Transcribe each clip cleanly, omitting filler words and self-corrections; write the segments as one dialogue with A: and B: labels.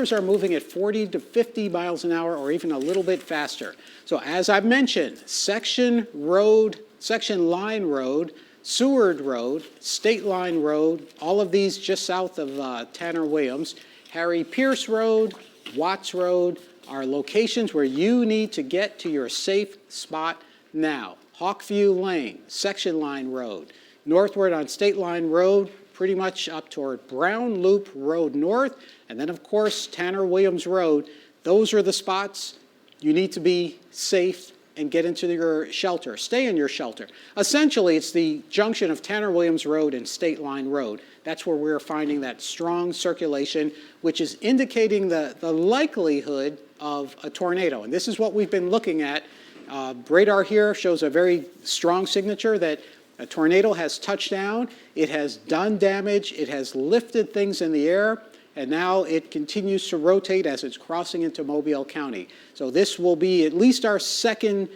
A: others are moving at 40 to 50 miles an hour or even a little bit faster. So as I've mentioned, section line road, Seward Road, State Line Road, all of these just south of Tanner Williams, Harry Pierce Road, Watts Road are locations where you need to get to your safe spot now. Hawkview Lane, Section Line Road, northward on State Line Road, pretty much up toward Brown Loop Road North, and then of course Tanner Williams Road. Those are the spots you need to be safe and get into your shelter. Stay in your shelter. Essentially, it's the junction of Tanner Williams Road and State Line Road. That's where we're finding that strong circulation, which is indicating the likelihood of a tornado. And this is what we've been looking at. Radar here shows a very strong signature that a tornado has touched down. It has done damage. It has lifted things in the air. And now it continues to rotate as it's crossing into Mobile County. So this will be at least our second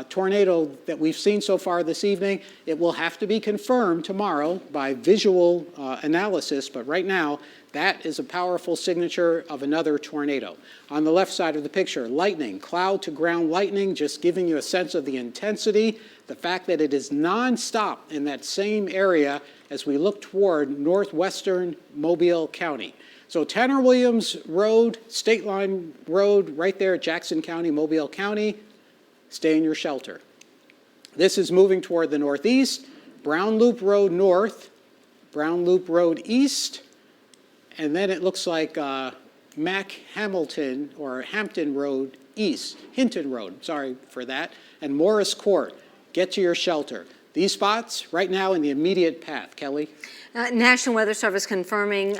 A: tornado that we've seen so far this evening. It will have to be confirmed tomorrow by visual analysis, but right now, that is a powerful signature of another tornado. On the left side of the picture, lightning, cloud to ground lightning, just giving you a sense of the intensity, the fact that it is nonstop in that same area as we look toward Northwestern Mobile County. So Tanner Williams Road, State Line Road, right there, Jackson County, Mobile County, stay in your shelter. This is moving toward the northeast, Brown Loop Road North, Brown Loop Road East, and then it looks like Hamilton Road East, Hinton Road, sorry for that, and Morris Court. Get to your shelter. These spots right now in the immediate path. Kelly?
B: National Weather Service confirming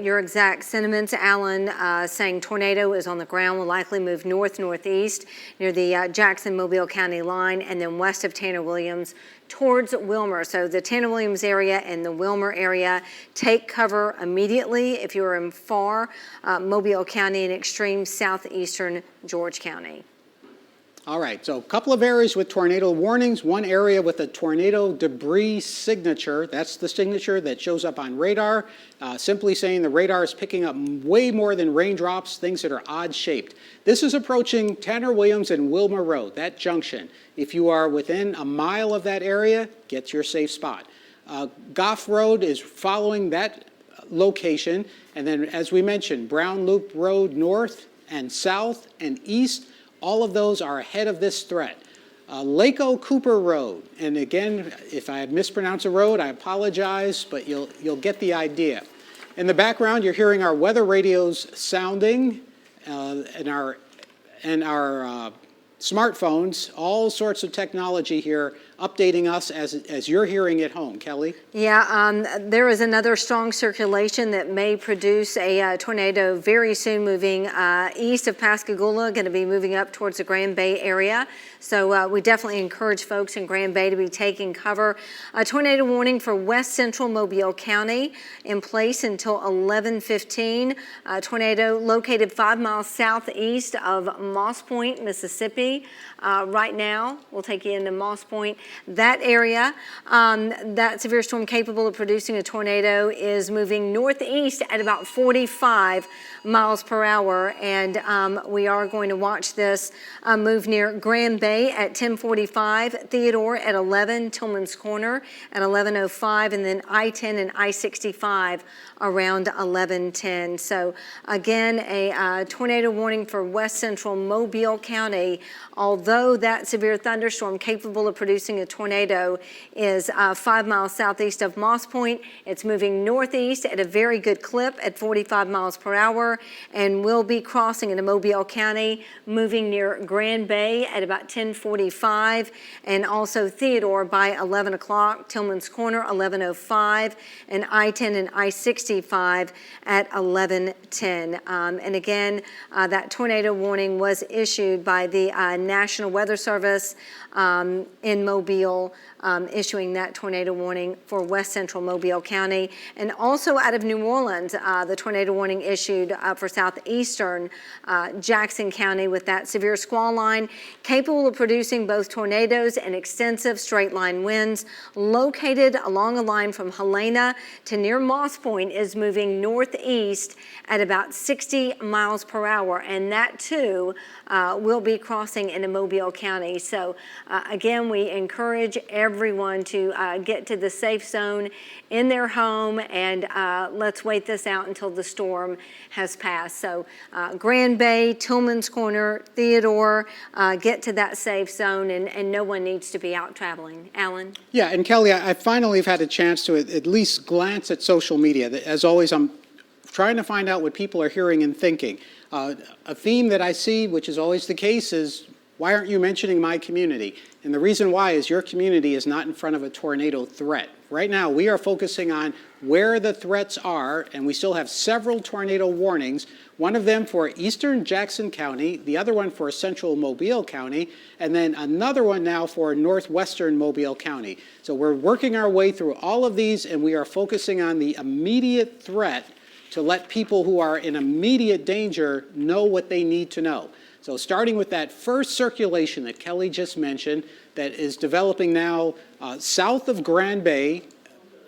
B: your exact sentiments. Alan saying tornado is on the ground, will likely move north-northeast near the Jackson-Mobile County line and then west of Tanner Williams towards Wilmer. So the Tanner Williams area and the Wilmer area, take cover immediately if you're in far Mobile County and extreme southeastern George County.
A: All right, so a couple of areas with tornado warnings. One area with a tornado debris signature. That's the signature that shows up on radar, simply saying the radar is picking up way more than raindrops, things that are odd-shaped. This is approaching Tanner Williams and Wilmer Road, that junction. If you are within a mile of that area, get to your safe spot. Goff Road is following that location, and then as we mentioned, Brown Loop Road North and South and East, all of those are ahead of this threat. Lako Cooper Road, and again, if I mispronounce a road, I apologize, but you'll get the idea. In the background, you're hearing our weather radios sounding, and our smartphones, all sorts of technology here updating us as you're hearing at home. Kelly?
B: Yeah, there is another strong circulation that may produce a tornado very soon moving east of Pascagoula, going to be moving up towards the Grand Bay area. So we definitely encourage folks in Grand Bay to be taking cover. A tornado warning for west central Mobile County in place until 11:15. Tornado located 5 miles southeast of Moss Point, Mississippi. Right now, we'll take you into Moss Point. That area, that severe storm capable of producing a tornado is moving northeast at about 45 miles per hour. And we are going to watch this move near Grand Bay at 10:45, Theodore at 11, Tillman's Corner at 11:05, and then I-10 and I-65 around 11:10. So again, a tornado warning for west central Mobile County. Although that severe thunderstorm capable of producing a tornado is 5 miles southeast of Moss Point, it's moving northeast at a very good clip at 45 miles per hour and will be crossing into Mobile County, moving near Grand Bay at about 10:45, and also Theodore by 11 o'clock, Tillman's Corner 11:05, and I-10 and I-65 at 11:10. And again, that tornado warning was issued by the National Weather Service in Mobile issuing that tornado warning for west central Mobile County. And also out of New Orleans, the tornado warning issued for southeastern Jackson County with that severe squall line, capable of producing both tornadoes and extensive straight line winds. Located along a line from Helena to near Moss Point, is moving northeast at about 60 miles per hour, and that too will be crossing into Mobile County. So again, we encourage everyone to get to the safe zone in their home, and let's wait this out until the storm has passed. So Grand Bay, Tillman's Corner, Theodore, get to that safe zone, and no one needs to be out traveling. Alan?
A: Yeah, and Kelly, I finally have had a chance to at least glance at social media. As always, I'm trying to find out what people are hearing and thinking. A theme that I see, which is always the case, is why aren't you mentioning my community? And the reason why is your community is not in front of a tornado threat. Right now, we are focusing on where the threats are, and we still have several tornado warnings, one of them for eastern Jackson County, the other one for central Mobile County, and then another one now for northwestern Mobile County. So we're working our way through all of these, and we are focusing on the immediate threat to let people who are in immediate danger know what they need to know. So starting with that first circulation that Kelly just mentioned that is developing now south of Grand Bay,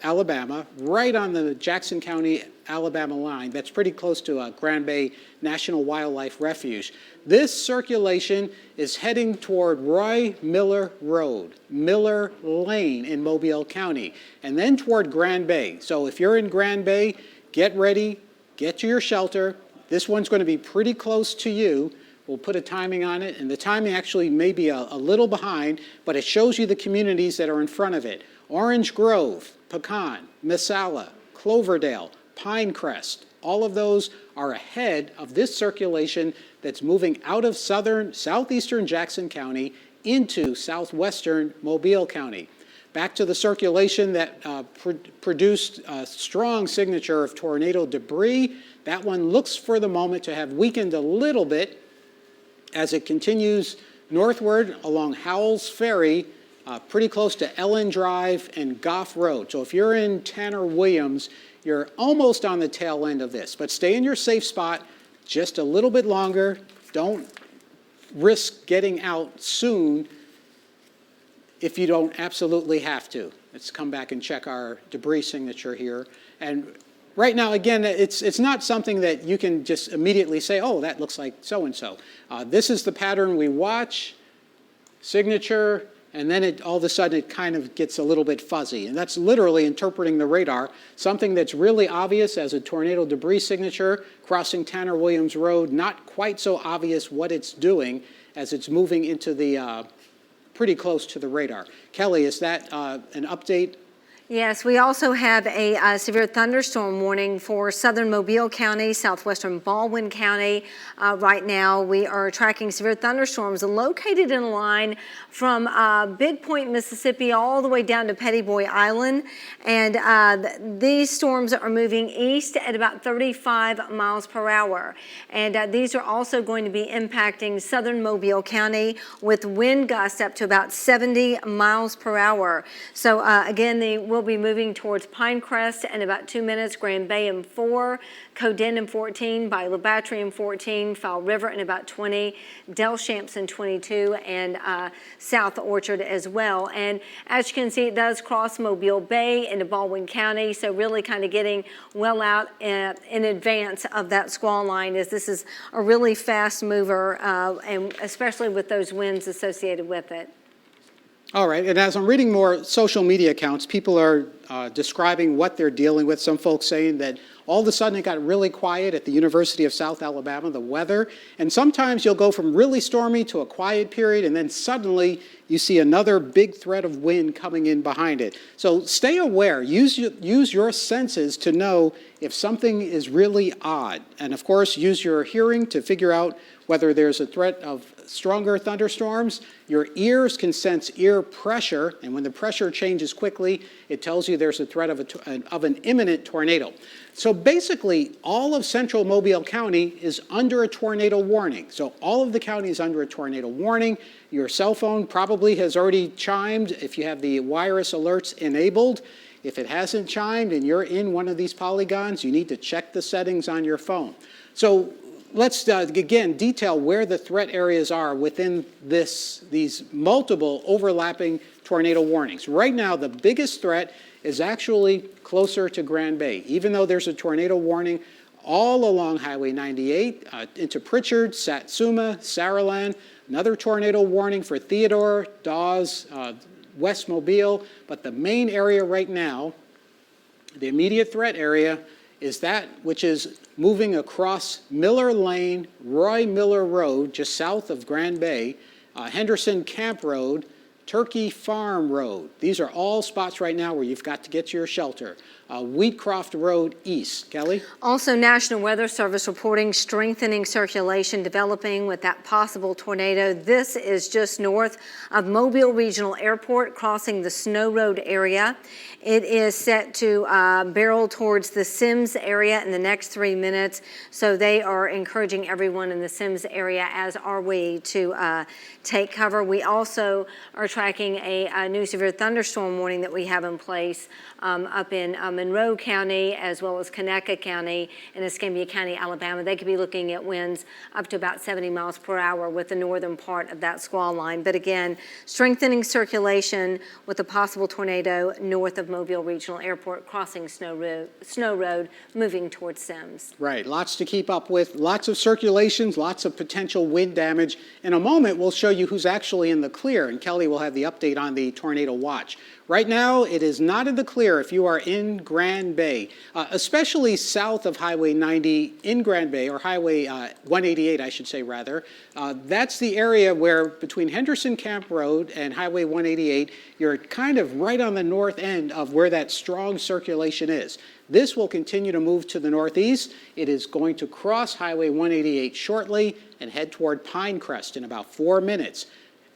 A: Alabama, right on the Jackson County, Alabama line. That's pretty close to Grand Bay National Wildlife Refuge. This circulation is heading toward Roy Miller Road, Miller Lane in Mobile County, and then toward Grand Bay. So if you're in Grand Bay, get ready, get to your shelter. This one's going to be pretty close to you. We'll put a timing on it, and the timing actually may be a little behind, but it shows you the communities that are in front of it. Orange Grove, Pecan, Misala, Cloverdale, Pinecrest, all of those are ahead of this circulation that's moving out of southeastern Jackson County into southwestern Mobile County. Back to the circulation that produced a strong signature of tornado debris. That one looks for the moment to have weakened a little bit as it continues northward along Howells Ferry, pretty close to Ellen Drive and Goff Road. So if you're in Tanner Williams, you're almost on the tail end of this. But stay in your safe spot just a little bit longer. Don't risk getting out soon if you don't absolutely have to. Let's come back and check our debris signature here. And right now, again, it's not something that you can just immediately say, oh, that looks like so-and-so. This is the pattern we watch, signature, and then all of a sudden it kind of gets a little bit fuzzy. And that's literally interpreting the radar. Something that's really obvious as a tornado debris signature crossing Tanner Williams Road, not quite so obvious what it's doing as it's moving into the pretty close to the radar. Kelly, is that an update?
B: Yes, we also have a severe thunderstorm warning for southern Mobile County, southwestern Baldwin County. Right now, we are tracking severe thunderstorms located in a line from Big Point, Mississippi, all the way down to Petty Boy Island. And these storms are moving east at about 35 miles per hour. And these are also going to be impacting southern Mobile County with wind gusts up to about 70 miles per hour. So again, they will be moving towards Pinecrest in about 2 minutes, Grand Bay in 4, Coden in 14, by Labatry in 14, Fowl River in about 20, Deschamps in 22, and South Orchard as well. And as you can see, it does cross Mobile Bay into Baldwin County, so really kind of getting well out in advance of that squall line, as this is a really fast mover, and especially with those winds associated with it.
A: All right, and as I'm reading more social media accounts, people are describing what they're dealing with. Some folks saying that all of a sudden it got really quiet at the University of South Alabama, the weather. And sometimes you'll go from really stormy to a quiet period, and then suddenly you see another big threat of wind coming in behind it. So stay aware. Use your senses to know if something is really odd. And of course, use your hearing to figure out whether there's a threat of stronger thunderstorms. Your ears can sense ear pressure, and when the pressure changes quickly, it tells you there's a threat of an imminent tornado. So basically, all of central Mobile County is under a tornado warning. So all of the county is under a tornado warning. Your cell phone probably has already chimed if you have the wireless alerts enabled. If it hasn't chimed and you're in one of these polygons, you need to check the settings on your phone. So let's again detail where the threat areas are within these multiple overlapping tornado warnings. Right now, the biggest threat is actually closer to Grand Bay. Even though there's a tornado warning all along Highway 98, into Pritchard, Satsuma, Saraland, another tornado warning for Theodore, Dawes, West Mobile, but the main area right now, the immediate threat area, is that which is moving across Miller Lane, Roy Miller Road, just south of Grand Bay, Henderson Camp Road, Turkey Farm Road. These are all spots right now where you've got to get to your shelter. Wheatcroft Road East. Kelly?
B: Also, National Weather Service reporting strengthening circulation developing with that possible tornado. This is just north of Mobile Regional Airport, crossing the Snow Road area. It is set to barrel towards the Sims area in the next 3 minutes. So they are encouraging everyone in the Sims area, as are we, to take cover. We also are tracking a new severe thunderstorm warning that we have in place up in Monroe County, as well as Conecuh County and Escambia County, Alabama. They could be looking at winds up to about 70 miles per hour with the northern part of that squall line. But again, strengthening circulation with a possible tornado north of Mobile Regional Airport, crossing Snow Road, moving towards Sims.
A: Right, lots to keep up with, lots of circulations, lots of potential wind damage. In a moment, we'll show you who's actually in the clear, and Kelly will have the update on the tornado watch. Right now, it is not in the clear if you are in Grand Bay, especially south of Highway 90 in Grand Bay, or Highway 188, I should say, rather. That's the area where between Henderson Camp Road and Highway 188, you're kind of right on the north end of where that strong circulation is. This will continue to move to the northeast. It is going to cross Highway 188 shortly and head toward Pinecrest in about 4 minutes.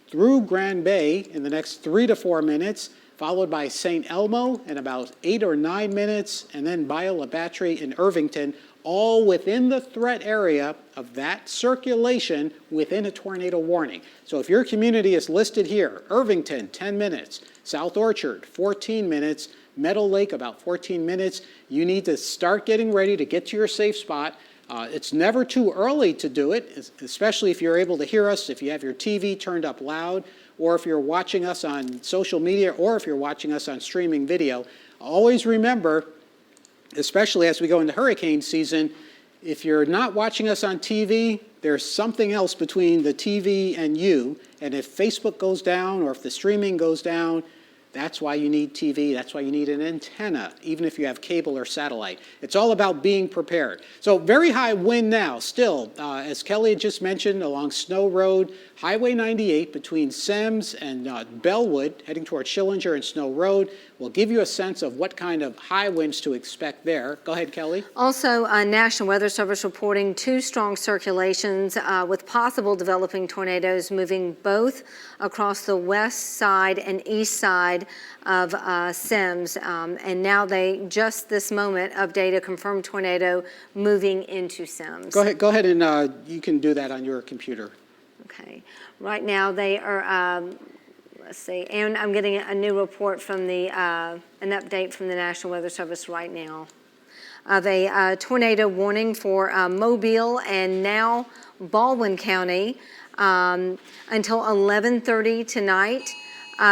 A: Through Grand Bay in the next 3 to 4 minutes, followed by St. Elmo in about 8 or 9 minutes, and then Biola Battery in Irvington, all within the threat area of that circulation within a tornado warning. So if your community is listed here, Irvington, 10 minutes, South Orchard, 14 minutes, Meadow Lake, about 14 minutes, you need to start getting ready to get to your safe spot. It's never too early to do it, especially if you're able to hear us, if you have your TV turned up loud, or if you're watching us on social media, or if you're watching us on streaming video. Always remember, especially as we go into hurricane season, if you're not watching us on TV, there's something else between the TV and you. And if Facebook goes down, or if the streaming goes down, that's why you need TV. That's why you need an antenna, even if you have cable or satellite. It's all about being prepared. So very high wind now, still, as Kelly had just mentioned, along Snow Road, Highway 98 between Sims and Bellwood, heading toward Schillinger and Snow Road, will give you a sense of what kind of high winds to expect there. Go ahead, Kelly.
B: Also, National Weather Service reporting 2 strong circulations with possible developing tornadoes moving both across the west side and east side of Sims. And now they, just this moment, update a confirmed tornado moving into Sims.
A: Go ahead and you can do that on your computer.
B: Okay. Right now they are, let's see, and I'm getting a new report from the, an update from the National Weather Service right now of a tornado warning for Mobile and now Baldwin County until 11:30 tonight.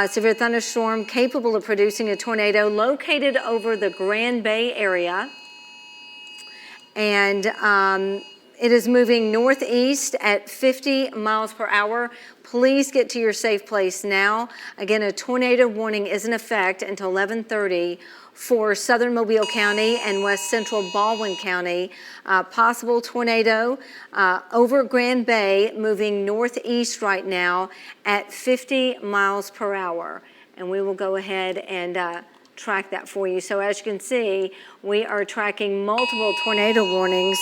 B: Severe thunderstorm capable of producing a tornado located over the Grand Bay area. And it is moving northeast at 50 miles per hour. Please get to your safe place now. Again, a tornado warning is in effect until 11:30 for southern Mobile County and west central Baldwin County. Possible tornado over Grand Bay, moving northeast right now at 50 miles per hour. And we will go ahead and track that for you. So as you can see, we are tracking multiple tornado warnings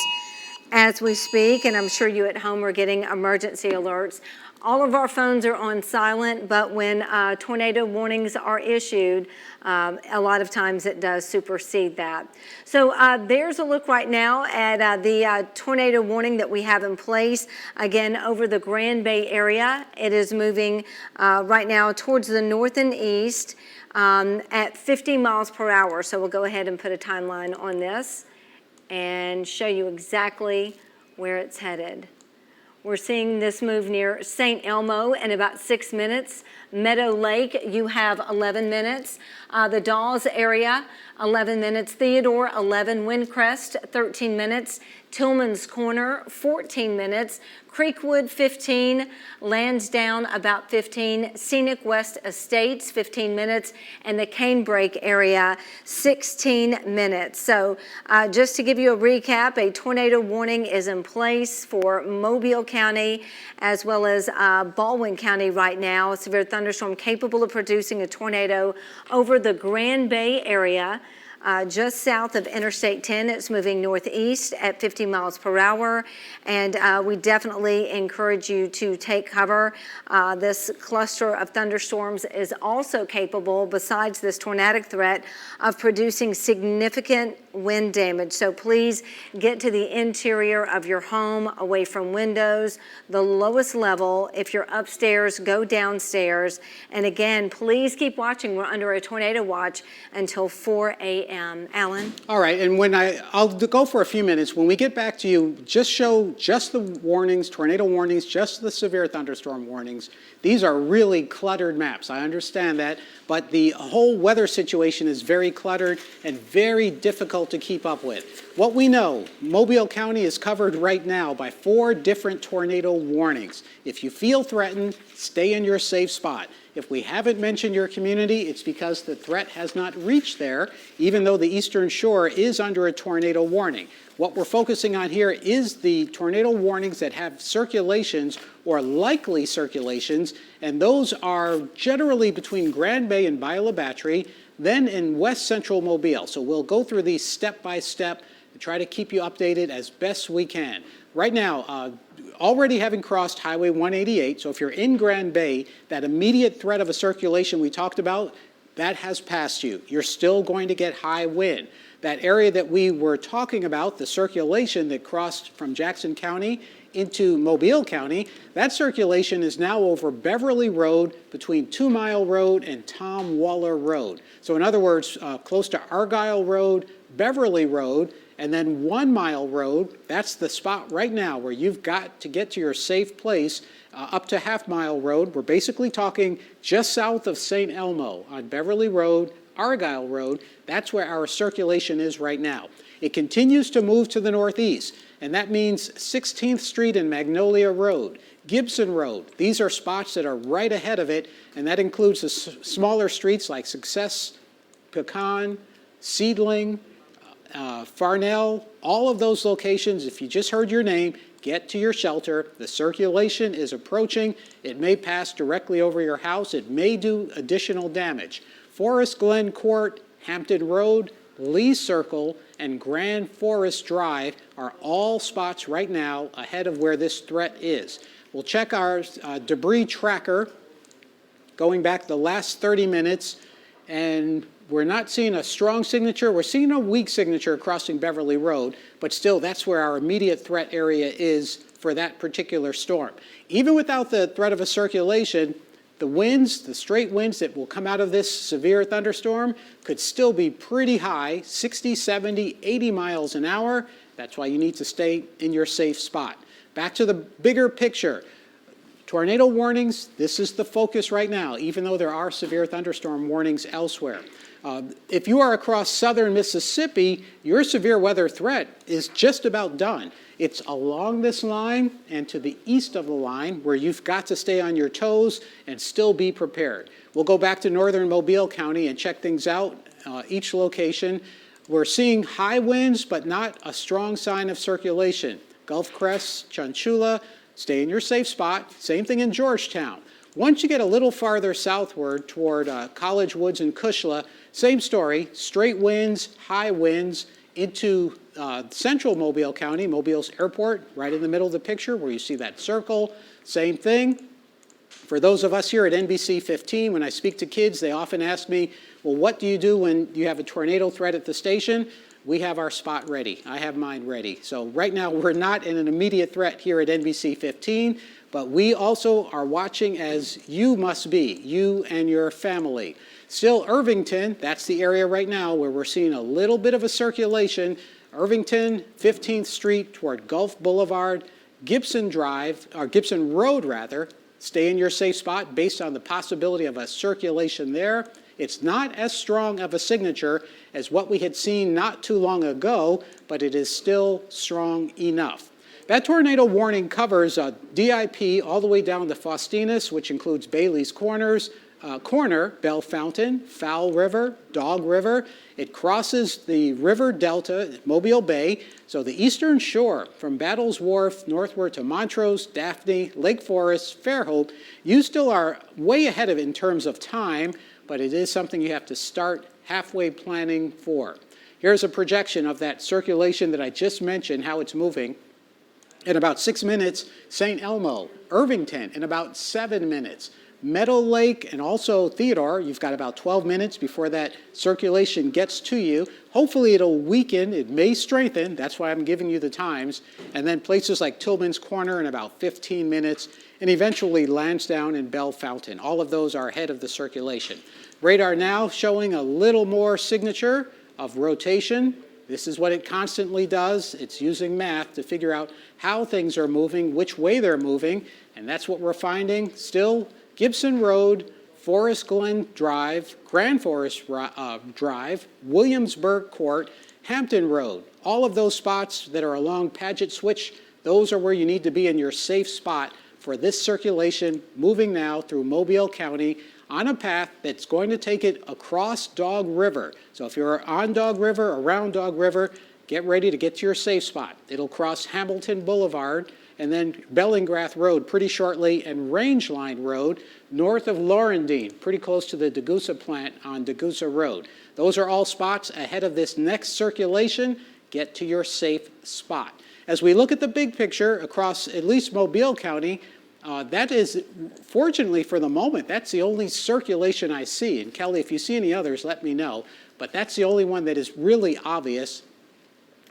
B: as we speak, and I'm sure you at home are getting emergency alerts. All of our phones are on silent, but when tornado warnings are issued, a lot of times it does supersede that. So there's a look right now at the tornado warning that we have in place. Again, over the Grand Bay area, it is moving right now towards the north and east at 50 miles per hour. So we'll go ahead and put a timeline on this and show you exactly where it's headed. We're seeing this move near St. Elmo in about 6 minutes. Meadow Lake, you have 11 minutes. The Dawes area, 11 minutes. Theodore, 11. Windcrest, 13 minutes. Tillman's Corner, 14 minutes. Creekwood, 15. Lansdowne, about 15. Scenic West Estates, 15 minutes. And the Canebrake area, 16 minutes. So just to give you a recap, a tornado warning is in place for Mobile County as well as Baldwin County right now. A severe thunderstorm capable of producing a tornado over the Grand Bay area. Just south of Interstate 10. It's moving northeast at 50 miles per hour, and we definitely encourage you to take cover. This cluster of thunderstorms is also capable, besides this tornadic threat, of producing significant wind damage. So please get to the interior of your home, away from windows, the lowest level. If you're upstairs, go downstairs. And again, please keep watching. We're under a tornado watch until 4 a.m. Alan?
A: All right, and I'll go for a few minutes. When we get back to you, just show just the warnings, tornado warnings, just the severe thunderstorm warnings. These are really cluttered maps. I understand that, but the whole weather situation is very cluttered and very difficult to keep up with. What we know, Mobile County is covered right now by 4 different tornado warnings. If you feel threatened, stay in your safe spot. If we haven't mentioned your community, it's because the threat has not reached there, even though the Eastern Shore is under a tornado warning. What we're focusing on here is the tornado warnings that have circulations or likely circulations, and those are generally between Grand Bay and Beulah Battery, then in west central Mobile. So we'll go through these step by step and try to keep you updated as best we can. Right now, already having crossed Highway 188, so if you're in Grand Bay, that immediate threat of a circulation we talked about, that has passed you. You're still going to get high wind. That area that we were talking about, the circulation that crossed from Jackson County into Mobile County, that circulation is now over Beverly Road between 2 Mile Road and Tom Waller Road. So in other words, close to Argyle Road, Beverly Road, and then 1 Mile Road. That's the spot right now where you've got to get to your safe place. Up to Half Mile Road, we're basically talking just south of St. Elmo on Beverly Road, Argyle Road. That's where our circulation is right now. It continues to move to the northeast, and that means 16th Street and Magnolia Road, Gibson Road. These are spots that are right ahead of it, and that includes the smaller streets like Success, Pecan, Seedling, Farnell. All of those locations, if you just heard your name, get to your shelter. The circulation is approaching. It may pass directly over your house. It may do additional damage. Forest Glen Court, Hampton Road, Lee Circle, and Grand Forest Drive are all spots right now ahead of where this threat is. We'll check our debris tracker going back the last 30 minutes, and we're not seeing a strong signature. We're seeing a weak signature crossing Beverly Road, but still that's where our immediate threat area is for that particular storm. Even without the threat of a circulation, the winds, the straight winds that will come out of this severe thunderstorm could still be pretty high, 60, 70, 80 miles an hour. That's why you need to stay in your safe spot. Back to the bigger picture. Tornado warnings, this is the focus right now, even though there are severe thunderstorm warnings elsewhere. If you are across southern Mississippi, your severe weather threat is just about done. It's along this line and to the east of the line where you've got to stay on your toes and still be prepared. We'll go back to northern Mobile County and check things out, each location. We're seeing high winds, but not a strong sign of circulation. Gulf Crest, Chunchula, stay in your safe spot. Same thing in Georgetown. Once you get a little farther southward toward College Woods and Cushla, same story, straight winds, high winds into central Mobile County, Mobile's airport, right in the middle of the picture where you see that circle, same thing. For those of us here at NBC 15, when I speak to kids, they often ask me, well, what do you do when you have a tornado threat at the station? We have our spot ready. I have mine ready. So right now, we're not in an immediate threat here at NBC 15, but we also are watching as you must be, you and your family. Still, Irvington, that's the area right now where we're seeing a little bit of a circulation. Irvington, 15th Street toward Gulf Boulevard, Gibson Road rather, stay in your safe spot based on the possibility of a circulation there. It's not as strong of a signature as what we had seen not too long ago, but it is still strong enough. That tornado warning covers DIP all the way down to Faustinus, which includes Bailey's Corner, Bell Fountain, Fowl River, Dog River. It crosses the river delta, Mobile Bay, so the eastern shore from Battles Wharf northward to Montrose, Daphne, Lake Forest, Fairhope. You still are way ahead of it in terms of time, but it is something you have to start halfway planning for. Here's a projection of that circulation that I just mentioned, how it's moving. In about 6 minutes, St. Elmo, Irvington in about 7 minutes. Meadow Lake and also Theodore, you've got about 12 minutes before that circulation gets to you. Hopefully it'll weaken, it may strengthen, that's why I'm giving you the times. And then places like Tillman's Corner in about 15 minutes, and eventually Lansdowne and Bell Fountain. All of those are ahead of the circulation. Radar now showing a little more signature of rotation. This is what it constantly does. It's using math to figure out how things are moving, which way they're moving, and that's what we're finding. Still, Gibson Road, Forest Glen Drive, Grand Forest Drive, Williamsburg Court, Hampton Road. All of those spots that are along Paget Switch, those are where you need to be in your safe spot for this circulation moving now through Mobile County on a path that's going to take it across Dog River. So if you're on Dog River, around Dog River, get ready to get to your safe spot. It'll cross Hamilton Boulevard and then Bellingrath Road pretty shortly, and Range Line Road north of Laurendine, pretty close to the Degussa plant on Degussa Road. Those are all spots ahead of this next circulation. Get to your safe spot. As we look at the big picture across at least Mobile County, that is, fortunately for the moment, that's the only circulation I see. And Kelly, if you see any others, let me know. But that's the only one that is really obvious.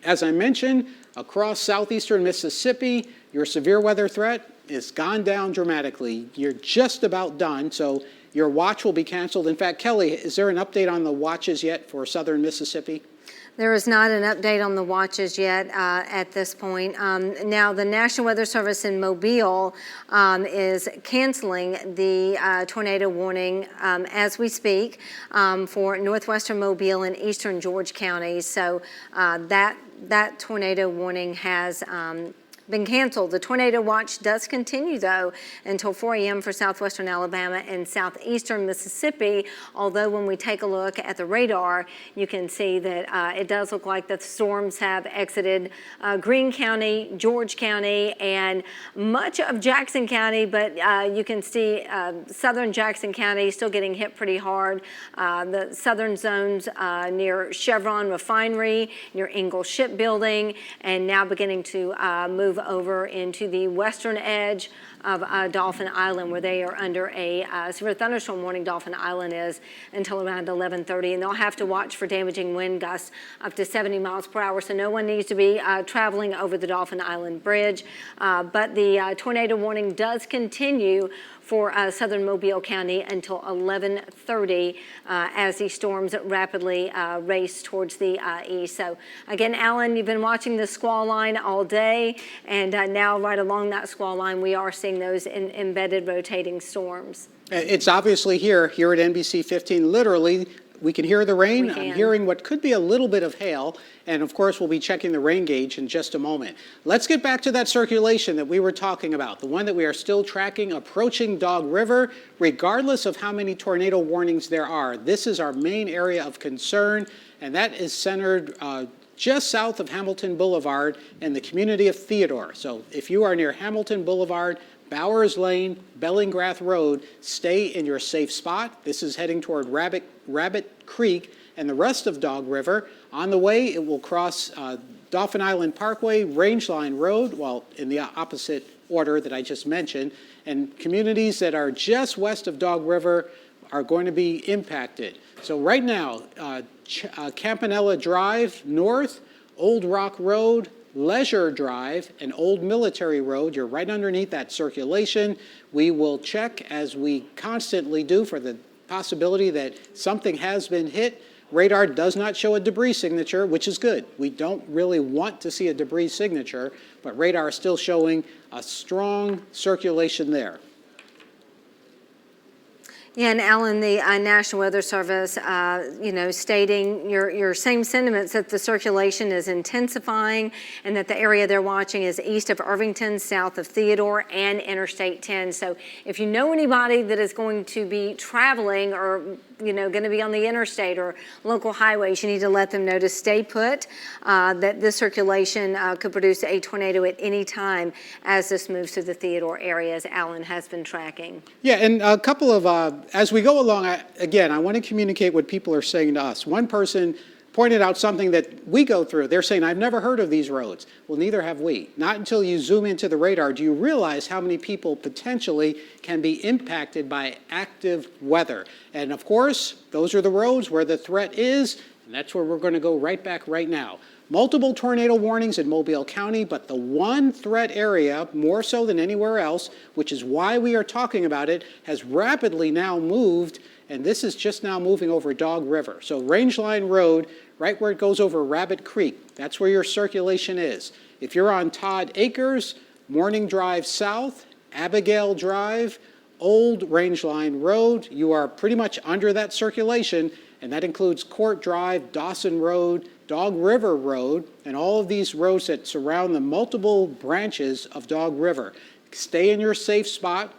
A: As I mentioned, across southeastern Mississippi, your severe weather threat is gone down dramatically. You're just about done, so your watch will be canceled. In fact, Kelly, is there an update on the watches yet for southern Mississippi?
B: There is not an update on the watches yet at this point. Now, the National Weather Service in Mobile is canceling the tornado warning as we speak for northwestern Mobile and eastern George counties. So that tornado warning has been canceled. The tornado watch does continue, though, until 4 a.m. for southwestern Alabama and southeastern Mississippi, although when we take a look at the radar, you can see that it does look like the storms have exited Greene County, George County, and much of Jackson County, but you can see southern Jackson County still getting hit pretty hard. The southern zones near Chevron Refinery, near Ingalls Shipbuilding, and now beginning to move over into the western edge of Dauphin Island, where they are under a severe thunderstorm warning. Dauphin Island is until around 11:30, and they'll have to watch for damaging wind gusts up to 70 miles per hour, so no one needs to be traveling over the Dauphin Island Bridge. But the tornado warning does continue for southern Mobile County until 11:30 as these storms rapidly race towards the east. So again, Alan, you've been watching the squall line all day, and now right along that squall line, we are seeing those embedded rotating storms.
A: It's obviously here at NBC 15, literally. We can hear the rain. I'm hearing what could be a little bit of hail. And of course, we'll be checking the rain gauge in just a moment. Let's get back to that circulation that we were talking about, the one that we are still tracking approaching Dog River, regardless of how many tornado warnings there are. This is our main area of concern, and that is centered just south of Hamilton Boulevard in the community of Theodore. So if you are near Hamilton Boulevard, Bowers Lane, Bellingrath Road, stay in your safe spot. This is heading toward Rabbit Creek and the rest of Dog River. On the way, it will cross Dauphin Island Parkway, Rangeline Road, well, in the opposite order that I just mentioned, and communities that are just west of Dog River are going to be impacted. So right now, Campanella Drive North, Old Rock Road, Leisure Drive, and Old Military Road, you're right underneath that circulation. We will check, as we constantly do, for the possibility that something has been hit. Radar does not show a debris signature, which is good. We don't really want to see a debris signature, but radar is still showing a strong circulation there.
B: Yeah, and Alan, the National Weather Service, stating your same sentiments that the circulation is intensifying and that the area they're watching is east of Irvington, south of Theodore, and Interstate 10. So if you know anybody that is going to be traveling or going to be on the interstate or local highways, you need to let them know to stay put, that this circulation could produce a tornado at any time as this moves through the Theodore area, as Alan has been tracking.
A: Yeah, and a couple of, as we go along, I want to communicate what people are saying to us. One person pointed out something that we go through. They're saying, I've never heard of these roads. Well, neither have we. Not until you zoom into the radar do you realize how many people potentially can be impacted by active weather. And of course, those are the roads where the threat is, and that's where we're going to go right back right now. Multiple tornado warnings in Mobile County, but the one threat area, more so than anywhere else, which is why we are talking about it, has rapidly now moved, and this is just now moving over Dog River. So Rangeline Road, right where it goes over Rabbit Creek, that's where your circulation is. If you're on Todd Acres, Morning Drive South, Abigail Drive, Old Rangeline Road, you are pretty much under that circulation, and that includes Court Drive, Dawson Road, Dog River Road, and all of these roads that surround the multiple branches of Dog River. Stay in your safe spot.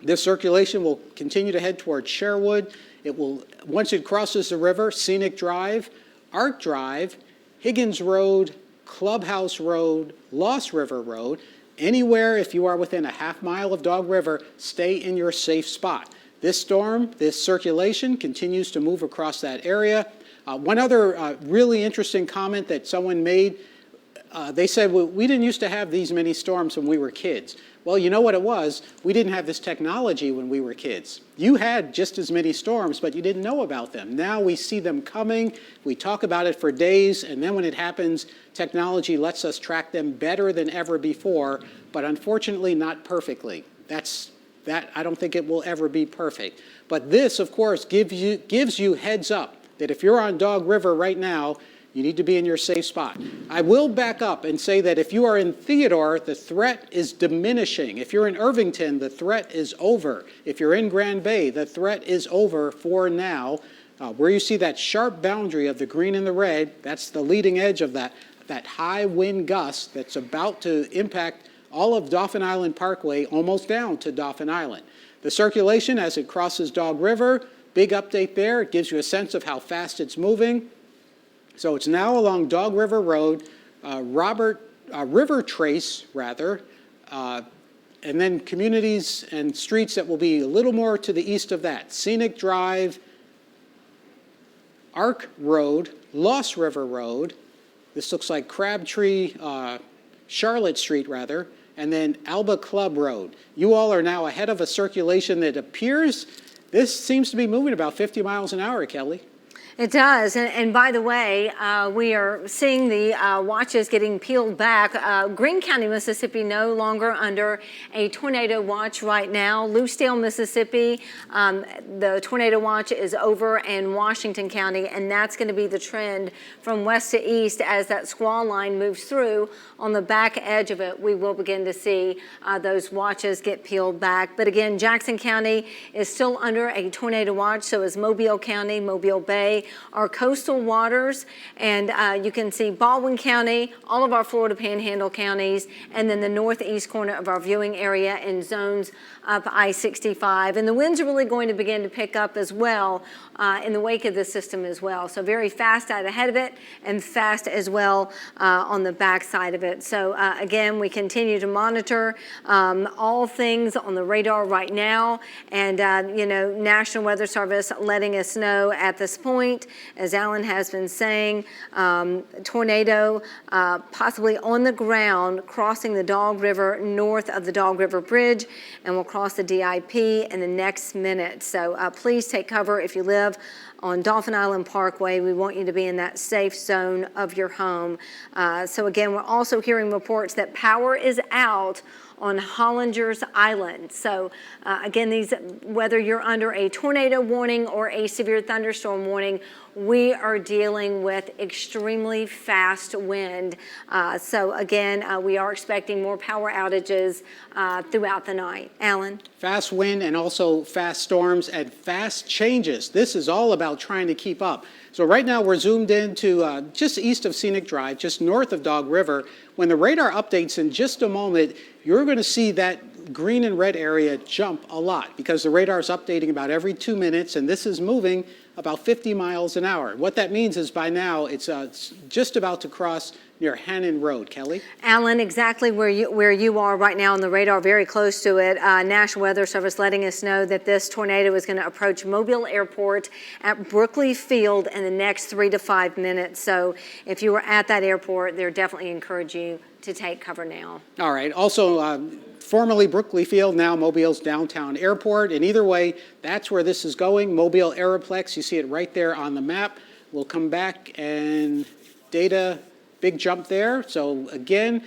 A: This circulation will continue to head toward Sherwood. It will, once it crosses the river, Scenic Drive, Arc Drive, Higgins Road, Clubhouse Road, Lost River Road. Anywhere, if you are within a half mile of Dog River, stay in your safe spot. This storm, this circulation continues to move across that area. One other really interesting comment that someone made, they said, well, we didn't used to have these many storms when we were kids. Well, you know what it was? We didn't have this technology when we were kids. You had just as many storms, but you didn't know about them. Now we see them coming, we talk about it for days, and then when it happens, technology lets us track them better than ever before, but unfortunately not perfectly. I don't think it will ever be perfect. But this, of course, gives you heads up that if you're on Dog River right now, you need to be in your safe spot. I will back up and say that if you are in Theodore, the threat is diminishing. If you're in Irvington, the threat is over. If you're in Grand Bay, the threat is over for now. Where you see that sharp boundary of the green and the red, that's the leading edge of that high wind gust that's about to impact all of Dauphin Island Parkway, almost down to Dauphin Island. The circulation as it crosses Dog River, big update there. It gives you a sense of how fast it's moving. So it's now along Dog River Road, River Trace, rather, and then communities and streets that will be a little more to the east of that. Scenic Drive, Arc Road, Lost River Road. This looks like Crabtree, Charlotte Street, rather, and then Alba Club Road. You all are now ahead of a circulation that appears, this seems to be moving about 50 miles an hour, Kelly.
B: It does, and by the way, we are seeing the watches getting peeled back. Greene County, Mississippi, no longer under a tornado watch right now. Lucedale, Mississippi, the tornado watch is over, and Washington County, and that's going to be the trend from west to east as that squall line moves through. On the back edge of it, we will begin to see those watches get peeled back. But again, Jackson County is still under a tornado watch, so is Mobile County, Mobile Bay, our coastal waters, and you can see Baldwin County, all of our Florida Panhandle counties, and then the northeast corner of our viewing area in zones up I-65. And the winds are really going to begin to pick up as well in the wake of this system as well. So very fast out ahead of it and fast as well on the back side of it. So again, we continue to monitor all things on the radar right now, and National Weather Service letting us know at this point tonight, as Alan has been saying, tornado possibly on the ground crossing the Dog River north of the Dog River Bridge, and will cross the DIP in the next minute. So please take cover if you live on Dolphin Island Parkway. We want you to be in that safe zone of your home. So again, we're also hearing reports that power is out on Hollinger's Island. So again, whether you're under a tornado warning or a severe thunderstorm warning, we are dealing with extremely fast wind. So again, we are expecting more power outages throughout the night. Alan?
A: Fast wind and also fast storms and fast changes. This is all about trying to keep up. So right now we're zoomed into just east of Scenic Drive, just north of Dog River. When the radar updates in just a moment, you're going to see that green and red area jump a lot because the radar is updating about every 2 minutes, and this is moving about 50 miles an hour. What that means is by now it's just about to cross near Hannon Road. Kelly?
B: Alan, exactly where you are right now on the radar, very close to it. National Weather Service letting us know that this tornado is going to approach Mobile Airport at Brookley Field in the next 3 to 5 minutes. So if you were at that airport, they're definitely encourage you to take cover now.
A: All right. Also, formerly Brookley Field, now Mobile's downtown airport. And either way, that's where this is going. Mobile Aeroplex, you see it right there on the map. We'll come back and data, big jump there. So again,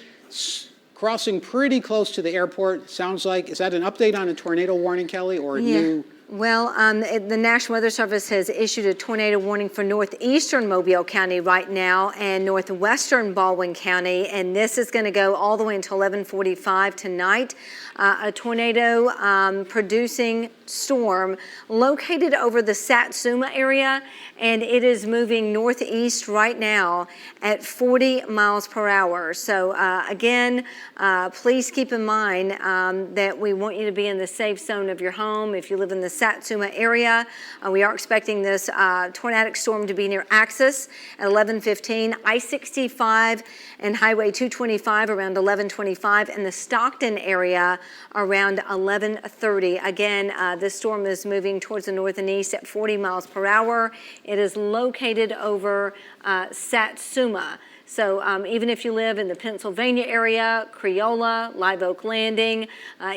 A: crossing pretty close to the airport. Sounds like, is that an update on a tornado warning, Kelly, or new?
B: Well, the National Weather Service has issued a tornado warning for northeastern Mobile County right now and northwestern Baldwin County, and this is going to go all the way until 11:45 tonight. A tornado producing storm located over the Satsuma area, and it is moving northeast right now at 40 miles per hour. So again, please keep in mind that we want you to be in the safe zone of your home. If you live in the Satsuma area, we are expecting this tornadic storm to be near Axis at 11:15, I-65 and Highway 225 around 11:25, and the Stockton area around 11:30. Again, this storm is moving towards the north and east at 40 miles per hour. It is located over Satsuma. So even if you live in the Pennsylvania area, Creola, Live Oak Landing,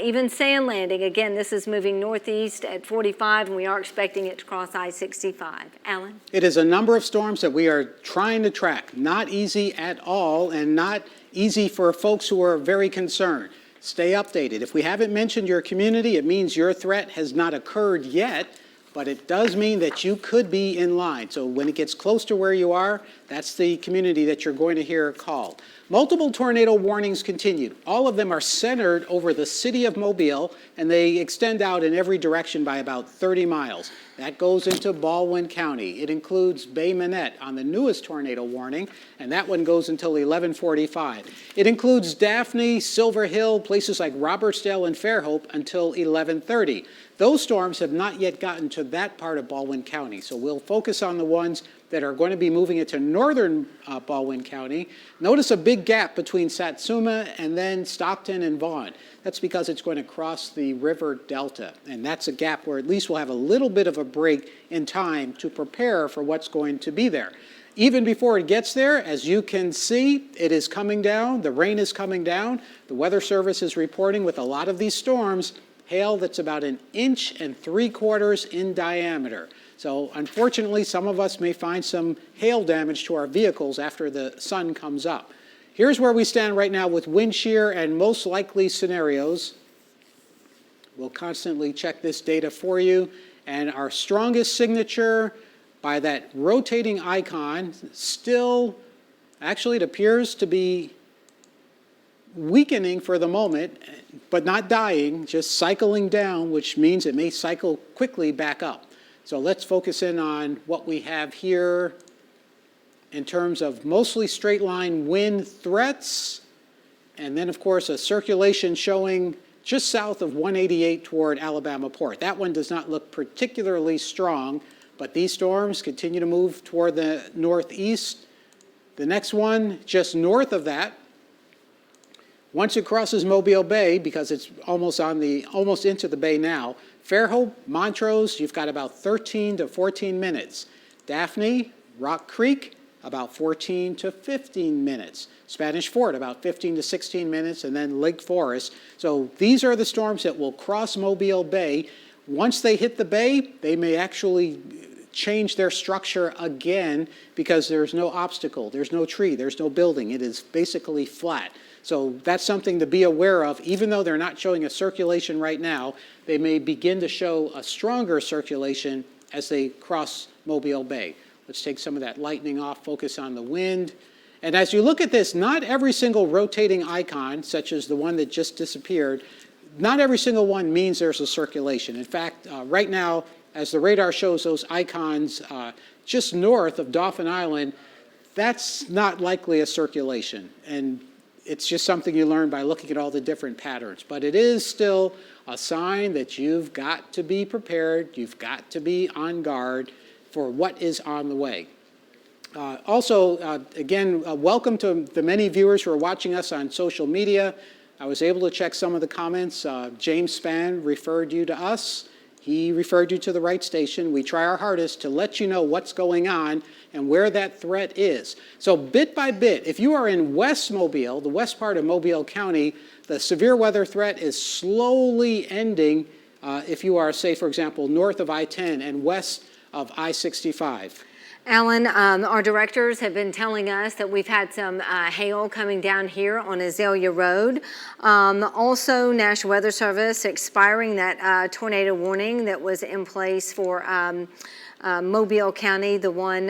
B: even Sand Landing, again, this is moving northeast at 45, and we are expecting it to cross I-65. Alan?
A: It is a number of storms that we are trying to track. Not easy at all, and not easy for folks who are very concerned. Stay updated. If we haven't mentioned your community, it means your threat has not occurred yet, but it does mean that you could be in line. So when it gets close to where you are, that's the community that you're going to hear called. Multiple tornado warnings continue. All of them are centered over the city of Mobile, and they extend out in every direction by about 30 miles. That goes into Baldwin County. It includes Bay Minette on the newest tornado warning, and that one goes until 11:45. It includes Daphne, Silver Hill, places like Robertsdale and Fairhope until 11:30. Those storms have not yet gotten to that part of Baldwin County, so we'll focus on the ones that are going to be moving into northern Baldwin County. Notice a big gap between Satsuma and then Stockton and Vaughan. That's because it's going to cross the river delta, and that's a gap where at least we'll have a little bit of a break in time to prepare for what's going to be there. Even before it gets there, as you can see, it is coming down. The rain is coming down. The Weather Service is reporting with a lot of these storms hail that's about 1.75 inches in diameter. So unfortunately, some of us may find some hail damage to our vehicles after the sun comes up. Here's where we stand right now with wind shear and most likely scenarios. We'll constantly check this data for you. And our strongest signature by that rotating icon still, actually it appears to be weakening for the moment, but not dying, just cycling down, which means it may cycle quickly back up. So let's focus in on what we have here in terms of mostly straight line wind threats, and then of course a circulation showing just south of 188 toward Alabama Port. That one does not look particularly strong, but these storms continue to move toward the northeast. The next one just north of that, once it crosses Mobile Bay, because it's almost into the bay now, Fairhope, Montrose, you've got about 13 to 14 minutes. Daphne, Rock Creek, about 14 to 15 minutes. Spanish Fort, about 15 to 16 minutes, and then Lake Forest. So these are the storms that will cross Mobile Bay. Once they hit the bay, they may actually change their structure again because there's no obstacle, there's no tree, there's no building. It is basically flat. So that's something to be aware of. Even though they're not showing a circulation right now, they may begin to show a stronger circulation as they cross Mobile Bay. Let's take some of that lightning off, focus on the wind. And as you look at this, not every single rotating icon, such as the one that just disappeared, not every single one means there's a circulation. In fact, right now, as the radar shows those icons just north of Dauphin Island, that's not likely a circulation. And it's just something you learn by looking at all the different patterns. But it is still a sign that you've got to be prepared, you've got to be on guard for what is on the way. Again, welcome to the many viewers who are watching us on social media. I was able to check some of the comments. James Spann referred you to us. He referred you to the right station. We try our hardest to let you know what's going on and where that threat is. So bit by bit, if you are in West Mobile, the west part of Mobile County, the severe weather threat is slowly ending if you are, say, for example, north of I-10 and west of I-65.
B: Alan, our directors have been telling us that we've had some hail coming down here on Azalea Road. Also, National Weather Service expiring that tornado warning that was in place for Mobile County, the one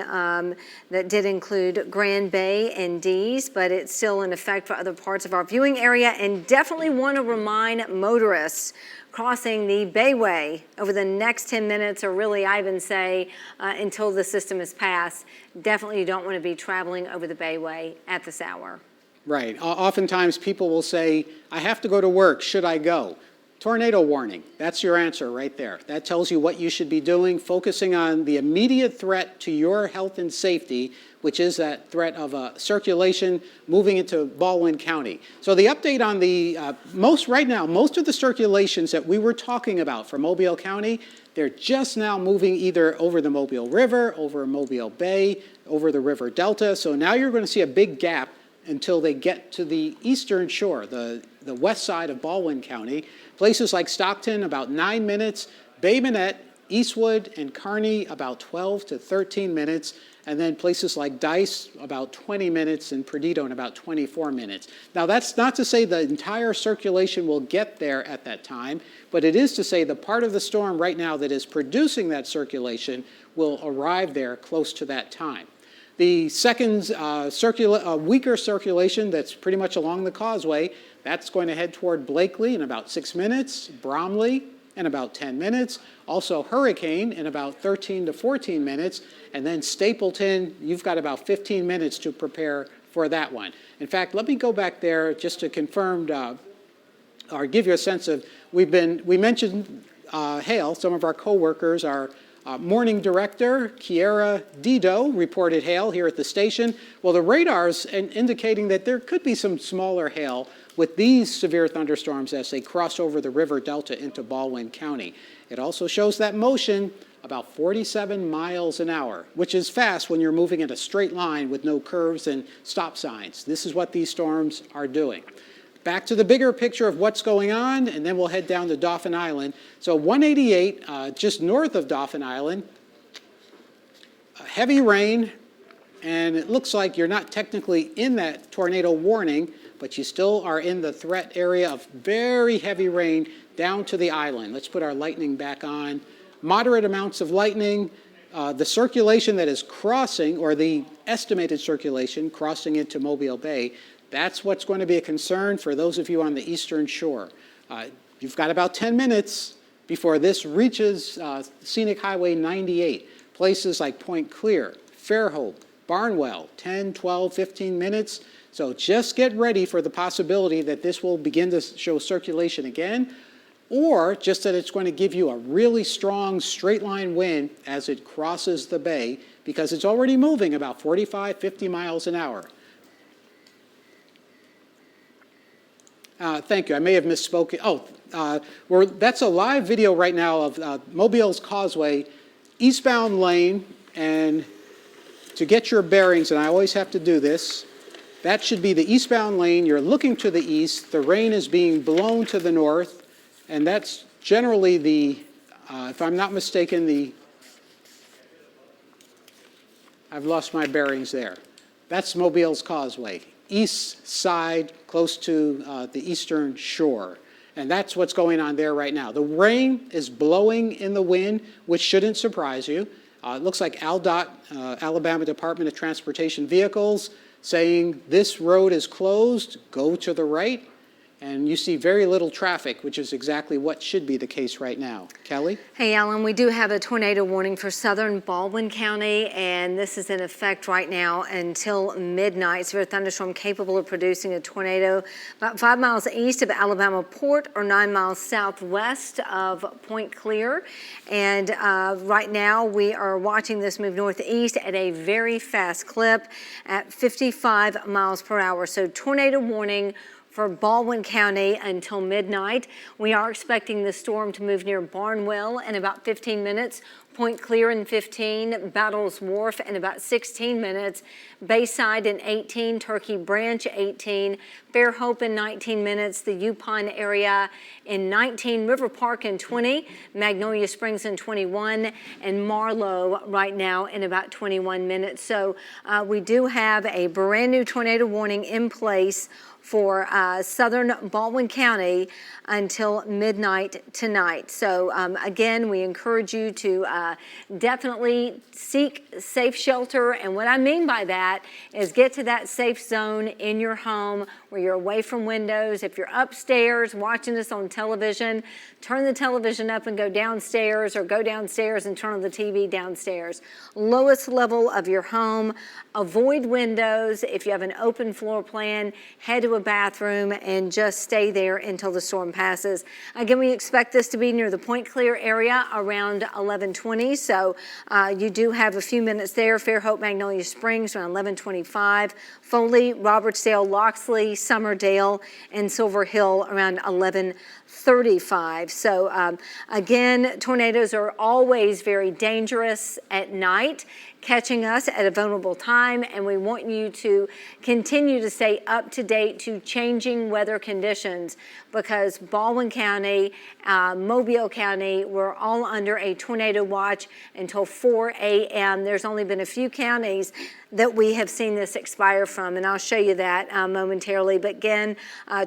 B: that did include Grand Bay and Dees, but it's still in effect for other parts of our viewing area. And definitely want to remind motorists crossing the Bayway over the next 10 minutes, or really I even say until the system is passed, definitely you don't want to be traveling over the Bayway at this hour.
A: Right. Oftentimes people will say, I have to go to work, should I go? Tornado warning, that's your answer right there. That tells you what you should be doing, focusing on the immediate threat to your health and safety, which is that threat of circulation moving into Baldwin County. So the update on the, right now, most of the circulations that we were talking about for Mobile County, they're just now moving either over the Mobile River, over Mobile Bay, over the River Delta. So now you're going to see a big gap until they get to the eastern shore, the west side of Baldwin County. Places like Stockton, about 9 minutes, Bay Minette, Eastwood, and Kearney, about 12 to 13 minutes, and then places like Dice, about 20 minutes, and Perdido in about 24 minutes. Now, that's not to say the entire circulation will get there at that time, but it is to say the part of the storm right now that is producing that circulation will arrive there close to that time. The second weaker circulation that's pretty much along the causeway, that's going to head toward Blakely in about 6 minutes, Bromley in about 10 minutes, also Hurricane in about 13 to 14 minutes, and then Stapleton, you've got about 15 minutes to prepare for that one. In fact, let me go back there just to confirm or give you a sense of, we mentioned hail. Some of our coworkers, our morning director, Kiera Dido, reported hail here at the station. Well, the radar's indicating that there could be some smaller hail with these severe thunderstorms as they cross over the River Delta into Baldwin County. It also shows that motion about 47 miles an hour, which is fast when you're moving in a straight line with no curves and stop signs. This is what these storms are doing. Back to the bigger picture of what's going on, and then we'll head down to Dauphin Island. So 188, just north of Dauphin Island, heavy rain, and it looks like you're not technically in that tornado warning, but you still are in the threat area of very heavy rain down to the island. Let's put our lightning back on. Moderate amounts of lightning. The circulation that is crossing, or the estimated circulation crossing into Mobile Bay, that's what's going to be a concern for those of you on the eastern shore. You've got about 10 minutes before this reaches Scenic Highway 98. Places like Point Clear, Fairhope, Barnwell, 10, 12, 15 minutes. So just get ready for the possibility that this will begin to show circulation again, or just that it's going to give you a really strong straight line wind as it crosses the bay, because it's already moving about 45, 50 miles an hour. Thank you. I may have misspoken. That's a live video right now of Mobile's Causeway, eastbound lane, And to get your bearings, and I always have to do this, that should be the eastbound lane. You're looking to the east. The rain is being blown to the north. And that's generally the, if I'm not mistaken, I've lost my bearings there. That's Mobile's Causeway, east side, close to the eastern shore. And that's what's going on there right now. The rain is blowing in the wind, which shouldn't surprise you. It looks like ALDOT, Alabama Department of Transportation Vehicles, saying this road is closed, go to the right. And you see very little traffic, which is exactly what should be the case right now. Kelly?
B: Hey, Alan, we do have a tornado warning for southern Baldwin County, and this is in effect right now until midnight. Severe thunderstorm capable of producing a tornado about 5 miles east of Alabama Port or 9 miles southwest of Point Clear. And right now we are watching this move northeast at a very fast clip at 55 miles per hour. So tornado warning for Baldwin County until midnight. We are expecting the storm to move near Barnwell in about 15 minutes, Point Clear in 15, Battles Wharf in about 16 minutes, Bayside in 18, Turkey Branch 18, Fairhope in 19 minutes, the Yukon area in 19, River Park in 20, Magnolia Springs in 21, and Marlow right now in about 21 minutes. So we do have a brand new tornado warning in place for southern Baldwin County until midnight tonight. So again, we encourage you to definitely seek safe shelter. And what I mean by that is get to that safe zone in your home where you're away from windows. If you're upstairs watching this on television, turn the television up and go downstairs, or go downstairs and turn on the TV downstairs. Lowest level of your home. Avoid windows. If you have an open floor plan, head to a bathroom and just stay there until the storm passes. Again, we expect this to be near the Point Clear area around 11:20. So you do have a few minutes there. Fairhope, Magnolia Springs around 11:25. Foley, Robertsdale, Loxley, Summerdale, and Silver Hill around 11:35. So again, tornadoes are always very dangerous at night, catching us at a vulnerable time, and we want you to continue to stay up to date to changing weather conditions, because Baldwin County, Mobile County, we're all under a tornado watch until 4 a.m. There's only been a few counties that we have seen this expire from, and I'll show you that momentarily. But again,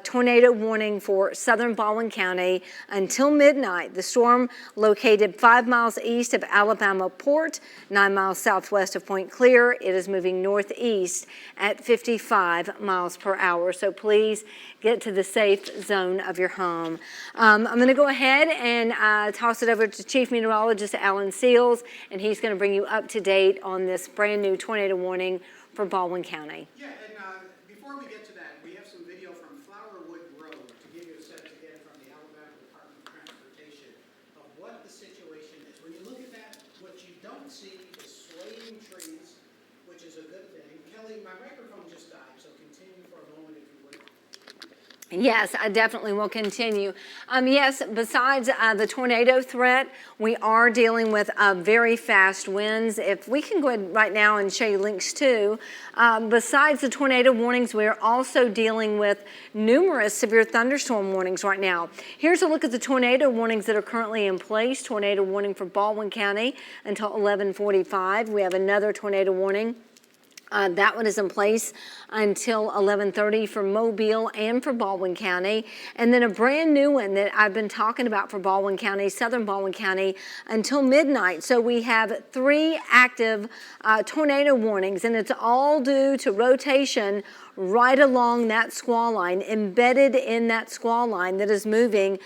B: tornado warning for southern Baldwin County until midnight. The storm located 5 miles east of Alabama Port, 9 miles southwest of Point Clear. It is moving northeast at 55 miles per hour. So please get to the safe zone of your home. I'm going to go ahead and toss it over to Chief Meteorologist Alan Seals, and he's going to bring you up to date on this brand new tornado warning for Baldwin County.
A: Yeah, and before we get to that, we have some video from Flowerwood Road to give you a sense again from the Alabama Department of Transportation of what the situation is. When you look at that, what you don't see is swaying trees, which is a good thing. Kelly, my microphone just died, so continue for a moment if you would.
B: Yes, I definitely will continue. Yes, besides the tornado threat, we are dealing with very fast winds. If we can go ahead right now and show you links too. Besides the tornado warnings, we are also dealing with numerous severe thunderstorm warnings right now. Here's a look at the tornado warnings that are currently in place. Tornado warning for Baldwin County until 11:45. We have another tornado warning. That one is in place until 11:30 for Mobile and for Baldwin County. And then a brand new one that I've been talking about for Baldwin County, southern Baldwin County, until midnight. So we have 3 active tornado warnings, and it's all due to rotation right along that squall line, embedded in that squall line that is moving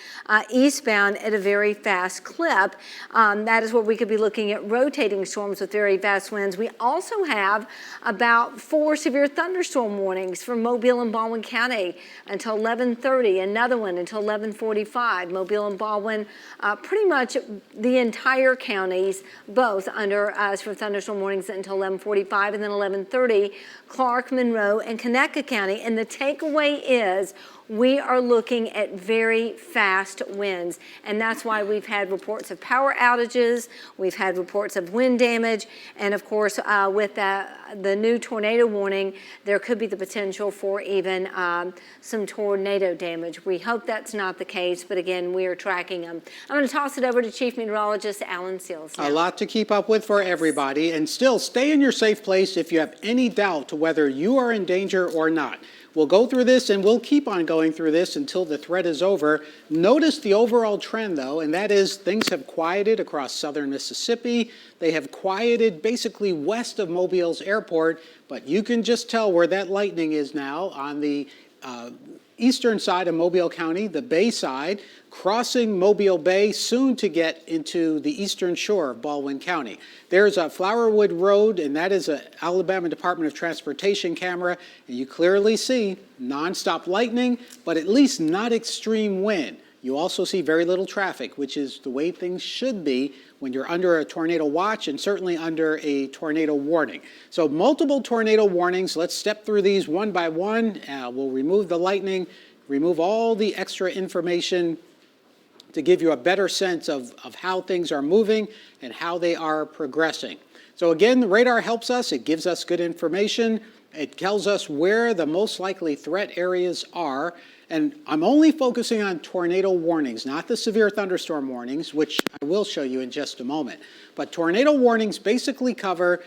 B: eastbound at a very fast clip. That is where we could be looking at rotating storms with very fast winds. We also have about 4 severe thunderstorm warnings for Mobile and Baldwin County until 11:30, another one until 11:45. Mobile and Baldwin, pretty much the entire counties, both under severe thunderstorm warnings until 11:45, and then 11:30, Clark, Monroe, and Conecuh County. And the takeaway is we are looking at very fast winds. And that's why we've had reports of power outages, we've had reports of wind damage, and of course, with the new tornado warning, there could be the potential for even some tornado damage. We hope that's not the case, but again, we are tracking them. I'm going to toss it over to Chief Meteorologist Alan Seals now.
A: A lot to keep up with for everybody, and still stay in your safe place if you have any doubt to whether you are in danger or not. We'll go through this, and we'll keep on going through this until the threat is over. Notice the overall trend, though, and that is things have quieted across southern Mississippi. They have quieted basically west of Mobile's airport, but you can just tell where that lightning is now on the eastern side of Mobile County, the Bay side, crossing Mobile Bay, soon to get into the eastern shore of Baldwin County. There's a Flowerwood Road, and that is an Alabama Department of Transportation camera, and you clearly see nonstop lightning, but at least not extreme wind. You also see very little traffic, which is the way things should be when you're under a tornado watch and certainly under a tornado warning. So multiple tornado warnings. Let's step through these one by one. We'll remove the lightning, remove all the extra information to give you a better sense of how things are moving and how they are progressing. So again, the radar helps us. It gives us good information. It tells us where the most likely threat areas are. And I'm only focusing on tornado warnings, not the severe thunderstorm warnings, which I will show you in just a moment. But tornado warnings basically cover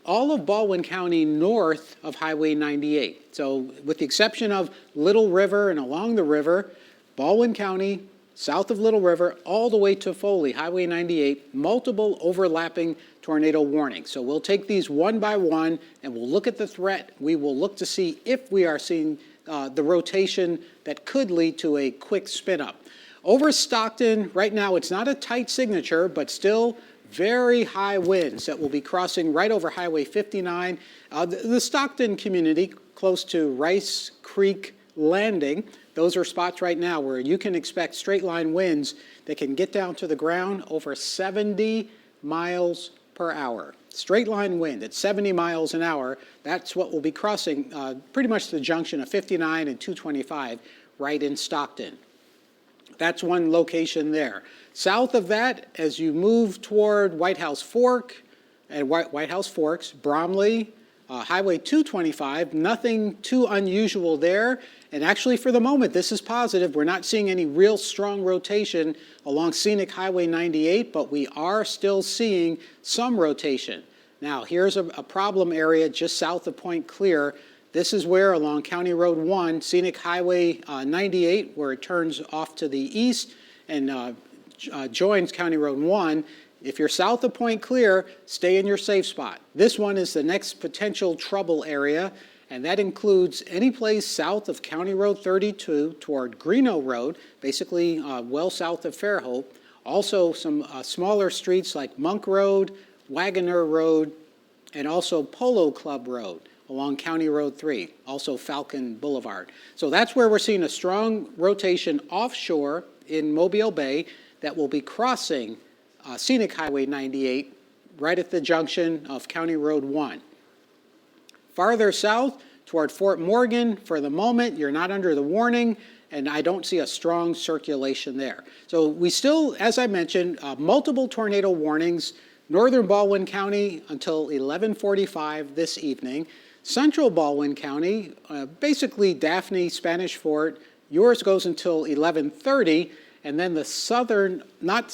A: all of Baldwin County north of Highway 98. So with the exception of Little River and along the river, Baldwin County, south of Little River, all the way to Foley, Highway 98, multiple overlapping tornado warnings. So we'll take these one by one and we'll look at the threat. We will look to see if we are seeing the rotation that could lead to a quick spin up. Over Stockton, right now it's not a tight signature, but still very high winds that will be crossing right over Highway 59. The Stockton community, close to Rice Creek Landing, those are spots right now where you can expect straight line winds that can get down to the ground over 70 miles per hour. Straight line wind at 70 miles an hour, that's what will be crossing pretty much the junction of 59 and 225 right in Stockton. That's one location there. South of that, as you move toward White House Forks, Bromley, Highway 225, nothing too unusual there. And actually, for the moment, this is positive. We're not seeing any real strong rotation along Scenic Highway 98, but we are still seeing some rotation. Now, here's a problem area just south of Point Clear. This is where along County Road 1, Scenic Highway 98, where it turns off to the east and joins County Road 1. If you're south of Point Clear, stay in your safe spot. This one is the next potential trouble area, and that includes any place south of County Road 32 toward Greeno Road, basically well south of Fairhope. Also some smaller streets like Monk Road, Wagoner Road, and also Polo Club Road along County Road 3, also Falcon Boulevard. So that's where we're seeing a strong rotation offshore in Mobile Bay that will be crossing Scenic Highway 98 right at the junction of County Road 1. Farther south toward Fort Morgan, for the moment, you're not under the warning, and I don't see a strong circulation there. So we still, as I mentioned, multiple tornado warnings. Northern Baldwin County until 11:45 this evening. Central Baldwin County, basically Daphne, Spanish Fort, yours goes until 11:30. And then the southern, not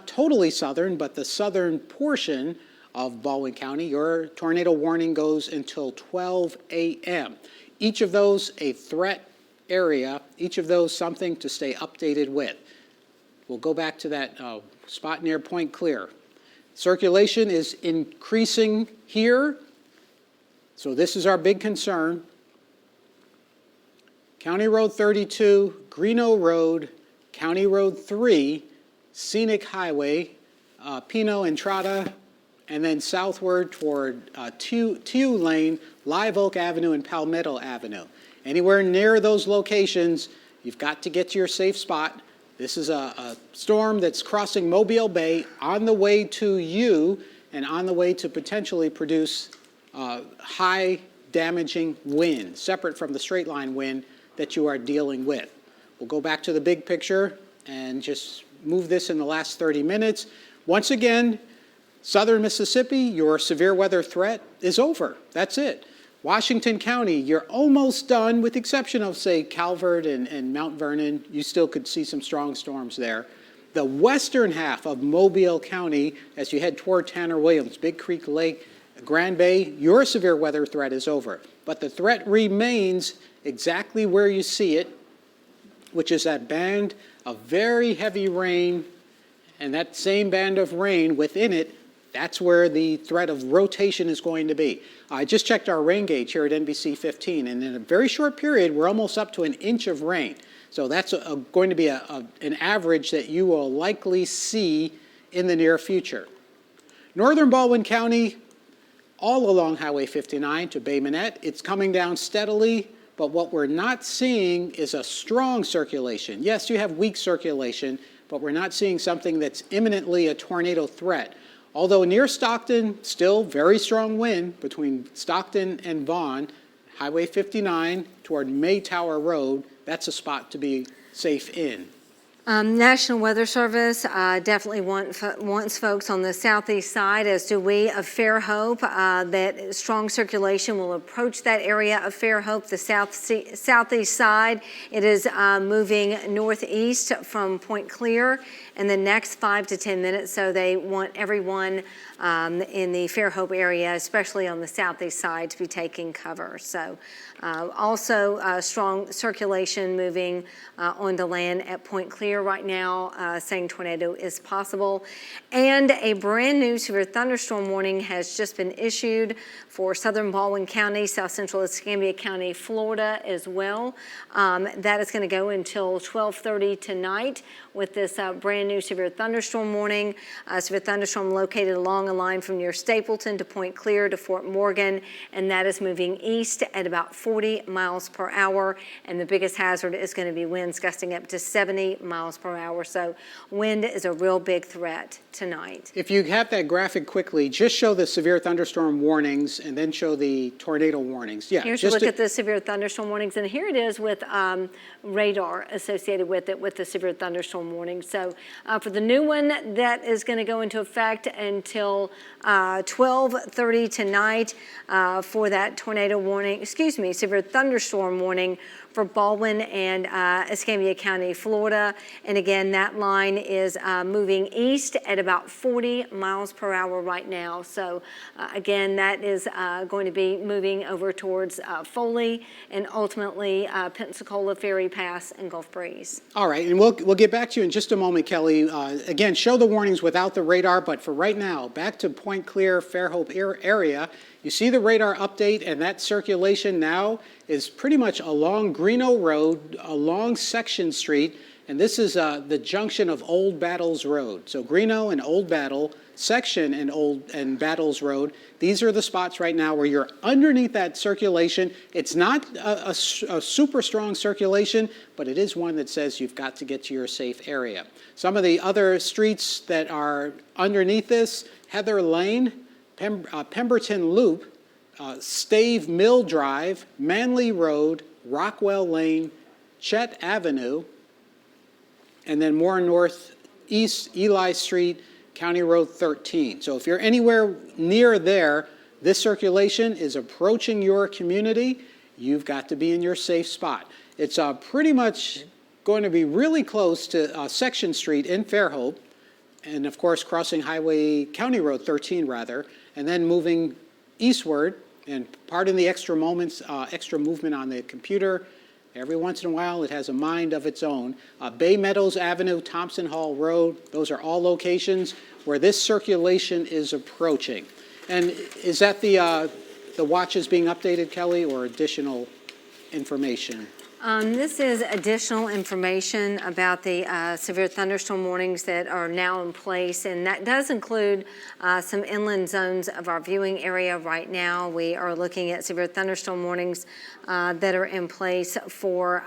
A: totally southern, but the southern portion of Baldwin County, your tornado warning goes until 12 a.m. Each of those a threat area, each of those something to stay updated with. We'll go back to that spot near Point Clear. Circulation is increasing here, so this is our big concern. County Road 32, Greeno Road, County Road 3, Scenic Highway, Pino Entrada, and then southward toward Tew Lane, Live Oak Avenue, and Palmetto Avenue. Anywhere near those locations, you've got to get to your safe spot. This is a storm that's crossing Mobile Bay on the way to you and on the way to potentially produce high damaging wind, separate from the straight line wind that you are dealing with. We'll go back to the big picture and just move this in the last 30 minutes. Once again, southern Mississippi, your severe weather threat is over. That's it. Washington County, you're almost done, with the exception of, say, Calvert and Mount Vernon. You still could see some strong storms there. The western half of Mobile County, as you head toward Tanner Williams, Big Creek Lake, Grand Bay, your severe weather threat is over. But the threat remains exactly where you see it, which is that band of very heavy rain, and that same band of rain within it, that's where the threat of rotation is going to be. I just checked our rain gauge here at NBC 15, and in a very short period, we're almost up to an inch of rain. So that's going to be an average that you will likely see in the near future. Northern Baldwin County, all along Highway 59 to Bay Minette, it's coming down steadily, but what we're not seeing is a strong circulation. Yes, you have weak circulation, but we're not seeing something that's imminently a tornado threat. Although near Stockton, still very strong wind between Stockton and Vaughan, Highway 59 toward Maytower Road, that's a spot to be safe in.
B: National Weather Service definitely wants folks on the southeast side, as do we, of Fairhope, that strong circulation will approach that area of Fairhope, the southeast side. It is moving northeast from Point Clear in the next 5 to 10 minutes, so they want everyone in the Fairhope area, especially on the southeast side, to be taking cover. So also strong circulation moving onto land at Point Clear right now, saying tornado is possible. And a brand new severe thunderstorm warning has just been issued for southern Baldwin County, south central Escambia County, Florida as well. That is going to go until 12:30 tonight with this brand new severe thunderstorm warning. Severe thunderstorm located along a line from near Stapleton to Point Clear to Fort Morgan, and that is moving east at about 40 miles per hour. And the biggest hazard is going to be winds gusting up to 70 miles per hour. So wind is a real big threat tonight.
A: If you have that graphic quickly, just show the severe thunderstorm warnings and then show the tornado warnings. Yeah,
B: here's a look at the severe thunderstorm warnings, and here it is with radar associated with it, with the severe thunderstorm warning. So for the new one, that is going to go into effect until 12:30 tonight for that tornado warning, severe thunderstorm warning for Baldwin and Escambia County, Florida. And again, that line is moving east at about 40 miles per hour right now. So again, that is going to be moving over towards Foley and ultimately Pensacola, Ferry Pass, and Gulf Breeze.
A: All right, and we'll get back to you in just a moment, Kelly. Again, show the warnings without the radar, but for right now, back to Point Clear, Fairhope area. You see the radar update, and that circulation now is pretty much along Greeno Road, along Section Street, and this is the junction of Old Battles Road. So Greeno and Old Battle, Section and Battles Road, these are the spots right now where you're underneath that circulation. It's not a super strong circulation, but it is one that says you've got to get to your safe area. Some of the other streets that are underneath this, Heather Lane, Pemberton Loop, Stave Mill Drive, Manley Road, Rockwell Lane, Chet Avenue, and then more northeast, Eli Street, County Road 13. So if you're anywhere near there, this circulation is approaching your community. You've got to be in your safe spot. It's pretty much going to be really close to Section Street in Fairhope, and of course crossing County Road 13 rather, and then moving eastward. And pardon the extra movement on the computer. Every once in a while, it has a mind of its own. Bay Meadows Avenue, Thompson Hall Road, those are all locations where this circulation is approaching. And is that the watches being updated, Kelly, or additional information?
B: This is additional information about the severe thunderstorm warnings that are now in place, and that does include some inland zones of our viewing area right now. We are looking at severe thunderstorm warnings that are in place for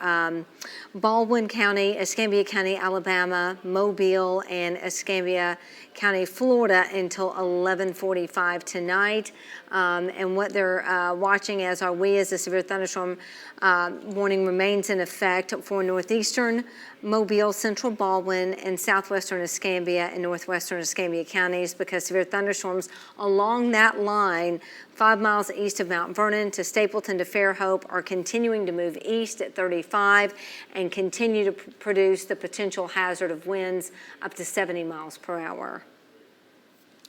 B: Baldwin County, Escambia County, Alabama, Mobile, and Escambia County, Florida until 11:45 tonight. And what they're watching, as are we, as the severe thunderstorm warning remains remains in effect for Northeastern, Mobile, Central Baldwin, and Southwestern Escambia and Northwestern Escambia counties because severe thunderstorms along that line 5 miles east of Mount Vernon to Stapleton to Fairhope are continuing to move east at 35 and continue to produce the potential hazard of winds up to 70 miles per hour.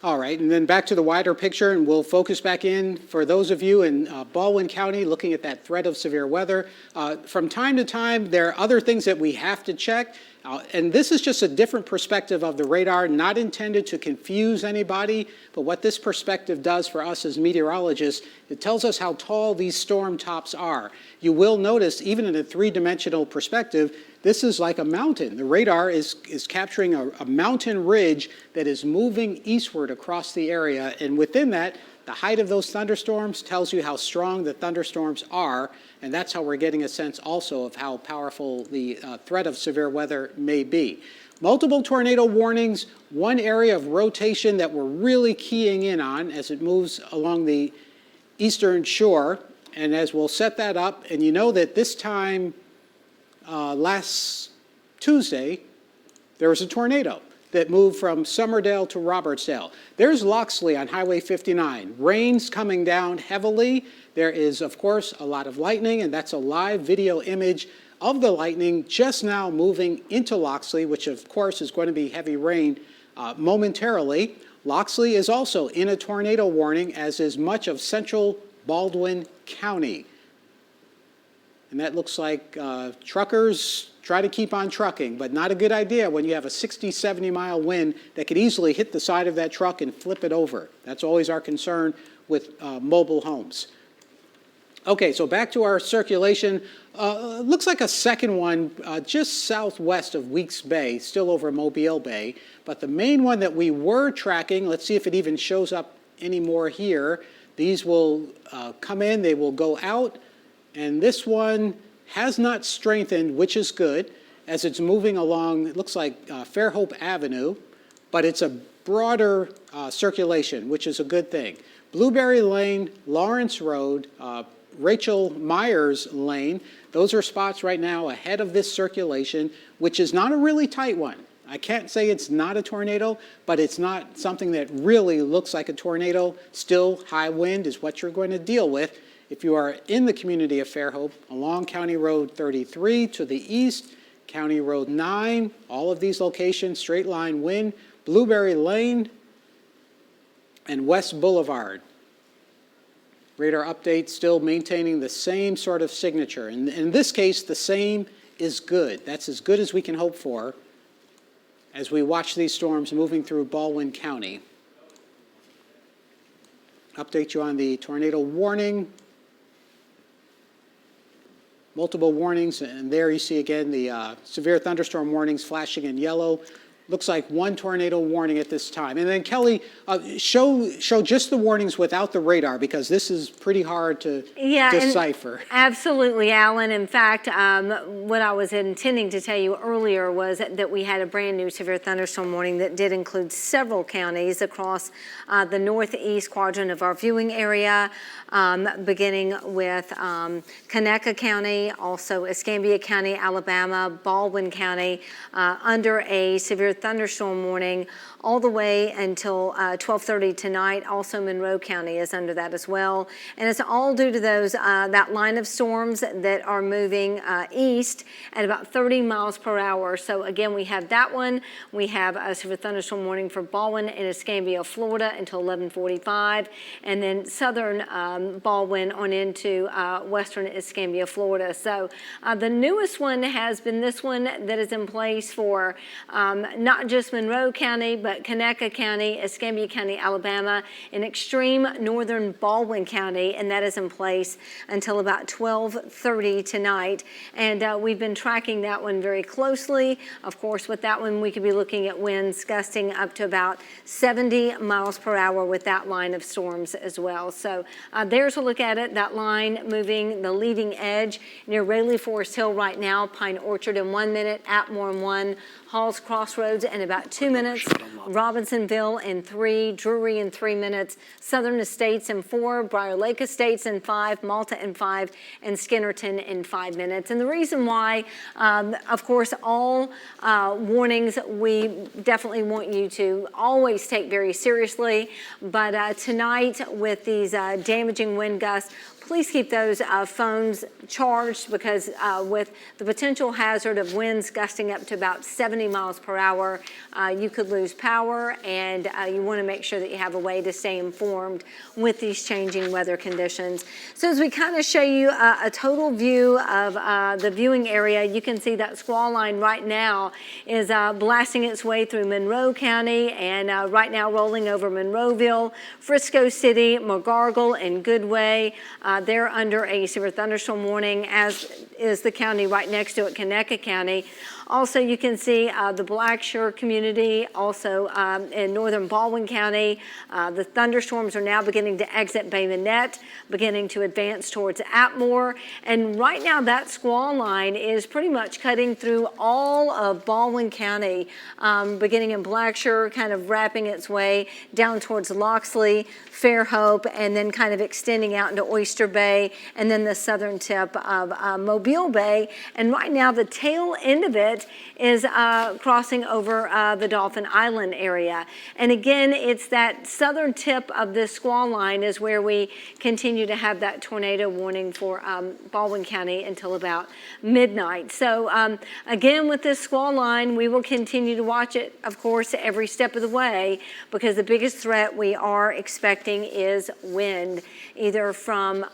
A: All right, and then back to the wider picture, and we'll focus back in for those of you in Baldwin County looking at that threat of severe weather. From time to time, there are other things that we have to check, and this is just a different perspective of the radar, not intended to confuse anybody, but what this perspective does for us as meteorologists, it tells us how tall these storm tops are. You will notice, even in a three-dimensional perspective, this is like a mountain. The radar is capturing a mountain ridge that is moving eastward across the area. And within that, the height of those thunderstorms tells you how strong the thunderstorms are. And that's how we're getting a sense also of how powerful the threat of severe weather may be. Multiple tornado warnings, one area of rotation that we're really keying in on as it moves along the eastern shore. And as we'll set that up, and you know that this time last Tuesday, there was a tornado that moved from Summerdale to Robertsdale. There's Loxley on Highway 59. Rain's coming down heavily. There is, of course, a lot of lightning, and that's a live video image of the lightning just now moving into Loxley, which, of course, is going to be heavy rain momentarily. Loxley is also in a tornado warning, as is much of central Baldwin County. And that looks like truckers try to keep on trucking, but not a good idea when you have a 60, 70-mile wind that could easily hit the side of that truck and flip it over. That's always our concern with mobile homes. Okay, so back to our circulation. Looks like a second one just southwest of Weeks Bay, still over Mobile Bay. But the main one that we were tracking, let's see if it even shows up anymore here. These will come in, they will go out. And this one has not strengthened, which is good, as it's moving along, it looks like Fairhope Avenue, but it's a broader circulation, which is a good thing. Blueberry Lane, Lawrence Road, Rachel Myers Lane, those are spots right now ahead of this circulation, which is not a really tight one. I can't say it's not a tornado, but it's not something that really looks like a tornado. Still, high wind is what you're going to deal with. If you are in the community of Fairhope, along County Road 33 to the east, County Road 9, all of these locations, straight line wind, Blueberry Lane, and West Boulevard. Radar update still maintaining the same sort of signature. And in this case, the same is good. That's as good as we can hope for as we watch these storms moving through Baldwin County. Update you on the tornado warning. Multiple warnings, and there you see again the severe thunderstorm warnings flashing in yellow. Looks like one tornado warning at this time. And then Kelly, show just the warnings without the radar, because this is pretty hard to decipher.
B: Absolutely, Alan. In fact, what I was intending to tell you earlier was that we had a brand new severe thunderstorm warning that did include several counties across the northeast quadrant of our viewing area, beginning with Conecuh County, also Escambia County, Alabama, Baldwin County, under a severe thunderstorm warning all the way until 12:30 tonight. Also, Monroe County is under that as well. And it's all due to those that line of storms that are moving east at about 30 miles per hour. So again, we have that one. We have a severe thunderstorm warning for Baldwin and Escambia, Florida until 11:45. And then southern Baldwin on into western Escambia, Florida. So the newest one has been this one that is in place for not just Monroe County, but Conecuh County, Escambia County, Alabama, and extreme northern Baldwin County, and that is in place until about 12:30 tonight. And we've been tracking that one very closely. Of course, with that one, we could be looking at winds gusting up to about 70 miles per hour with that line of storms as well. So there's a look at it, that line moving the leading edge near Raleigh Forest Hill right now, Pine Orchard in 1 minute, Atmore in 1, Halls Crossroads Crossroads in about 2 minutes, Robinsonville in 3, Drury in 3 minutes, Southern Estates in 4, Briar Lake Estates in 5, Malta in 5, and Skinnerton in 5 minutes. And the reason why, of course, all warnings we definitely want you to always take very seriously, but tonight with these damaging wind gusts, please keep those phones charged, because with the potential hazard of winds gusting up to about 70 miles per hour, you could lose power, and you want to make sure that you have a way to stay informed with these changing weather conditions. So as we kind of show you a total view of the viewing area, you can see that squall line right now is blasting its way through Monroe County, and right now rolling over Monroeville, Frisco City, McGargle, and Goodway. They're under a severe thunderstorm warning, as is the county right next to it, Conecuh County. Also, you can see the Blackshear community, also in northern Baldwin County. The thunderstorms are now beginning to exit Bay Minette, beginning to advance towards Atmore. And right now, that squall line is pretty much cutting through all of Baldwin County, beginning in Blackshear, kind of wrapping its way down towards Loxley, Fairhope, and then kind of extending out into Oyster Bay, and then the southern tip of Mobile Bay. And right now, the tail end of it is crossing over the Dauphin Island area. And again, it's that southern tip of this squall line is where we continue to have that tornado warning for Baldwin County until about midnight. So again, with this squall line, we will continue to watch it, of course, every step of the way, because the biggest threat we are expecting is wind, either from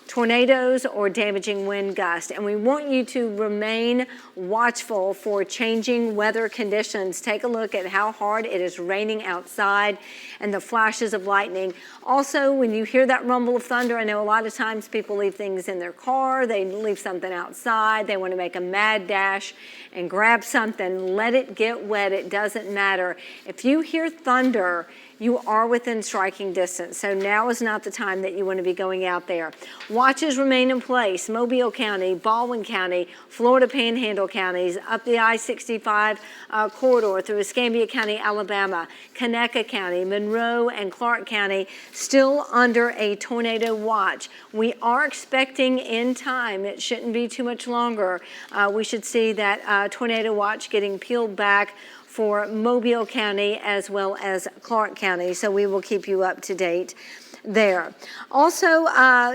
B: tornadoes or damaging wind gusts. And we want you to remain watchful for changing weather conditions. Take a look at how hard it is raining outside and the flashes of lightning. Also, when you hear that rumble of thunder, I know a lot of times people leave things in their car, they leave something outside, they want to make a mad dash and grab something. Let it get wet, it doesn't matter. If you hear thunder, you are within striking distance. So now is not the time that you want to be going out there. Watches remain in place. Mobile County, Baldwin County, Florida Panhandle counties, up the I-65 corridor through Escambia County, Alabama, Conecuh County, Monroe, and Clark County, still under a tornado watch. We are expecting in time, it shouldn't be too much longer, we should see that tornado watch getting peeled back for Mobile County as well as Clark County. So we will keep you up to date there. Also,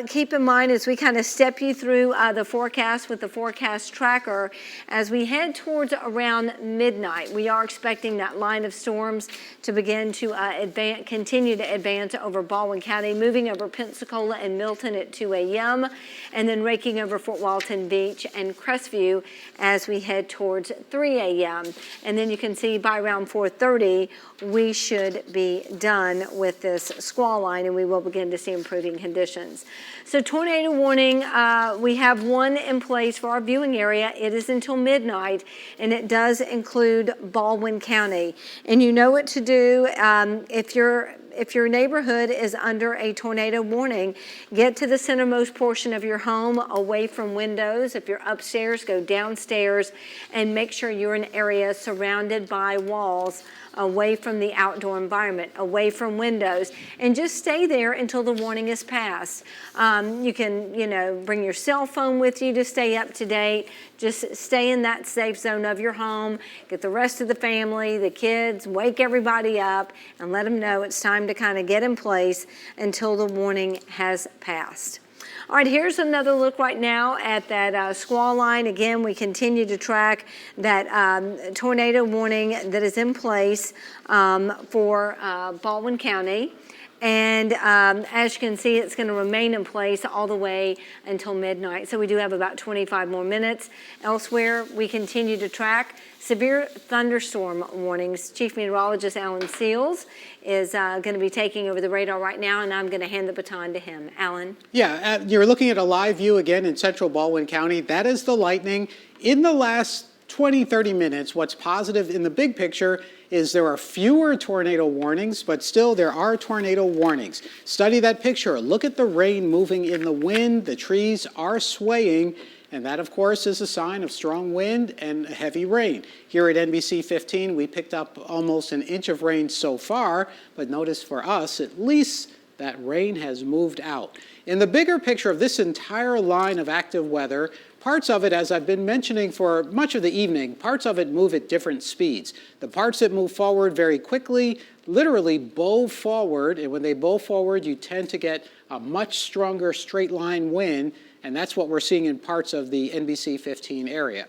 B: keep in mind as we kind of step you through the forecast with the forecast tracker, as we head towards around midnight, we are expecting that line of storms to begin to continue to advance over Baldwin County, moving over Pensacola and Milton at 2 a.m., and then raking over Fort Walton Beach and Crestview as we head towards 3 a.m. And then you can see by around 4:30, we should be done with this squall line, and we will begin to see improving conditions. So tornado warning, we have one in place for our viewing area. It is until midnight, and it does include Baldwin County. And you know what to do if your neighborhood is under a tornado warning. Get to the centermost portion of your home, away from windows. If you're upstairs, go downstairs, and make sure you're in an area surrounded by walls, away from the outdoor environment, away from windows, and just stay there until the warning is passed. You can, bring your cell phone with you to stay up to date. Just stay in that safe zone of your home. Get the rest of the family, the kids, wake everybody up, and let them know it's time to kind of get in place until the warning has passed. All right, here's another look right now at that squall line. Again, we continue to track that tornado warning that is in place for Baldwin County. And as you can see, it's going to remain in place all the way until midnight. So we do have about 25 more minutes. Elsewhere, we continue to track severe thunderstorm warnings. Chief Meteorologist Alan Seals is going to be taking over the radar right now, and I'm going to hand the baton to him. Alan?
A: Yeah, you're looking at a live view again in central Baldwin County. That is the lightning. In the last 20, 30 minutes, what's positive in the big picture is there are fewer tornado warnings, but still there are tornado warnings. Study that picture. Look at the rain moving in the wind. The trees are swaying. And that, of course, is a sign of strong wind and heavy rain. Here at NBC 15, we picked up almost an inch of rain so far, but notice for us, at least that rain has moved out. In the bigger picture of this entire line of active weather, parts of it, as I've been mentioning for much of the evening, parts of it move at different speeds. The parts that move forward very quickly literally bow forward, and when they bow forward, you tend to get a much stronger straight line wind, and that's what we're seeing in parts of the NBC 15 area.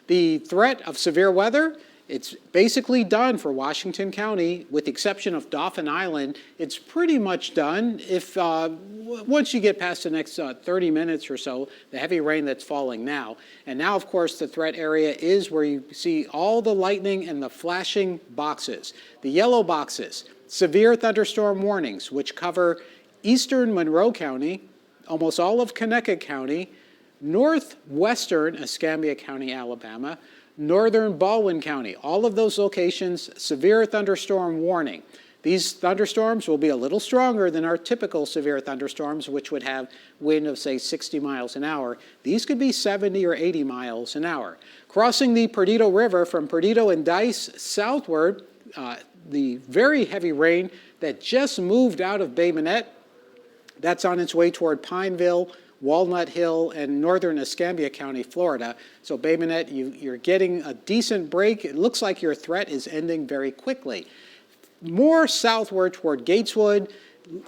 A: The threat of severe weather, it's basically done for Washington County, with the exception of Dauphin Island. It's pretty much done. If once you get past the next 30 minutes or so, the heavy rain that's falling now. And now, of course, the threat area is where you see all the lightning and the flashing boxes. The yellow boxes, severe thunderstorm warnings, which cover eastern Monroe County, almost all of Conecuh County, northwestern Escambia County, Alabama, northern Baldwin County. All of those locations, severe thunderstorm warning. These thunderstorms will be a little stronger than our typical severe thunderstorms, which would have wind of, say, 60 miles an hour. These could be 70 or 80 miles an hour. Crossing the Perdido River from Perdido and Dice southward, the very heavy rain that just moved out of Bay Minette, that's on its way toward Pineville, Walnut Hill, and northern Escambia County, Florida. So Bay Minette, you're getting a decent break. It looks like your threat is ending very quickly. More southward toward Gateswood,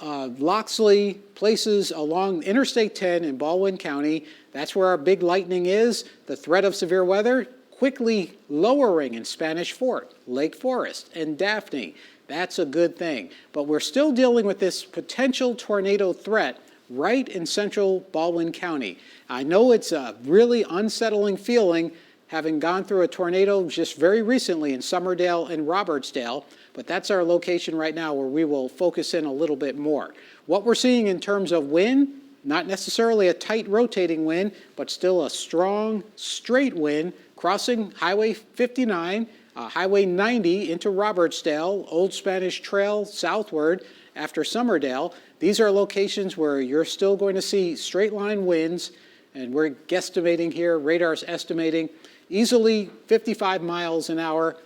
A: Loxley, places along Interstate 10 in Baldwin County. That's where our big lightning is. The threat of severe weather quickly lowering in Spanish Fort, Lake Forest, and Daphne. That's a good thing. But we're still dealing with this potential tornado threat right in central Baldwin County. I know it's a really unsettling feeling having gone through a tornado just very recently in Summerdale and Robertsdale, but that's our location right now where we will focus in a little bit more. What we're seeing in terms of wind, not necessarily a tight rotating wind, but still a strong straight wind crossing Highway 59, Highway 90 into Robertsdale, Old Spanish Trail southward after Summerdale. These are locations where you're still going to see straight line winds, and we're guesstimating here, radar's estimating, easily 55 miles an hour,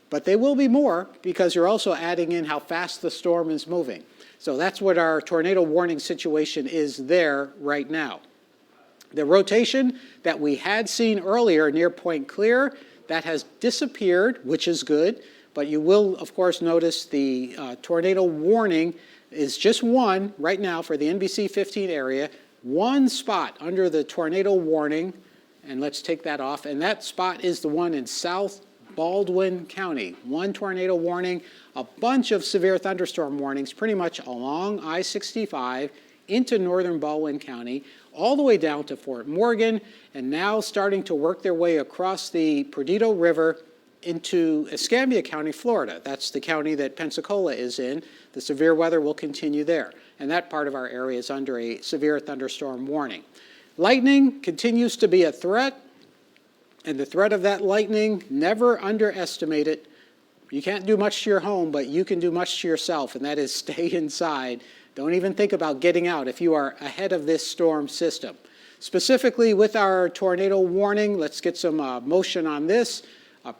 A: but they will be more because you're also adding in how fast the storm is moving. So that's what our tornado warning situation is there right now. The rotation that we had seen earlier near Point Clear, that has disappeared, which is good, but you will, of course, notice the tornado warning is just one right now for the NBC 15 area, one spot under the tornado warning, and let's take that off, and that spot is the one in South Baldwin County. One tornado warning, a bunch of severe thunderstorm warnings pretty much along I-65 into northern Baldwin County, all the way down to Fort Morgan, and now starting to work their way across the Perdido River into Escambia County, Florida. That's the county that Pensacola is in. The severe weather will continue there, and that part of our area is under a severe thunderstorm warning. Lightning continues to be a threat, and the threat of that lightning, never underestimate it. You can't do much to your home, but you can do much to yourself, and that is stay inside. Don't even think about getting out if you are ahead of this storm system. Specifically with our tornado warning, let's get some motion on this.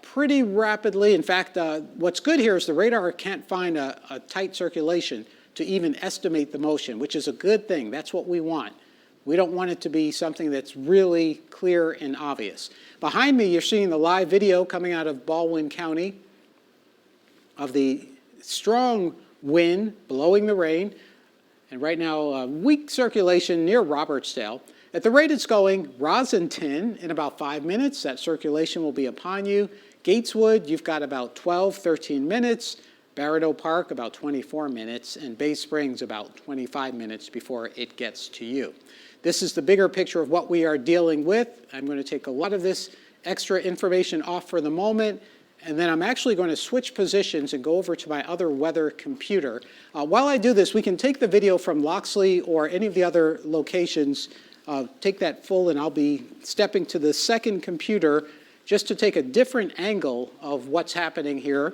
A: Pretty rapidly, in fact, what's good here is the radar can't find a tight circulation to even estimate the motion, which is a good thing. That's what we want. We don't want it to be something that's really clear and obvious. Behind me, you're seeing the live video coming out of Baldwin County of the strong wind blowing the rain, and right now, weak circulation near Robertsdale. At the rate it's going, Rosenton, in about 5 minutes, that circulation will be upon you. Gateswood, you've got about 12, 13 minutes. Barredo Park, about 24 minutes. And Bay Springs, about 25 minutes before it gets to you. This is the bigger picture of what we are dealing with. I'm going to take a lot of this extra information off for the moment, and then I'm actually going to switch positions and go over to my other weather computer. While I do this, we can take the video from Loxley or any of the other locations, take that full, and I'll be stepping to the second computer just to take a different angle of what's happening here.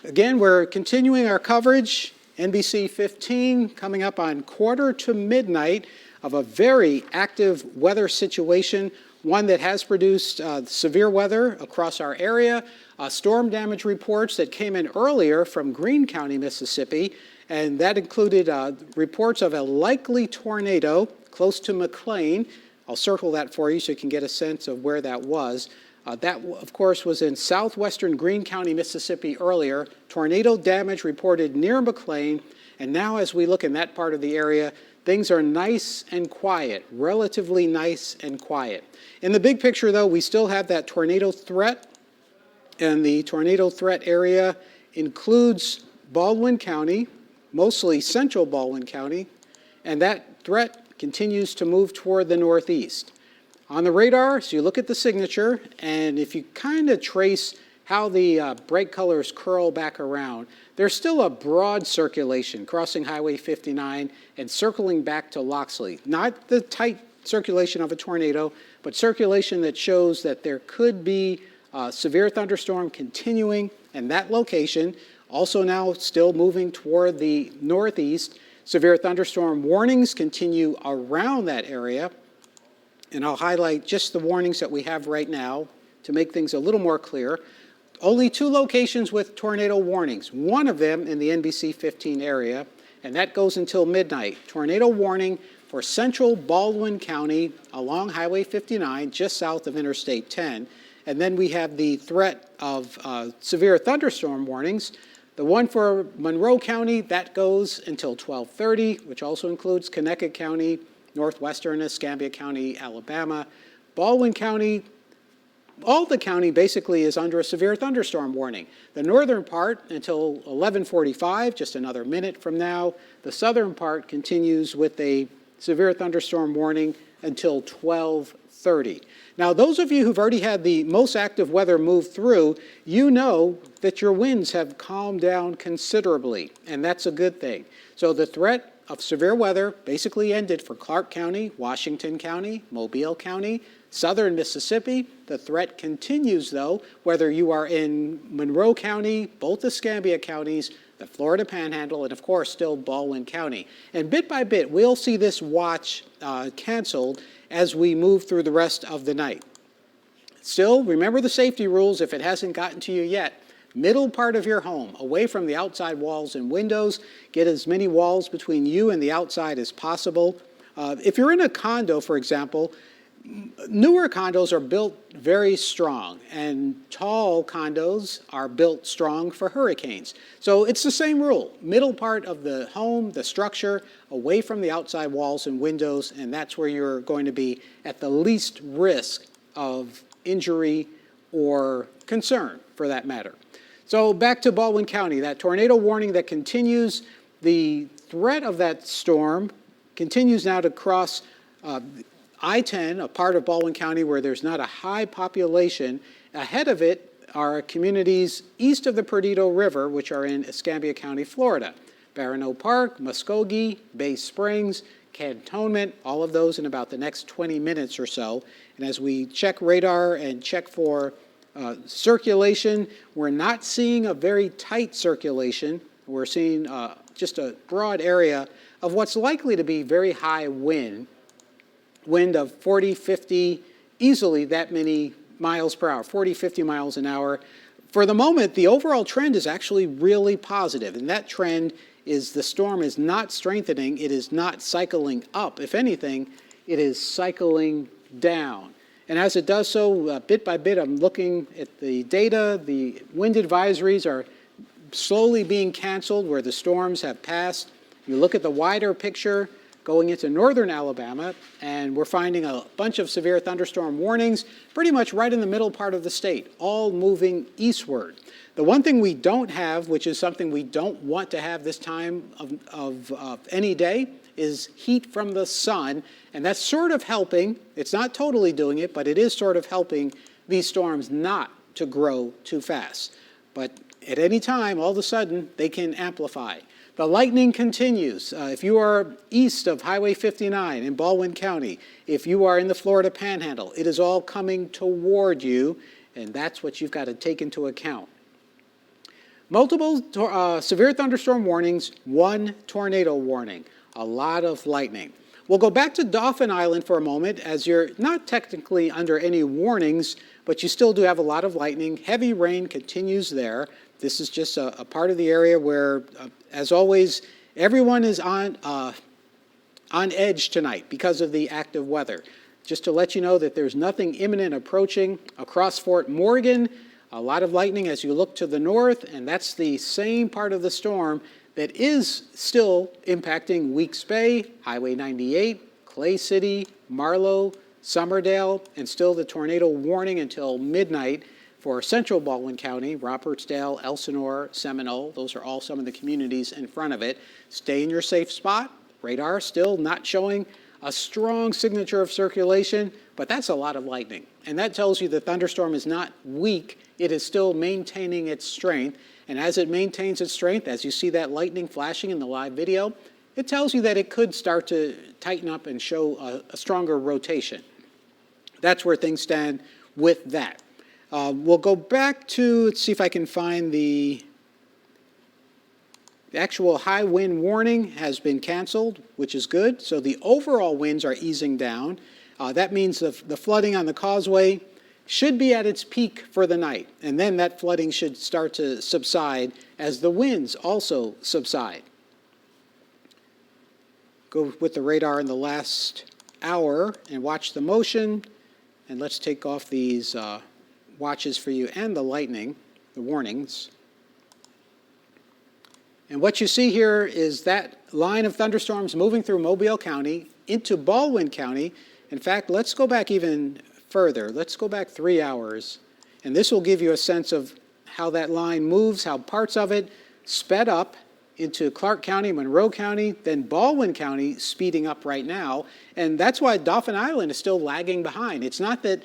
A: Again, we're continuing our coverage. NBC 15 coming up on quarter to midnight. of a very active weather situation, one that has produced severe weather across our area. Storm damage reports that came in earlier from Greene County, Mississippi, and that included reports of a likely tornado close to McLean. I'll circle that for you so you can get a sense of where that was. That, of course, was in southwestern Greene County, Mississippi earlier. Tornado damage reported near McLean. And now as we look in that part of the area, things are nice and quiet, relatively nice and quiet. In the big picture, though, we still have that tornado threat. And the tornado threat area includes Baldwin County, mostly central Baldwin County. And that threat continues to move toward the northeast. On the radar, so you look at the signature, and if you kind of trace how the bright colors curl back around, there's still a broad circulation crossing Highway 59 and circling back to Loxley. Not the tight circulation of a tornado, but circulation that shows that there could be a severe thunderstorm continuing in that location, also now still moving toward the northeast. Severe thunderstorm warnings continue around that area. And I'll highlight just the warnings that we have right now to make things a little more clear. Only 2 locations with tornado warnings, one of them in the NBC 15 area, and that goes until midnight. Tornado warning for central Baldwin County along Highway 59, just south of Interstate 10. And then we have the threat of severe thunderstorm warnings. The one for Monroe County, that goes until 12:30, which also includes Connecticut County, Northwestern, Escambia County, Alabama. Baldwin County, all the county basically is under a severe thunderstorm warning. The northern part until 11:45, just another minute from now. The southern part continues with a severe thunderstorm warning until 12:30. Now, those of you who've already had the most active weather move through, you know that your winds have calmed down considerably, and that's a good thing. So the threat of severe weather basically ended for Clark County, Washington County, Mobile County, southern Mississippi. The threat continues, though, whether you are in Monroe County, both Escambia counties, the Florida Panhandle, and of course still Baldwin County. And bit by bit, we'll see this watch canceled as we move through the rest of the night. Still, remember the safety rules if it hasn't gotten to you yet. Middle part of your home, away from the outside walls and windows. Get as many walls between you and the outside as possible. If you're in a condo, for example, newer condos are built very strong, and tall condos are built strong for hurricanes. So it's the same rule. Middle part of the home, the structure, away from the outside walls and windows, and that's where you're going to be at the least risk of injury or concern, for that matter. So back to Baldwin County, that tornado warning that continues. The threat of that storm continues now to cross I-10, a part of Baldwin County where there's not a high population. Ahead of it are communities east of the Perdido River, which are in Escambia County, Florida. Barano Park, Muskogee, Bay Springs, Cantonment, all of those in about the next 20 minutes or so. And as we check radar and check for circulation, we're not seeing a very tight circulation. We're seeing just a broad area of what's likely to be very high wind of 40, 50, easily that many miles per hour, 40, 50 miles an hour. For the moment, the overall trend is actually really positive, and that trend is the storm is not strengthening, it is not cycling up. If anything, it is cycling down. And as it does so, bit by bit, I'm looking at the data. The wind advisories are slowly being canceled where the storms have passed. You look at the wider picture going into northern Alabama, and we're finding a bunch of severe thunderstorm warnings pretty much right in the middle part of the state, all moving eastward. The one thing we don't have, which is something we don't want to have this time of any day, is heat from the sun, and that's sort of helping. It's not totally doing it, but it is sort of helping these storms not to grow too fast. But at any time, all of a sudden, they can amplify. The lightning continues. If you are east of Highway 59 in Baldwin County, if you are in the Florida Panhandle, it is all coming toward you, and that's what you've got to take into account. Multiple severe thunderstorm warnings, one tornado warning, a lot of lightning. We'll go back to Dauphin Island for a moment, as you're not technically under any warnings, but you still do have a lot of lightning. Heavy rain continues there. This is just a part of the area where, as always, everyone is on edge tonight because of the active weather. Just to let you know that there's nothing imminent approaching across Fort Morgan. A lot of lightning as you look to the north, and that's the same part of the storm that is still impacting Weeks Bay, Highway 98, Clay City, Marlow, Summerdale, and still the tornado warning until midnight for central Baldwin County, Robertsdale, Elsinore, Seminole. Those are all some of the communities in front of it. Stay in your safe spot. Radar still not showing a strong signature of circulation, but that's a lot of lightning. And that tells you the thunderstorm is not weak. It is still maintaining its strength. And as it maintains its strength, as you see that lightning flashing in the live video, it tells you that it could start to tighten up and show a stronger rotation. That's where things stand with that. We'll go back to, let's see if I can find the actual high wind warning has been canceled, which is good. So the overall winds are easing down. That means the flooding on the causeway should be at its peak for the night. And then that flooding should start to subside as the winds also subside. Go with the radar in the last hour and watch the motion. And let's take off these watches for you and the lightning, the warnings. And what you see here is that line of thunderstorms moving through Mobile County into Baldwin County. In fact, let's go back even further. Let's go back 3 hours. And this will give you a sense of how that line moves, how parts of it sped up into Clark County, Monroe County, then Baldwin County speeding up right now. And that's why Dauphin Island is still lagging behind. It's not that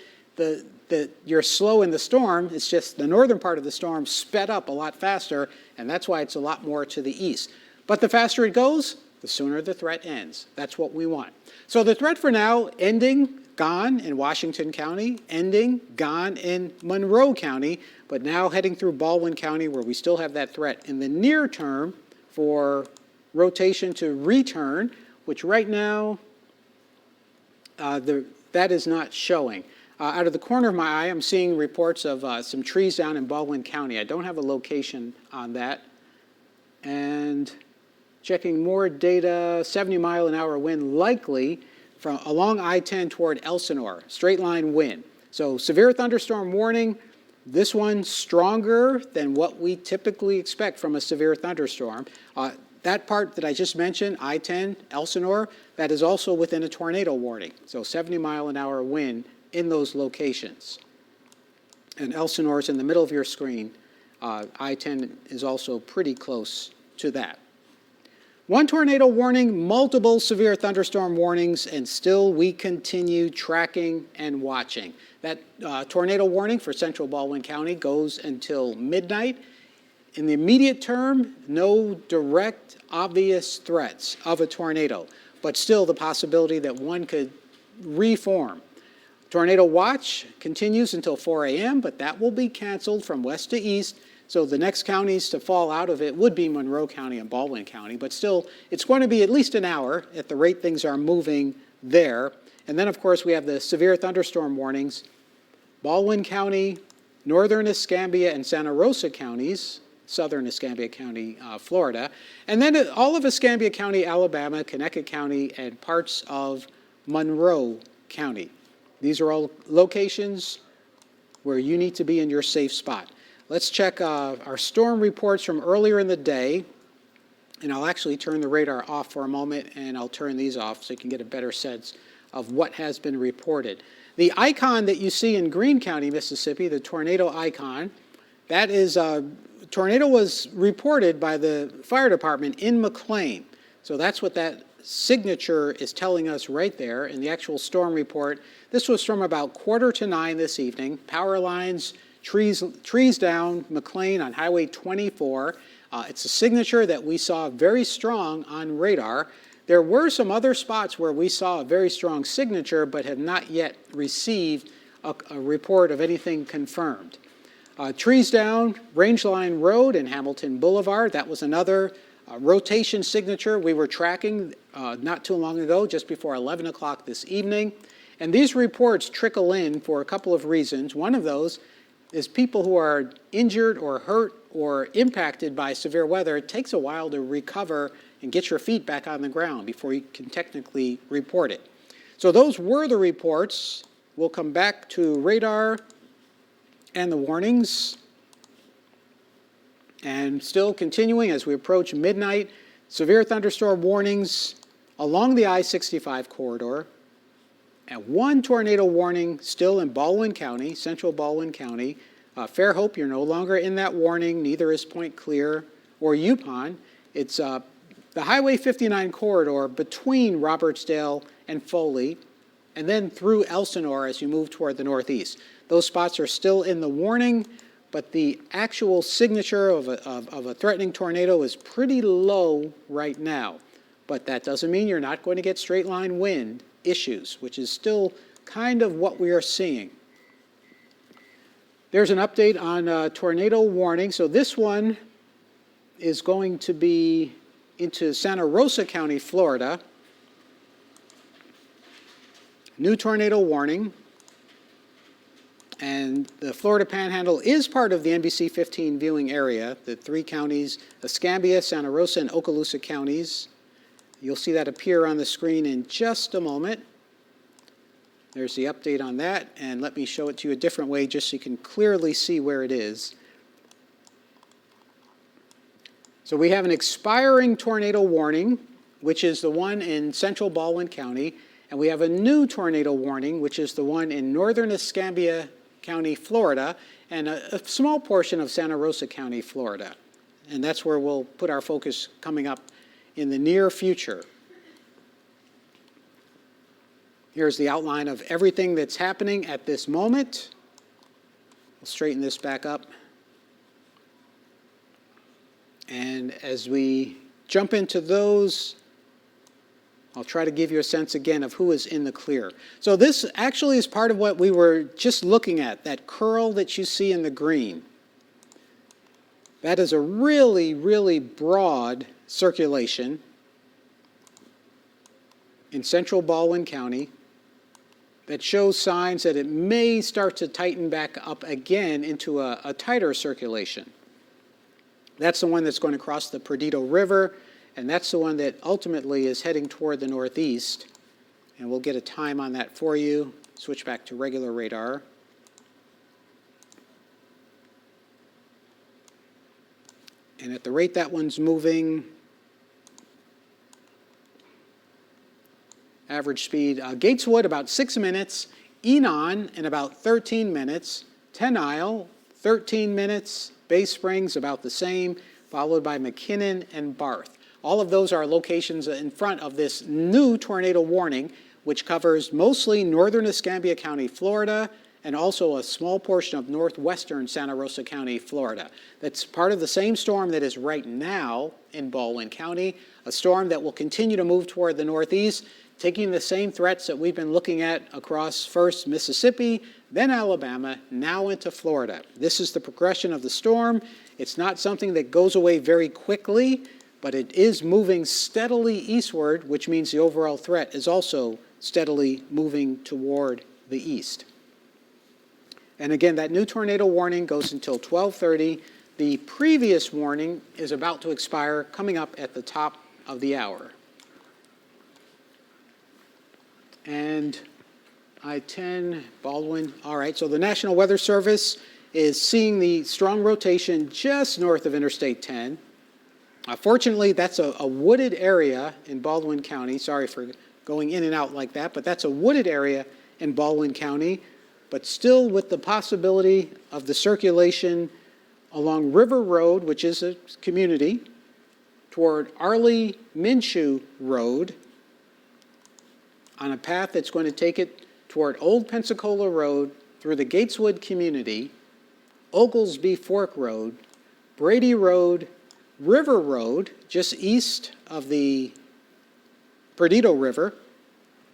A: you're slow in the storm, it's just the northern part of the storm sped up a lot faster, and that's why it's a lot more to the east. But the faster it goes, the sooner the threat ends. That's what we want. So the threat for now, ending, gone in Washington County, ending, gone in Monroe County, but now heading through Baldwin County where we still have that threat in the near term for rotation to return, which right now that is not showing. Out of the corner of my eye, I'm seeing reports of some trees down in Baldwin County. I don't have a location on that. And checking more data, 70-mile-an-hour wind likely from along I-10 toward Elsinore, straight line wind. So severe thunderstorm warning, this one stronger than what we typically expect from a severe thunderstorm. That part that I just mentioned, I-10, Elsinore, that is also within a tornado warning. So 70-mile-an-hour wind in those locations. And Elsinore is in the middle of your screen. I-10 is also pretty close to that. One tornado warning, multiple severe thunderstorm warnings, and still we continue tracking and watching. That tornado warning for central Baldwin County goes until midnight. In the immediate term, no direct, obvious threats of a tornado, but still the possibility that one could reform. Tornado watch continues until 4 a.m., but that will be canceled from west to east. So the next counties to fall out of it would be Monroe County and Baldwin County, but still it's going to be at least an hour at the rate things are moving there. And then of course we have the severe thunderstorm warnings. Baldwin County, northern Escambia and Santa Rosa counties, southern Escambia County, Florida, and then all of Escambia County, Alabama, Connecticut County, and parts of Monroe County. These are all locations where you need to be in your safe spot. Let's check our storm reports from earlier in the day, and I'll actually turn the radar off for a moment, and I'll turn these off so you can get a better sense of what has been reported. The icon that you see in Greene County, Mississippi, the tornado icon, that is, tornado was reported by the fire department in McLean. So that's what that signature is telling us right there in the actual storm report. This was from about 8:45 this evening. Power lines, trees down, McLean on Highway 24. It's a signature that we saw very strong on radar. There were some other spots where we saw a very strong signature but have not yet received a report of anything confirmed. Trees down, Rangeline Road and Hamilton Boulevard, that was another rotation signature we were tracking not too long ago, just before 11 o'clock this evening. And these reports trickle in for a couple of reasons. One of those is people who are injured or hurt or impacted by severe weather. It takes a while to recover and get your feet back on the ground before you can technically report it. So those were the reports. We'll come back to radar and the warnings. And still continuing as we approach midnight, severe thunderstorm warnings along the I-65 corridor, and one tornado warning still in Baldwin County, central Baldwin County. Fairhope, you're no longer in that warning, neither is Point Clear or Yukon. It's the Highway 59 corridor between Robertsdale and Foley, and then through Elsinore as you move toward the northeast. Those spots are still in the warning, but the actual signature of a threatening tornado is pretty low right now. But that doesn't mean you're not going to get straight line wind issues, which is still kind of what we are seeing. There's an update on tornado warning. So this one is going to be into Santa Rosa County, Florida. New tornado warning. And the Florida Panhandle is part of the NBC 15 viewing area, the three counties, Escambia, Santa Rosa, and Okaloosa counties. You'll see that appear on the screen in just a moment. There's the update on that, and let me show it to you a different way just so you can clearly see where it is. So we have an expiring tornado warning, which is the one in central Baldwin County, and we have a new tornado warning, which is the one in northern Escambia County, Florida, and a small portion of Santa Rosa County, Florida. And that's where we'll put our focus coming up in the near future. Here's the outline of everything that's happening at this moment. We'll straighten this back up. And as we jump into those, I'll try to give you a sense again of who is in the clear. So this actually is part of what we were just looking at, that curl that you see in the green. That is a really, really broad circulation in central Baldwin County that shows signs that it may start to tighten back up again into a tighter circulation. That's the one that's going to cross the Perdido River, and that's the one that ultimately is heading toward the northeast. And we'll get a time on that for you. Switch back to regular radar. And at the rate that one's moving, average speed, Gateswood about 6 minutes, Enon in about 13 minutes, Ten Isle 13 minutes, Bay Springs about the same, followed by McKinnon and Barth. All of those are locations in front of this new tornado warning, which covers mostly northern Escambia County, Florida, and also a small portion of northwestern Santa Rosa County, Florida. That's part of the same storm that is right now in Baldwin County, a storm that will continue to move toward the northeast, taking the same threats that we've been looking at across first Mississippi, then Alabama, now into Florida. This is the progression of the storm. It's not something that goes away very quickly, but it is moving steadily eastward, which means the overall threat is also steadily moving toward the east. And again, that new tornado warning goes until 12:30. The previous warning is about to expire, coming up at the top of the hour. And I-10, Baldwin. All right, so the National Weather Service is seeing the strong rotation just north of Interstate 10. Fortunately, that's a wooded area in Baldwin County. Sorry for going in and out like that, but that's a wooded area in Baldwin County, but still with the possibility of the circulation along River Road, which is a community, toward Arley-Minshew Road, on a path that's going to take it toward Old Pensacola Road through the Gateswood community, Oglesby Fork Road, Brady Road, River Road, just east of the Perdido River,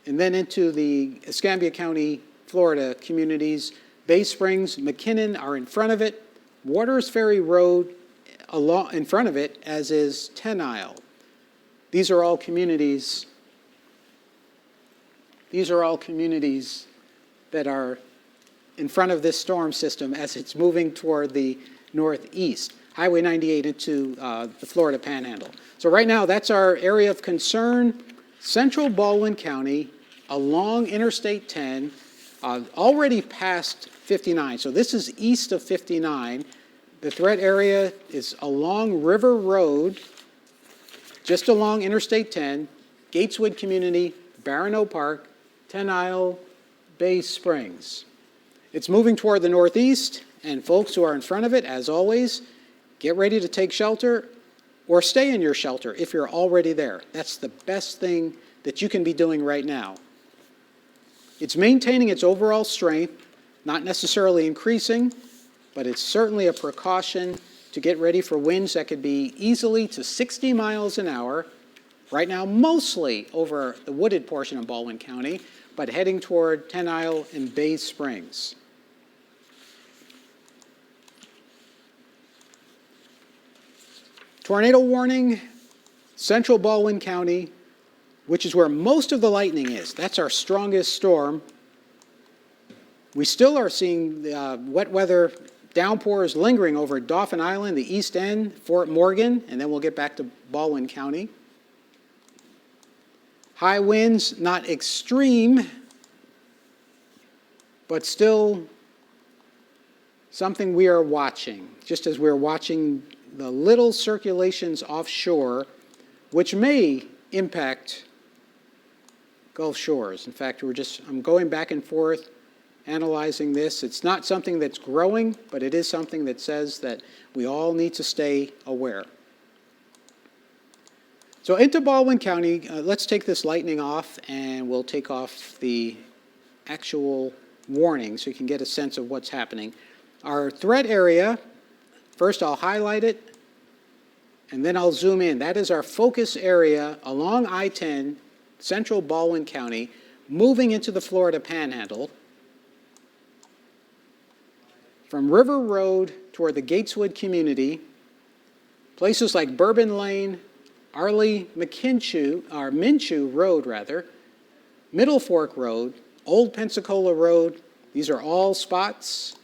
A: and then into the Escambia County, Florida communities. Bay Springs, McKinnon are in front of it. Waters Ferry Road along in front of it, as is 10 Isle. These are all communities. These are all communities that are in front of this storm system as it's moving toward the northeast, Highway 98 into the Florida Panhandle. So right now, that's our area of concern, central Baldwin County, along Interstate 10, already past 59. So this is east of 59. The threat area is along River Road, just along Interstate 10, Gateswood Community, Barrow Park, 10 Isle, Bay Springs. It's moving toward the northeast, and folks who are in front of it, as always, get ready to take shelter or stay in your shelter if you're already there. That's the best thing that you can be doing right now. It's maintaining its overall strength, not necessarily increasing, but it's certainly a precaution to get ready for winds that could be easily to 60 miles an hour, right now mostly over the wooded portion of Baldwin County, but heading toward 10 Isle and Bay Springs. Tornado warning, central Baldwin County, which is where most of the lightning is. That's our strongest storm. We still are seeing wet weather downpours lingering over Dauphin Island, the East End, Fort Morgan, and then we'll get back to Baldwin County. High winds, not extreme, but still something we are watching, just as we're watching the little circulations offshore, which may impact Gulf shores. In fact, I'm going back and forth analyzing this. It's not something that's growing, but it is something that says that we all need to stay aware. So into Baldwin County, let's take this lightning off, and we'll take off the actual warning so you can get a sense of what's happening. Our threat area, first I'll highlight it, and then I'll zoom in. That is our focus area along I-10, central Baldwin County, moving into the Florida Panhandle. From River Road toward the Gateswood community, places like Bourbon Lane, Minshew Road rather, Middle Fork Road, Old Pensacola Road, these are all spots.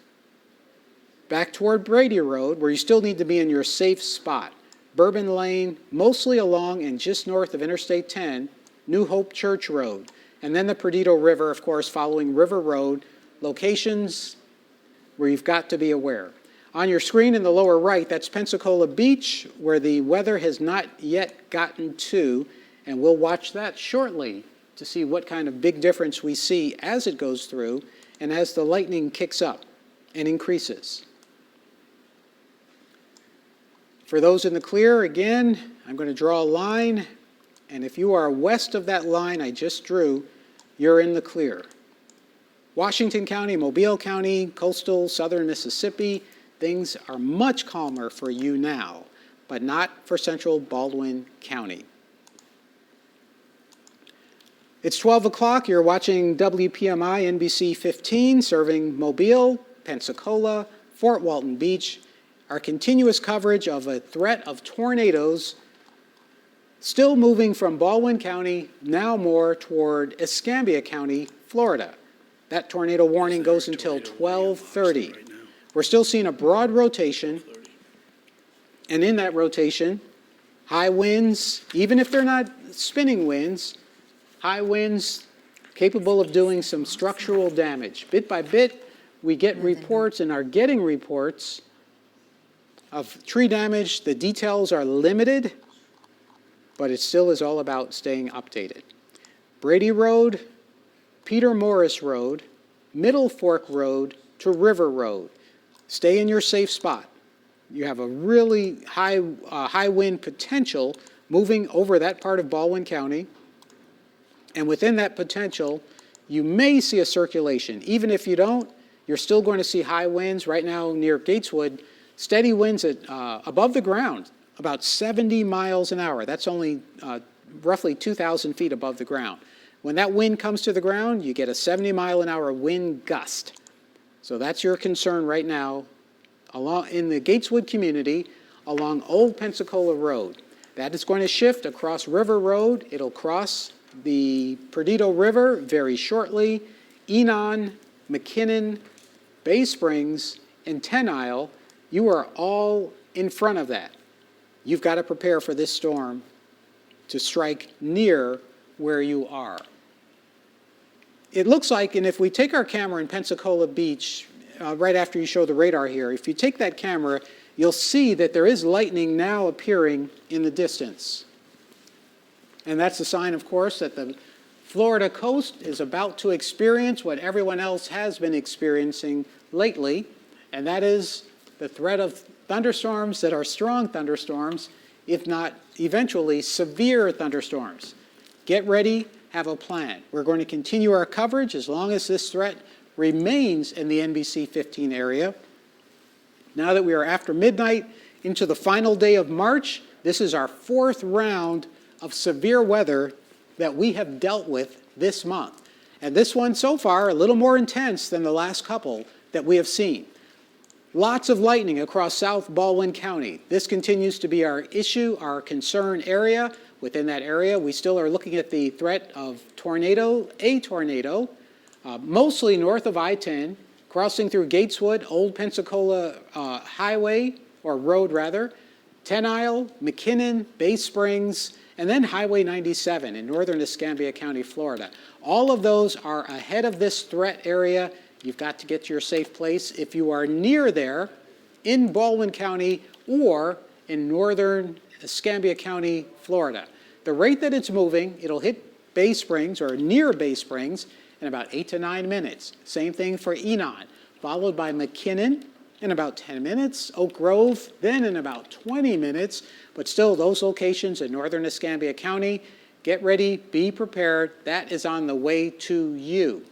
A: Back toward Brady Road, where you still need to be in your safe spot. Bourbon Lane, mostly along and just north of Interstate 10, New Hope Church Road. And then the Perdido River, of course, following River Road, locations where you've got to be aware. On your screen in the lower right, that's Pensacola Beach, where the weather has not yet gotten to, and we'll watch that shortly to see what kind of big difference we see as it goes through and as the lightning kicks up and increases. For those in the clear, again, I'm going to draw a line, and if you are west of that line I just drew, you're in the clear. Washington County, Mobile County, coastal southern Mississippi, things are much calmer for you now, but not for central Baldwin County. It's 12 o'clock, you're watching WPMI NBC 15, serving Mobile, Pensacola, Fort Walton Beach, our continuous coverage of a threat of tornadoes still moving from Baldwin County, now more toward Escambia County, Florida. That tornado warning goes until 12:30. We're still seeing a broad rotation, and in that rotation, high winds, even if they're not spinning winds, high winds capable of doing some structural damage. Bit by bit, we get reports and are getting reports of tree damage. The details are limited, but it still is all about staying updated. Brady Road, Peter Morris Road, Middle Fork Road to River Road. Stay in your safe spot. You have a really high wind potential moving over that part of Baldwin County. And within that potential, you may see a circulation. Even if you don't, you're still going to see high winds. Right now near Gateswood, steady winds at above the ground, about 70 miles an hour. That's only roughly 2,000 feet above the ground. When that wind comes to the ground, you get a 70-mile-an-hour wind gust. So that's your concern right now in the Gateswood community, along Old Pensacola Road. That is going to shift across River Road. It'll cross the Perdido River very shortly. Enon, McKinnon, Bay Springs, and Ten Isle, you are all in front of that. You've got to prepare for this storm to strike near where you are. It looks like, and if we take our camera in Pensacola Beach, right after you show the radar here, if you take that camera, you'll see that there is lightning now appearing in the distance. And that's a sign, of course, that the Florida coast is about to experience what everyone else has been experiencing lately, and that is the threat of thunderstorms that are strong thunderstorms, if not eventually severe thunderstorms. Get ready, have a plan. We're going to continue our coverage as long as this threat remains in the NBC 15 area. Now that we are after midnight into the final day of March, this is our fourth round of severe weather that we have dealt with this month. And this one so far a little more intense than the last couple that we have seen. Lots of lightning across South Baldwin County. This continues to be our issue, our concern area. Within that area, we still are looking at the threat of a tornado, mostly north of I-10, crossing through Gateswood, Old Pensacola Highway, or road rather, Ten Isle, McKinnon, Bay Springs, and then Highway 97 in northern Escambia County, Florida. All of those are ahead of this threat area. You've got to get to your safe place. If you are near there, in Baldwin County or in northern Escambia County, Florida, the rate that it's moving, it'll hit Bay Springs or near Bay Springs in about 8 to 9 minutes. Same thing for Enon, followed by McKinnon in about 10 minutes, Oak Grove then in about 20 minutes, but still those locations in northern Escambia County, get ready, be prepared, that is on the way to you.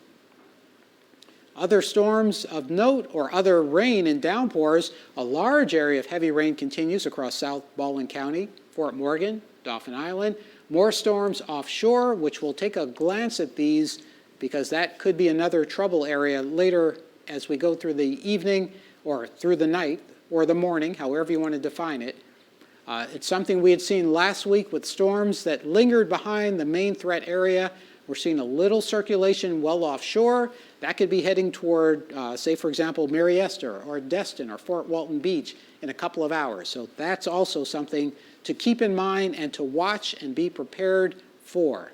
A: Other storms of note or other rain and downpours, a large area of heavy rain continues across South Baldwin County, Fort Morgan, Dauphin Island. More storms offshore, which we'll take a glance at these because that could be another trouble area later as we go through the evening or through the night or the morning, however you want to define it. It's something we had seen last week with storms that lingered behind the main threat area. We're seeing a little circulation well offshore. That could be heading toward, say, for example, Mary Esther or Destin or Fort Walton Beach in a couple of hours. So that's also something to keep in mind and to watch and be prepared for.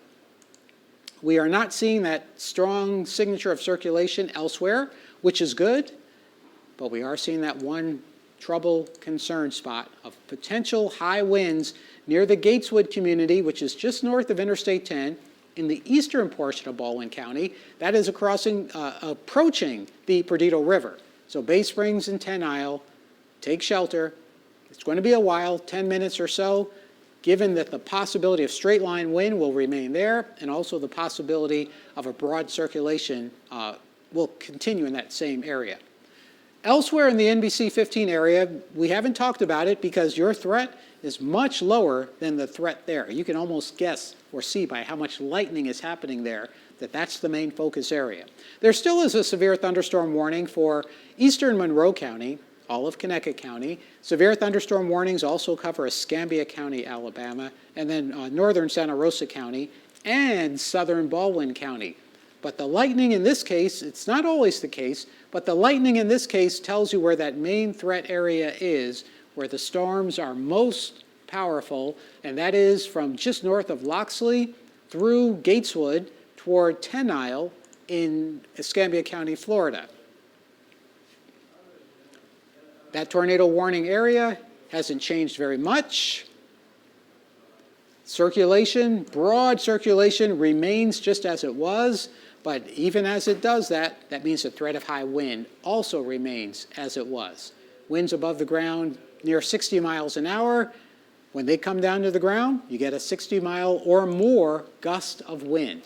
A: We are not seeing that strong signature of circulation elsewhere, which is good, but we are seeing that one trouble concern spot of potential high winds near the Gateswood community, which is just north of Interstate 10, in the eastern portion of Baldwin County. That is approaching the Perdido River. So Bay Springs and Ten Isle, take shelter. It's going to be a while, 10 minutes or so, given that the possibility of straight line wind will remain there, and also the possibility of a broad circulation will continue in that same area. Elsewhere in the NBC 15 area, we haven't talked about it because your threat is much lower than the threat there. You can almost guess or see by how much lightning is happening there that that's the main focus area. There still is a severe thunderstorm warning for eastern Monroe County, all of Connecticut County. Severe thunderstorm warnings also cover Escambia County, Alabama, and then northern Santa Rosa County and southern Baldwin County. But the lightning in this case, it's not always the case, but the lightning in this case tells you where that main threat area is, where the storms are most powerful, and that is from just north of Loxley through Gateswood toward Ten Isle in Escambia County, Florida. That tornado warning area hasn't changed very much. Circulation, broad circulation, remains just as it was, but even as it does that, that means the threat of high wind also remains as it was. Winds above the ground near 60 miles an hour. When they come down to the ground, you get a 60-mile or more gust of wind.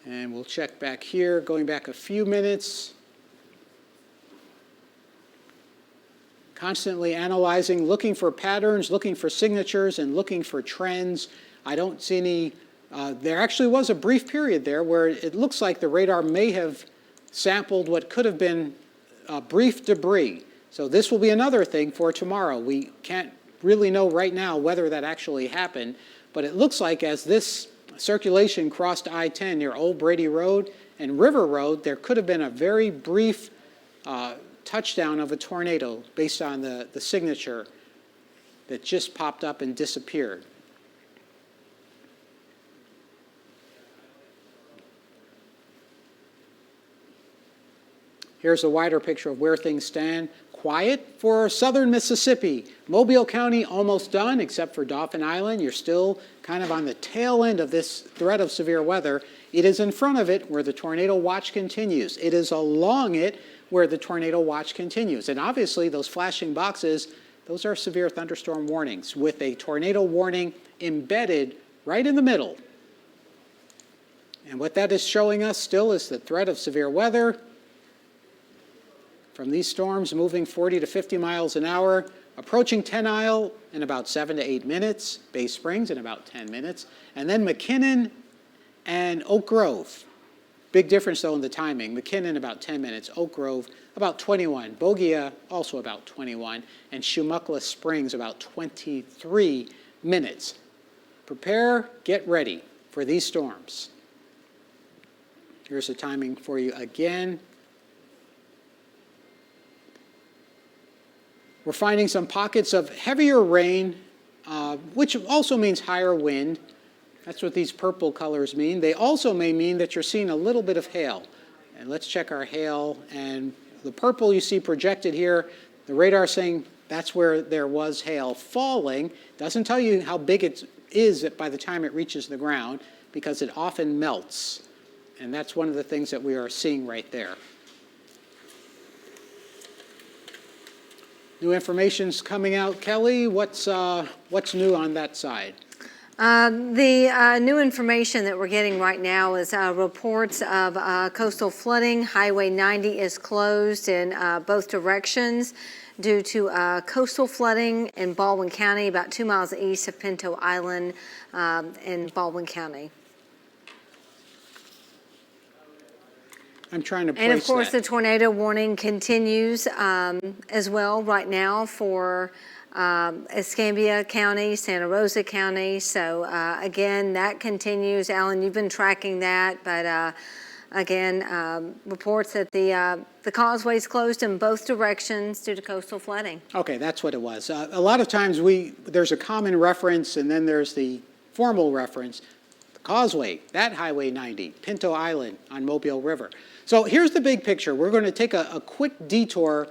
A: And we'll check back here, going back a few minutes. Constantly analyzing, looking for patterns, looking for signatures, and looking for trends. I don't see any, there actually was a brief period there where it looks like the radar may have sampled what could have been brief debris. So this will be another thing for tomorrow. We can't really know right now whether that actually happened, but it looks like as this circulation crossed I-10 near Old Brady Road and River Road, there could have been a very brief touchdown of a tornado based on the signature that just popped up and disappeared. Here's a wider picture of where things stand. Quiet for southern Mississippi. Mobile County almost done, except for Dauphin Island. You're still kind of on the tail end of this threat of severe weather. It is in front of it where the tornado watch continues. It is along it where the tornado watch continues. And obviously, those flashing boxes, those are severe thunderstorm warnings with a tornado warning embedded right in the middle. And what that is showing us still is the threat of severe weather from these storms moving 40 to 50 miles an hour, approaching 10 Isle in about 7 to 8 minutes, Bay Springs in about 10 minutes, and then McKinnon and Oak Grove. Big difference, though, in the timing. McKinnon about 10 minutes, Oak Grove about 21, Bogia also about 21, and Shumukla Springs about 23 minutes. Prepare, get ready for these storms. Here's the timing for you again. We're finding some pockets of heavier rain, which also means higher wind. That's what these purple colors mean. They also may mean that you're seeing a little bit of hail. And let's check our hail. And the purple you see projected here, the radar saying that's where there was hail falling. Doesn't tell you how big it is by the time it reaches the ground, because it often melts. And that's one of the things that we are seeing right there. New information's coming out. Kelly, what's new on that side?
B: The new information that we're getting right now is reports of coastal flooding. Highway 90 is closed in both directions due to coastal flooding in Baldwin County, about 2 miles east of Pinto Island in Baldwin County.
A: I'm trying to place
B: And of course,
A: that.
B: the tornado warning continues as well right now for Escambia County, Santa Rosa County. So again, that continues. Alan, you've been tracking that, but again, reports that the causeway is closed in both directions due to coastal flooding.
A: Okay, that's what it was. A lot of times there's a common reference and then there's the formal reference. The causeway, that Highway 90, Pinto Island on Mobile River. So here's the big picture. We're going to take a quick detour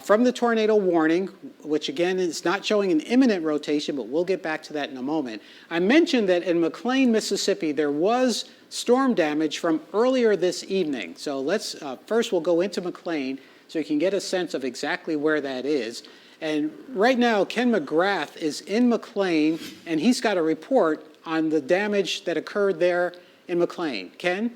A: from the tornado warning, which again is not showing an imminent rotation, but we'll get back to that in a moment. I mentioned that in McLean, Mississippi, there was storm damage from earlier this evening. So let's first we'll go into McLean so you can get a sense of exactly where that is. And right now, Ken McGrath is in McLean, and he's got a report on the damage that occurred there in McLean. Ken?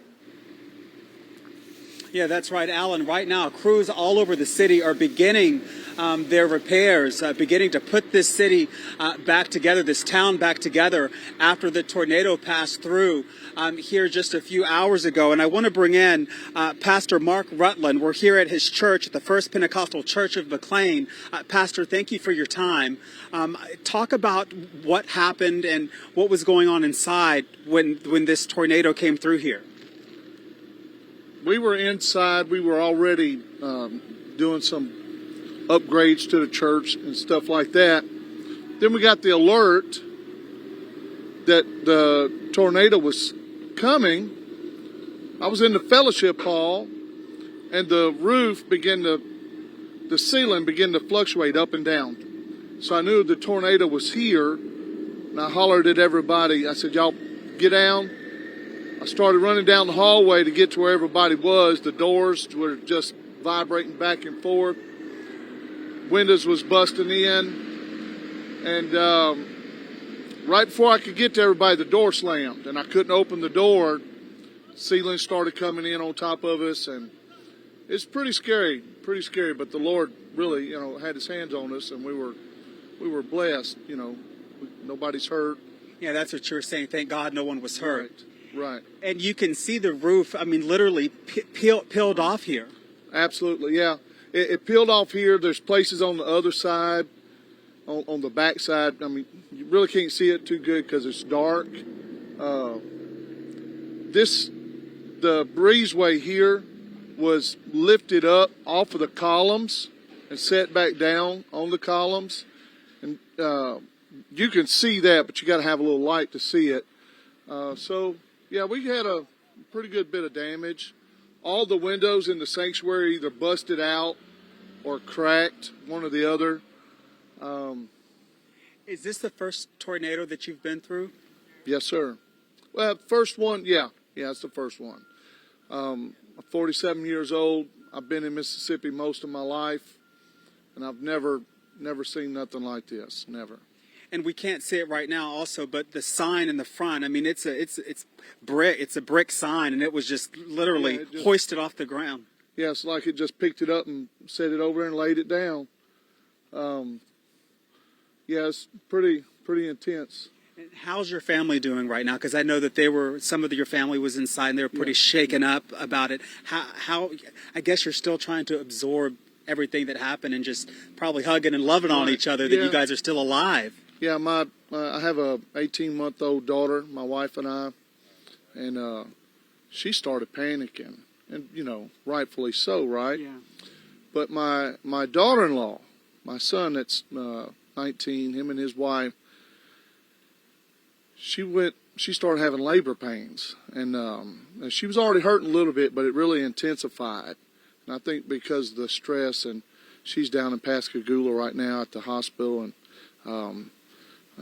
C: Yeah, that's right, Alan. Right now, crews all over the city are beginning their repairs, beginning to put this city back together, this town back together after the tornado passed through here just a few hours ago. And I want to bring in Pastor Mark Rutland. We're here at his church, at the First Pentecostal Church of McLean. Pastor, thank you for your time. Talk about what happened and what was going on inside when this tornado came through here.
D: We were inside. We were already doing some upgrades to the church and stuff like that. Then we got the alert that the tornado was coming. I was in the fellowship hall, and the ceiling began to fluctuate up and down. So I knew the tornado was here, and I hollered at everybody. I said, y'all get down. I started running down the hallway to get to where everybody was. The doors were just vibrating back and forth. Windows was busting in. And right before I could get to everybody, the door slammed. And I couldn't open the door. Ceiling started coming in on top of us. And it's pretty scary. But the Lord really, had his hands on us. And we were blessed. Nobody's hurt.
C: Yeah, that's what you were saying. Thank God no one was hurt.
D: Right. Right.
C: And you can see the roof, I mean, literally peeled off here.
D: Absolutely, yeah. It peeled off here. There's places on the other side, on the back side. I mean, you really can't see it too good because it's dark. The breezeway here was lifted up off of the columns and set back down on the columns. And you can see that, but you got to have a little light to see it. So, yeah, we had a pretty good bit of damage. All the windows in the sanctuary either busted out or cracked, one or the other.
C: Is this the first tornado that you've been through?
D: Yes, sir. Well, first one, yeah, it's the first one. I'm 47 years old. I've been in Mississippi most of my life, and I've never seen nothing like this, never.
C: And we can't see it right now also, but the sign in the front, I mean, it's a brick sign, and it was just literally hoisted off the ground.
D: Yeah, it's like it just picked it up and set it over and laid it down. Yeah, it's pretty intense.
C: And how's your family doing right now? Because I know that some of your family was inside and they were pretty shaken up about it. How I guess you're still trying to absorb everything that happened and just probably hugging and loving on each other that you guys are still alive.
D: Yeah, I have a 18-month-old daughter, my wife and I, and she started panicking, and rightfully so, right? Yeah. But my daughter-in-law, my son that's 19, him and his wife, she started having labor pains, and she was already hurting a little bit, but it really intensified. And I think because of the stress, and she's down in Pascagoula right now at the hospital, and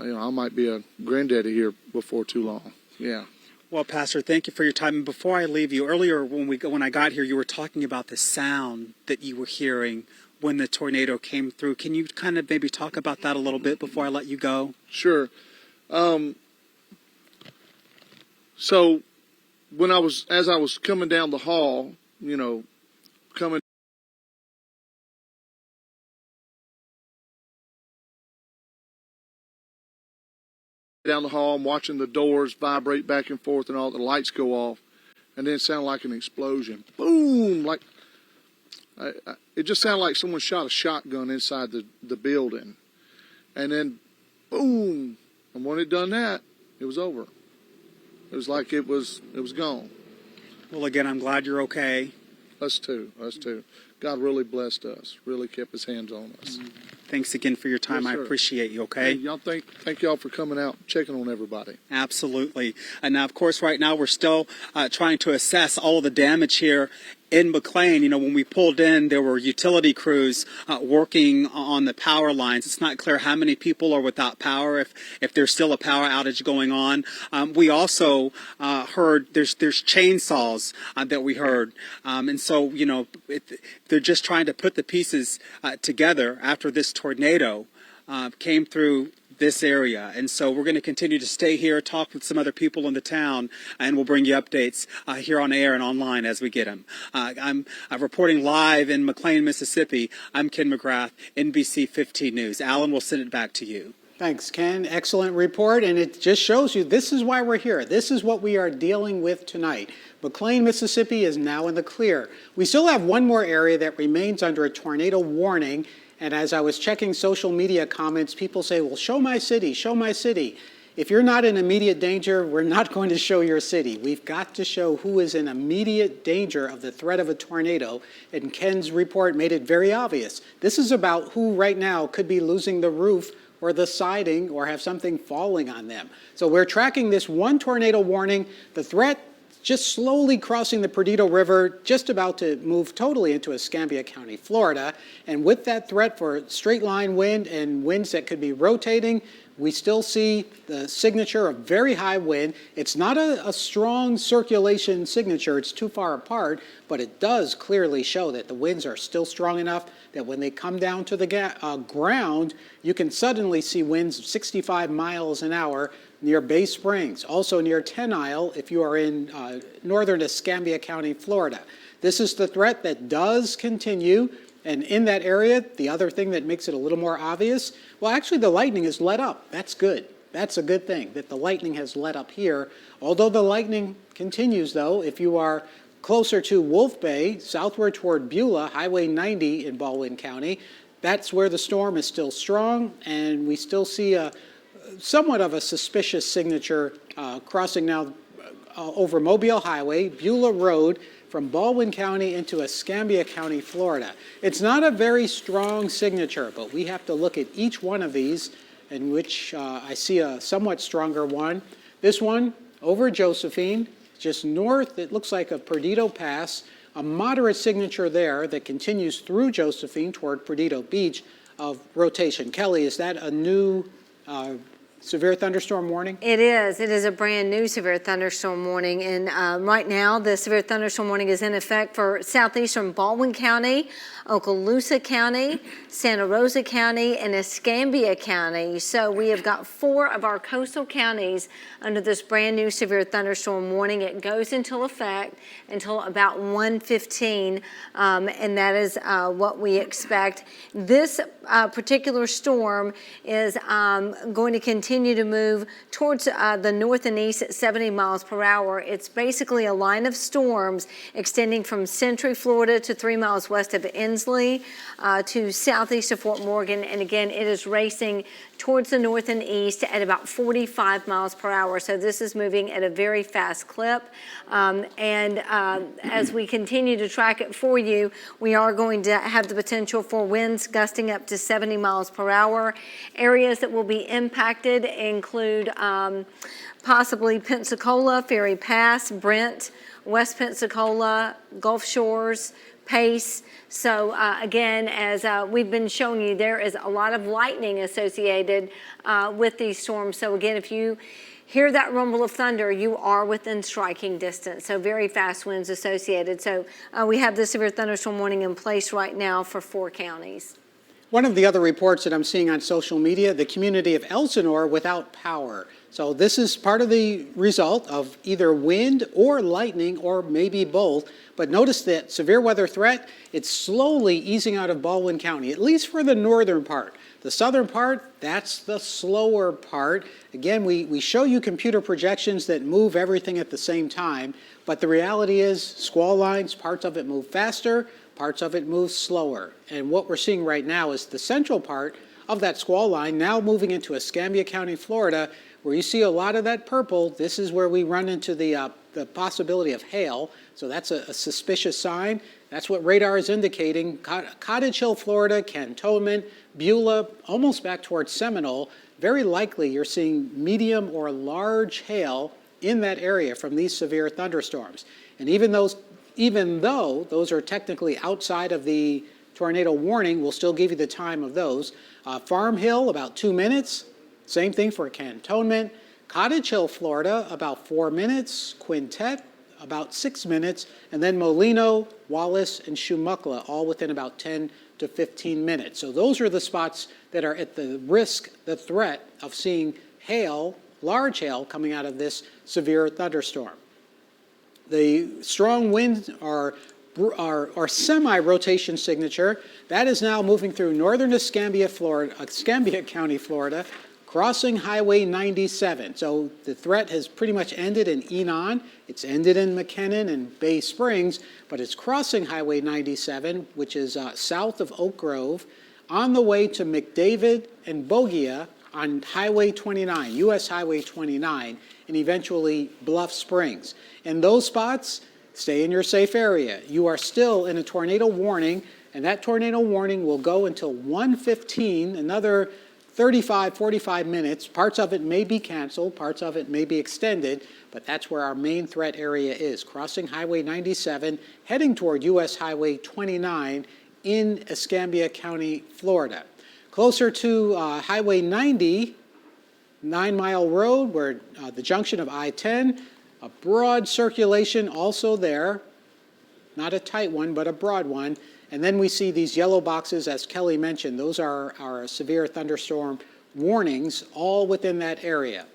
D: I might be a granddaddy here before too long. Yeah.
C: Well, Pastor, thank you for your time. And before I leave you, earlier when I got here, you were talking about the sound that you were hearing when the tornado came through. Can you kind of maybe talk about that a little bit before I let you go?
D: Sure. So as I was coming down the hall, coming down the hall, I'm watching the doors vibrate back and forth and all the lights go off, and then it sounded like an explosion. Boom! Like it just sounded like someone shot a shotgun inside the building. And then boom! And when it done that, it was over. It was like it was gone.
C: Well, again, I'm glad you're okay.
D: Us too. God really blessed us, really kept his hands on us.
C: Thanks again for your time.
D: Yes,
C: I appreciate you, okay?
D: Hey, thank y'all for coming out, checking on everybody.
C: Absolutely. And now, of course, right now we're still trying to assess all of the damage here in McLean. When we pulled in, there were utility crews working on the power lines. It's not clear how many people are without power, if there's still a power outage going on. We also heard there's chainsaws that we heard. And so, they're just trying to put the pieces together after this tornado came through this area. And so we're going to continue to stay here, talk with some other people in the town, and we'll bring you updates here on air and online as we get them. I'm reporting live in McLean, Mississippi. I'm Ken McGrath, NBC 15 News. Alan, we'll send it back to you.
A: Thanks, Ken. Excellent report, and it just shows you this is why we're here. This is what we are dealing with tonight. McLean, Mississippi is now in the clear. We still have one more area that remains under a tornado warning, and as I was checking social media comments, people say, well, show my city, show my city. If you're not in immediate danger, we're not going to show your city. We've got to show who is in immediate danger of the threat of a tornado, and Ken's report made it very obvious. This is about who right now could be losing the roof or the siding or have something falling on them. So we're tracking this one tornado warning. The threat just slowly crossing the Perdido River, just about to move totally into Escambia County, Florida. And with that threat for straight line wind and winds that could be rotating, we still see the signature of very high wind. It's not a strong circulation signature, it's too far apart, but it does clearly show that the winds are still strong enough that when they come down to the ground, you can suddenly see winds of 65 miles an hour near Bay Springs, also near Ten Isle if you are in northern Escambia County, Florida. This is the threat that does continue, and in that area, the other thing that makes it a little more obvious, well, actually the lightning is let up. That's good. That's a good thing, that the lightning has let up here. Although the lightning continues, though, if you are closer to Wolf Bay, southward toward Beulah, Highway 90 in Baldwin County, that's where the storm is still strong, and we still see a somewhat of a suspicious signature crossing now over Mobile Highway, Beulah Road, from Baldwin County into Escambia County, Florida. It's not a very strong signature, but we have to look at each one of these, in which I see a somewhat stronger one. This one over Josephine, just north, it looks like a Perdido Pass, a moderate signature there that continues through Josephine toward Perdido Beach of rotation. Kelly, is that a new severe thunderstorm warning?
B: It is. It is a brand new severe thunderstorm warning. And right now, the severe thunderstorm warning is in effect for southeastern Baldwin County, Okaloosa County, Santa Rosa County, and Escambia County. So we have got 4 of our coastal counties under this brand new severe thunderstorm warning. It goes into effect until about 1:15, and that is what we expect. This particular storm is going to continue to move towards the north and east at 70 miles per hour. It's basically a line of storms extending from Century, Florida to 3 miles west of Inslee to southeast of Fort Morgan. And again, it is racing towards the north and east at about 45 miles per hour. So this is moving at a very fast clip. As we continue to track it for you, we are going to have the potential for winds gusting up to 70 miles per hour. Areas that will be impacted include possibly Pensacola, Ferry Pass, Brent, West Pensacola, Gulf Shores, Pace. So again, as we've been showing you, there is a lot of lightning associated with these storms. So again, if you hear that rumble of thunder, you are within striking distance. So very fast winds associated. So we have the severe thunderstorm warning in place right now for 4 counties.
A: One of the other reports that I'm seeing on social media, the community of Elsinore without power. So this is part of the result of either wind or lightning or maybe both. But notice that severe weather threat, it's slowly easing out of Baldwin County, at least for the northern part. The southern part, that's the slower part. Again, we show you computer projections that move everything at the same time, but the reality is squall lines, parts of it move faster, parts of it move slower. And what we're seeing right now is the central part of that squall line now moving into Escambia County, Florida, where you see a lot of that purple. This is where we run into the possibility of hail. So that's a suspicious sign. That's what radar is indicating. Cottage Hill, Florida, Cantonment, Beulah, almost back towards Seminole. Very likely you're seeing medium or large hail in that area from these severe thunderstorms. And even though those are technically outside of the tornado warning, we'll still give you the time of those. Farm Hill, about 2 minutes. Same thing for Cantonment. Cottage Hill, Florida, about 4 minutes. Quintet, about 6 minutes. And then Molino, Wallace, and Shumukla, all within about 10 to 15 minutes. So those are the spots that are at the risk, the threat of seeing hail, large hail, coming out of this severe thunderstorm. The strong winds are semi-rotation signature. That is now moving through northern Escambia County, Florida, crossing Highway 97. So the threat has pretty much ended in Enon. It's ended in McKinnon and Bay Springs, but it's crossing Highway 97, which is south of Oak Grove, on the way to McDavid and Bogia on Highway 29, US Highway 29, and eventually Bluff Springs. And those spots, stay in your safe area. You are still in a tornado warning, and that tornado warning will go until 1:15, another 35, 45 minutes. Parts of it may be canceled, parts of it may be extended, but that's where our main threat area is, crossing Highway 97, heading toward US Highway 29 in Escambia County, Florida. Closer to Highway 90, 9 Mile Road, where the junction of I-10, a broad circulation also there, not a tight one, but a broad one. And then we see these yellow boxes, as Kelly mentioned. Those are our severe thunderstorm warnings, all within that area.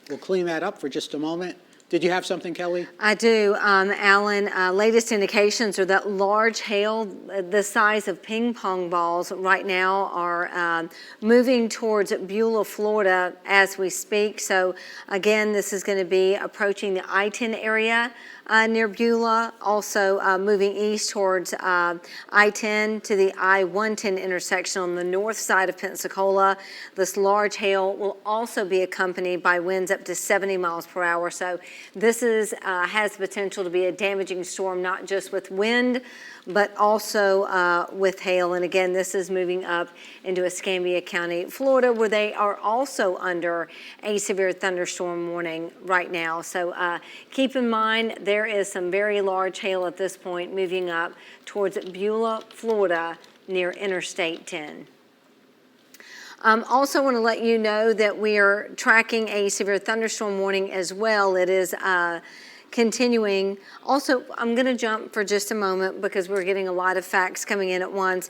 A: We'll clean that up for just a moment. Did you have something, Kelly?
B: I do, Alan. Latest indications are that large hail, the size of ping pong balls right now, are moving towards Beulah, Florida as we speak. So again, this is going to be approaching the I-10 area near Beulah, also moving east towards I-10 to the I-110 intersection on the north side of Pensacola. This large hail will also be accompanied by winds up to 70 miles per hour. So this has the potential to be a damaging storm, not just with wind, but also with hail. And again, this is moving up into Escambia County, Florida, where they are also under a severe thunderstorm warning right now. So keep in mind, there is some very large hail at this point moving up towards Beulah, Florida, near Interstate 10. Also want to let you know that we are tracking a severe thunderstorm warning as well. It is continuing. Also, I'm going to jump for just a moment because we're getting a lot of facts coming in at once.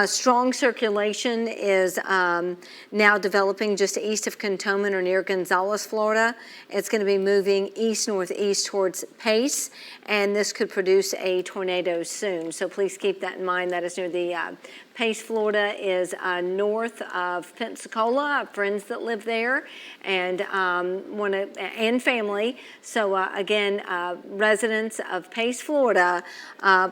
B: Strong circulation is now developing just east of Cantonment or near Gonzales, Florida. It's going to be moving east-northeast towards Pace, and this could produce a tornado soon. So please keep that in mind. That is near the Pace, Florida is north of Pensacola. I have friends that live there and and family. So again, residents of Pace, Florida,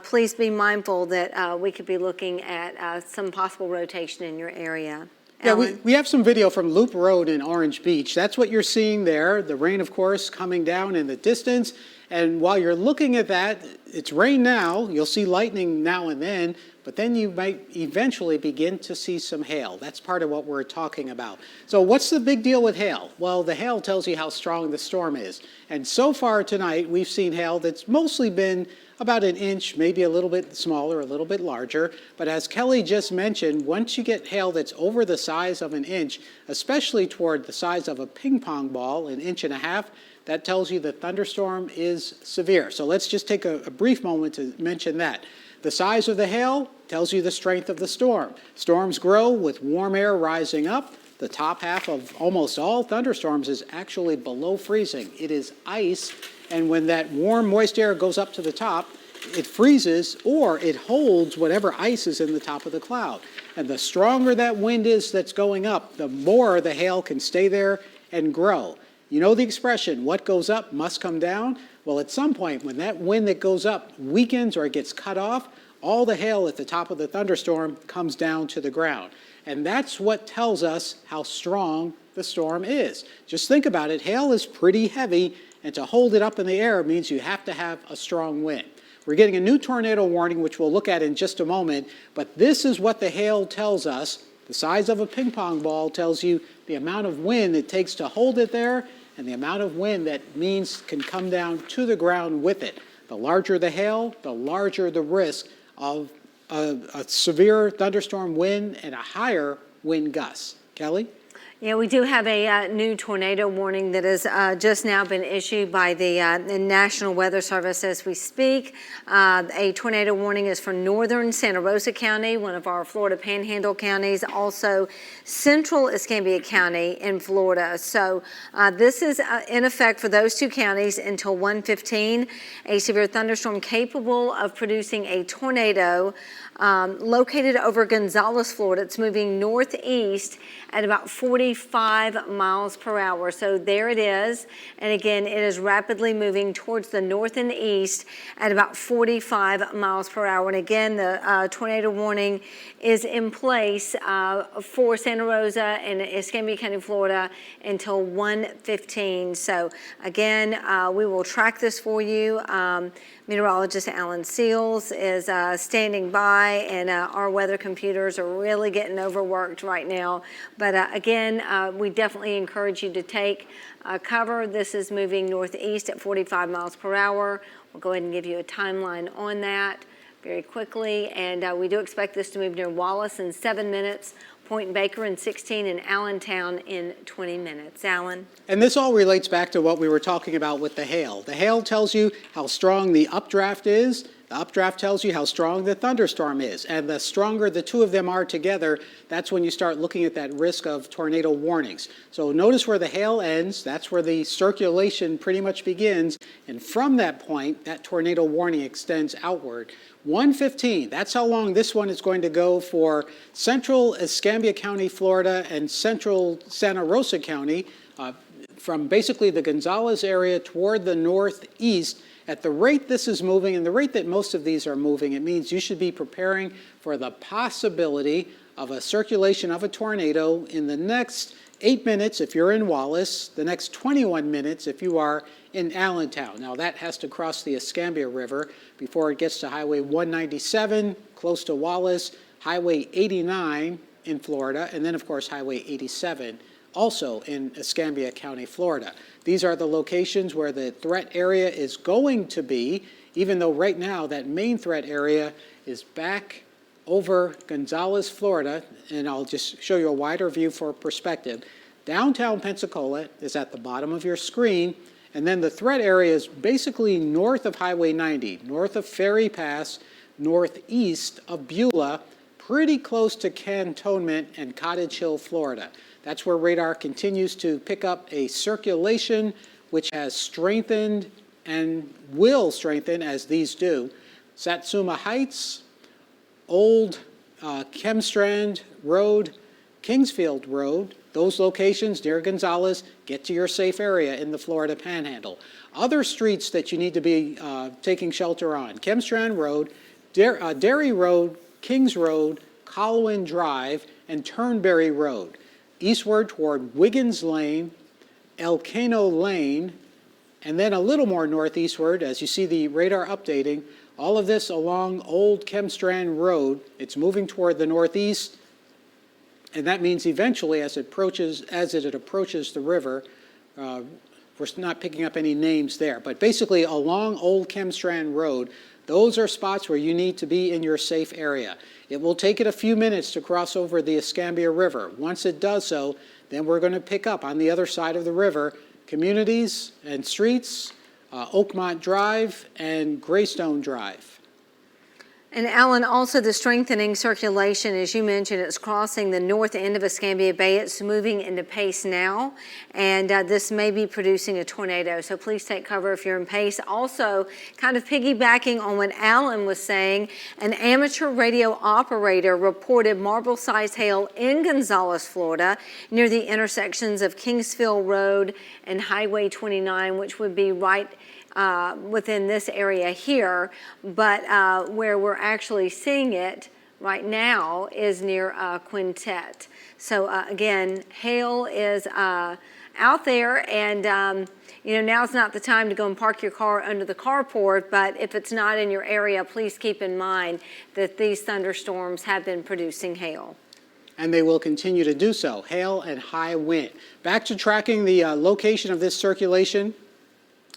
B: please be mindful that we could be looking at some possible rotation in your area.
A: Yeah, we have some video from Loop Road in Orange Beach. That's what you're seeing there. The rain, of course, coming down in the distance. And while you're looking at that, it's rain now. You'll see lightning now and then, but then you might eventually begin to see some hail. That's part of what we're talking about. So what's the big deal with hail? Well, the hail tells you how strong the storm is. And so far tonight, we've seen hail that's mostly been about an inch, maybe a little bit smaller, a little bit larger. But as Kelly just mentioned, once you get hail that's over the size of an inch, especially toward the size of a ping pong ball, an inch and a half, that tells you the thunderstorm is severe. So let's just take a brief moment to mention that. The size of the hail tells you the strength of the storm. Storms grow with warm air rising up. The top half of almost all thunderstorms is actually below freezing. It is ice, and when that warm, moist air goes up to the top, it freezes or it holds whatever ice is in the top of the cloud. And the stronger that wind is that's going up, the more the hail can stay there and grow. You know the expression, what goes up must come down? Well, at some point, when that wind that goes up weakens or it gets cut off, all the hail at the top of the thunderstorm comes down to the ground. And that's what tells us how strong the storm is. Just think about it, hail is pretty heavy, and to hold it up in the air means you have to have a strong wind. We're getting a new tornado warning, which we'll look at in just a moment, but this is what the hail tells us. The size of a ping pong ball tells you the amount of wind it takes to hold it there and the amount of wind that means can come down to the ground with it. The larger the hail, the larger the risk of a severe thunderstorm wind and a higher wind gust. Kelly?
B: Yeah, we do have a new tornado warning that has just now been issued by the National Weather Service as we speak. A tornado warning is for northern Santa Rosa County, one of our Florida Panhandle counties, also central Escambia County in Florida. So this is in effect for those two counties until 1:15. A severe thunderstorm capable of producing a tornado located over Gonzales, Florida. It's moving northeast at about 45 miles per hour. So there it is. And again, it is rapidly moving towards the north and east at about 45 miles per hour. And again, the tornado warning is in place for Santa Rosa and Escambia County, Florida until 1:15. So again, we will track this for you. Meteorologist Alan Seals is standing by, and our weather computers are really getting overworked right now. But again, we definitely encourage you to take cover. This is moving northeast at 45 miles per hour. We'll go ahead and give you a timeline on that very quickly. And we do expect this to move near Wallace in 7 minutes, Point Baker in 16, and Allentown in 20 minutes. Alan?
A: And this all relates back to what we were talking about with the hail. The hail tells you how strong the updraft is. The updraft tells you how strong the thunderstorm is, and the stronger the two of them are together, that's when you start looking at that risk of tornado warnings. So notice where the hail ends, that's where the circulation pretty much begins, and from that point, that tornado warning extends outward. 1:15, that's how long this one is going to go for central Escambia County, Florida, and central Santa Rosa County, from basically the Gonzales area toward the northeast. At the rate this is moving, and the rate that most of these are moving, it means you should be preparing for the possibility of a circulation of a tornado in the next 8 minutes if you're in Wallace, the next 21 minutes if you are in Allentown. Now that has to cross the Escambia River before it gets to Highway 197, close to Wallace, Highway 89 in Florida, and then of course Highway 87 also in Escambia County, Florida. These are the locations where the threat area is going to be, even though right now that main threat area is back over Gonzales, Florida, and I'll just show you a wider view for perspective. Downtown Pensacola is at the bottom of your screen, and then the threat area is basically north of Highway 90, north of Ferry Pass, northeast of Beulah, pretty close to Cantonment and Cottage Hill, Florida. That's where radar continues to pick up a circulation which has strengthened and will strengthen as these do. Satsuma Heights, Old Chemstrand Road, Kingsfield Road, those locations near Gonzales, get to your safe area in the Florida Panhandle. Other streets that you need to be taking shelter on: Chemstrand Road, Derry Road, Kings Road, Colwyn Drive, and Turnberry Road. Eastward toward Wiggins Lane, Elcano Lane, and then a little more northeastward, as you see the radar updating, all of this along Old Chemstrand Road. It's moving toward the northeast, and that means eventually as it approaches the river, we're not picking up any names there, but basically along Old Chemstrand Road, those are spots where you need to be in your safe area. It will take it a few minutes to cross over the Escambia River. Once it does so, then we're going to pick up on the other side of the river communities and streets, Oakmont Drive and Greystone Drive.
B: And Alan, also the strengthening circulation, as you mentioned, it's crossing the north end of Escambia Bay. It's moving into Pace now, and this may be producing a tornado. So please take cover if you're in Pace. Also, kind of piggybacking on what Alan was saying, an amateur radio operator reported marble-sized hail in Gonzales, Florida, near the intersections of Kingsfield Road and Highway 29, which would be right within this area here, but where we're actually seeing it right now is near Quintet. So again, hail is out there, and now's not the time to go and park your car under the carport, but if it's not in your area, please keep in mind that these thunderstorms have been producing hail.
A: And they will continue to do so, hail and high wind. Back to tracking the location of this circulation.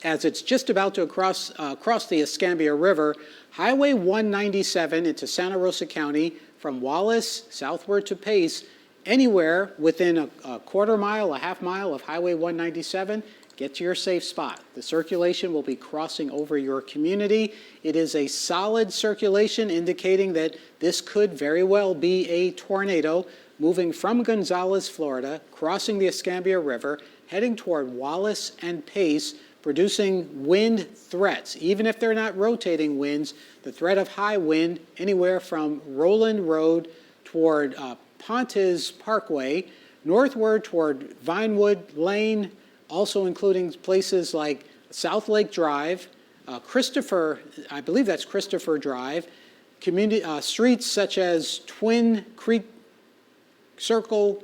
A: As it's just about to cross the Escambia River, Highway 197 into Santa Rosa County from Wallace southward to Pace, anywhere within a quarter mile, a half mile of Highway 197, get to your safe spot. The circulation will be crossing over your community. It is a solid circulation indicating that this could very well be a tornado moving from Gonzales, Florida, crossing the Escambia River, heading toward Wallace and Pace, producing wind threats. Even if they're not rotating winds, the threat of high wind anywhere from Roland Road toward Pontes Parkway, northward toward Vinewood Lane, also including places like South Lake Drive, Christopher, I believe that's Christopher Drive, streets such as Twin Creek Circle,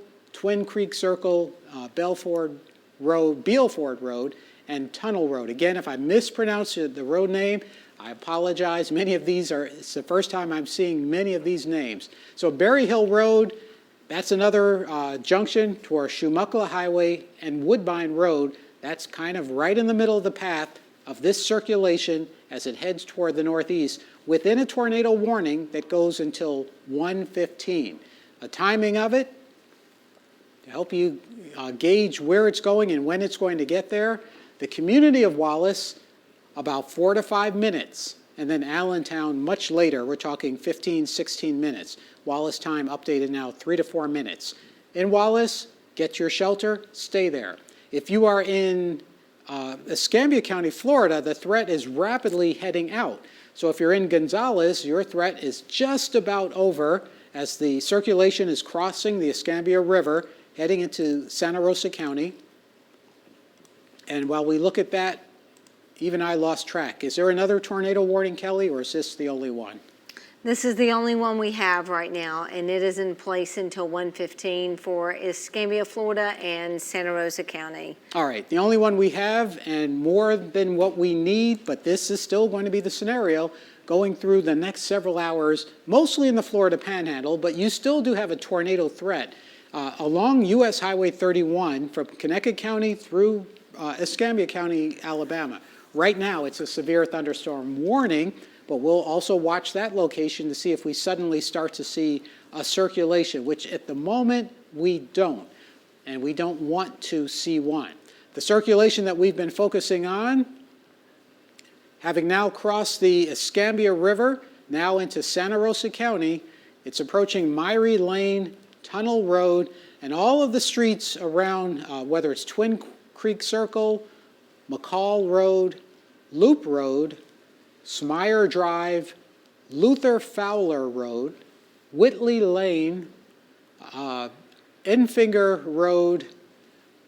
A: Belford Road, and Tunnel Road. Again, if I mispronounce the road name, I apologize. It's the first time I'm seeing many of these names. So Berry Hill Road, that's another junction toward Shumukla Highway and Woodbine Road. That's kind of right in the middle of the path of this circulation as it heads toward the northeast, within a tornado warning that goes until 1:15. A timing of it, to help you gauge where it's going and when it's going to get there, the community of Wallace, about 4 to 5 minutes and then Allentown much later. We're talking 15, 16 minutes. Wallace time updated now 3 to 4 minutes. In Wallace, get your shelter, stay there. If you are in Escambia County, Florida, the threat is rapidly heading out. So if you're in Gonzales, your threat is just about over as the circulation is crossing the Escambia River, heading into Santa Rosa County. And while we look at that, even I lost track. Is there another tornado warning, Kelly, or is this the only one?
B: This is the only one we have right now, and it is in place until 1:15 for Escambia, Florida, and Santa Rosa County.
A: All right, the only one we have, and more than what we need, but this is still going to be the scenario going through the next several hours, mostly in the Florida Panhandle, but you still do have a tornado threat along U.S. Highway 31 from Connecticut County through Escambia County, Alabama. Right now, it's a severe thunderstorm warning, but we'll also watch that location to see if we suddenly start to see a circulation, which at the moment we don't, and we don't want to see one. The circulation that we've been focusing on, having now crossed the Escambia River, now into Santa Rosa County, it's approaching Myrie Lane, Tunnel Road, and all of the streets around, whether it's Twin Creek Circle, McCall Road, Loop Road, Smire Drive, Luther Fowler Road, Whitley Lane, Enfinger Road,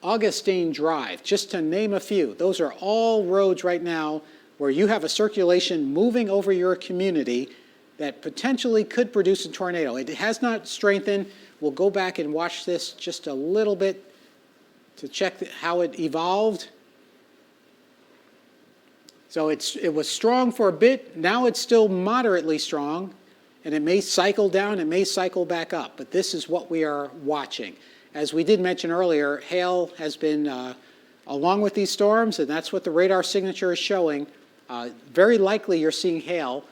A: Augustine Drive, just to name a few. Those are all roads right now where you have a circulation moving over your community that potentially could produce a tornado. It has not strengthened. We'll go back and watch this just a little bit to check how it evolved. So it was strong for a bit. Now it's still moderately strong, and it may cycle down, it may cycle back up, but this is what we are watching. As we did mention earlier, hail has been along with these storms, and that's what the radar signature is showing. Very likely you're seeing hail,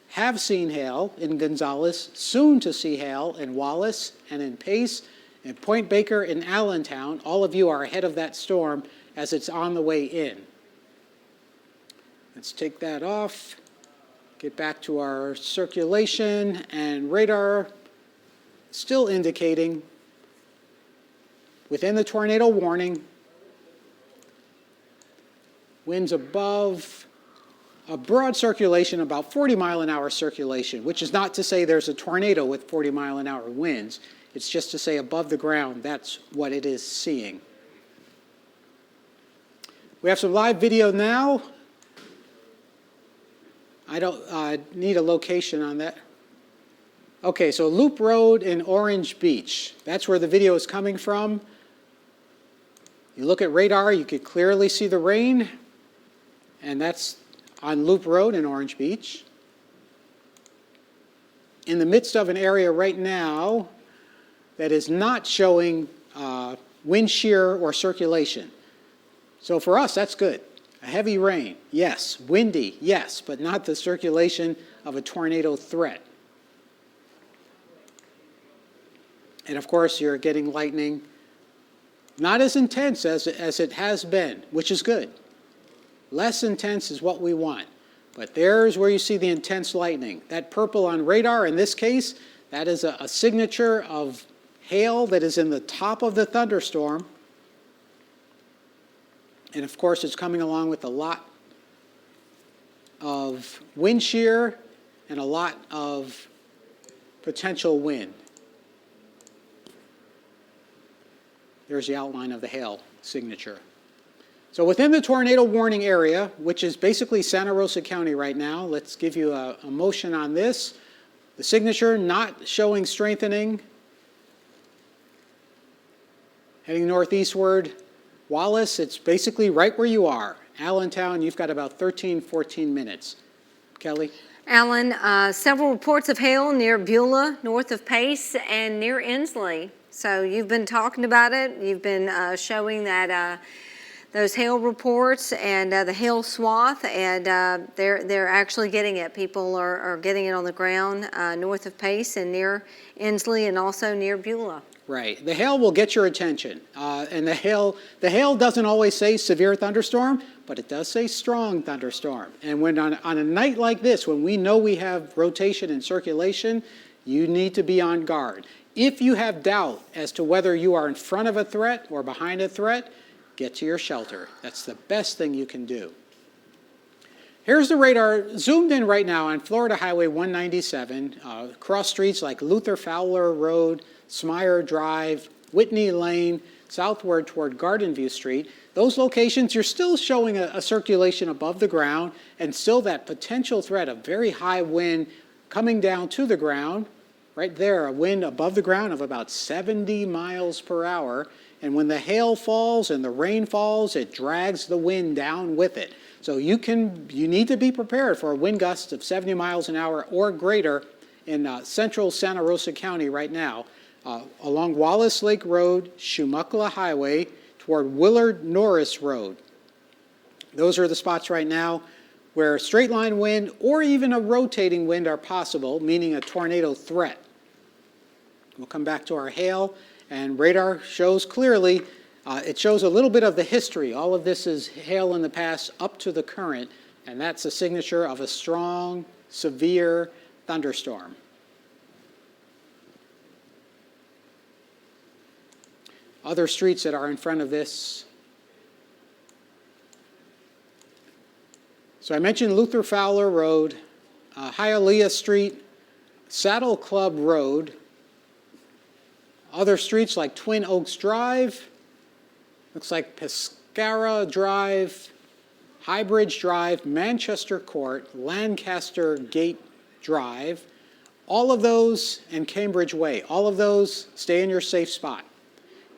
A: have seen hail in Gonzales, soon to see hail in Wallace and in Pace, in Point Baker, in Allentown. All of you are ahead of that storm as it's on the way in. Let's take that off, get back to our circulation, and radar still indicating within the tornado warning, winds above a broad circulation, about 40-mile-an-hour circulation, which is not to say there's a tornado with 40-mile-an-hour winds. It's just to say above the ground, that's what it is seeing. We have some live video now. I don't need a location on that. Okay, so Loop Road in Orange Beach. That's where the video is coming from. You look at radar, you could clearly see the rain, and that's on Loop Road in Orange Beach. In the midst of an area right now that is not showing wind shear or circulation. So for us, that's good. A heavy rain, yes. Windy, yes, but not the circulation of a tornado threat. And of course, you're getting lightning. Not as intense as it has been, which is good. Less intense is what we want. But there's where you see the intense lightning. That purple on radar, in this case, that is a signature of hail that is in the top of the thunderstorm. And of course, it's coming along with a lot of wind shear and a lot of potential wind. There's the outline of the hail signature. So within the tornado warning area, which is basically Santa Rosa County right now, let's give you a motion on this. The signature not showing strengthening. Heading northeastward. Wallace, it's basically right where you are. Allentown, you've got about 13, 14 minutes. Kelly?
B: Alan, several reports of hail near Beulah, north of Pace, and near Inslee. So you've been talking about it. You've been showing that those hail reports and the hail swath, and they're actually getting it. People are getting it on the ground north of Pace and near Inslee and also near Beulah.
A: Right. The hail will get your attention. And the hail doesn't always say severe thunderstorm, but it does say strong thunderstorm. And when on a night like this, when we know we have rotation and circulation, you need to be on guard. If you have doubt as to whether you are in front of a threat or behind a threat, get to your shelter. That's the best thing you can do. Here's the radar zoomed in right now on Florida Highway 197, across streets like Luther Fowler Road, Smyer Drive, Whitney Lane, southward toward Garden View Street. Those locations, you're still showing a circulation above the ground and still that potential threat of very high wind coming down to the ground. Right there, a wind above the ground of about 70 miles per hour. And when the hail falls and the rain falls, it drags the wind down with it. So you need to be prepared for a wind gust of 70 miles an hour or greater in central Santa Rosa County right now, along Wallace Lake Road, Shumukla Highway, toward Willard Norris Road. Those are the spots right now where straight line wind or even a rotating wind are possible, meaning a tornado threat. We'll come back to our hail, and radar shows clearly, it shows a little bit of the history. All of this is hail in the past up to the current, and that's a signature of a strong, severe thunderstorm. Other streets that are in front of this. So I mentioned Luther Fowler Road, Hialeah Street, Saddle Club Road, other streets like Twin Oaks Drive, looks like Pescara Drive, Highbridge Drive, Manchester Court, Lancaster Gate Drive, all of those, and Cambridge Way. All of those stay in your safe spot.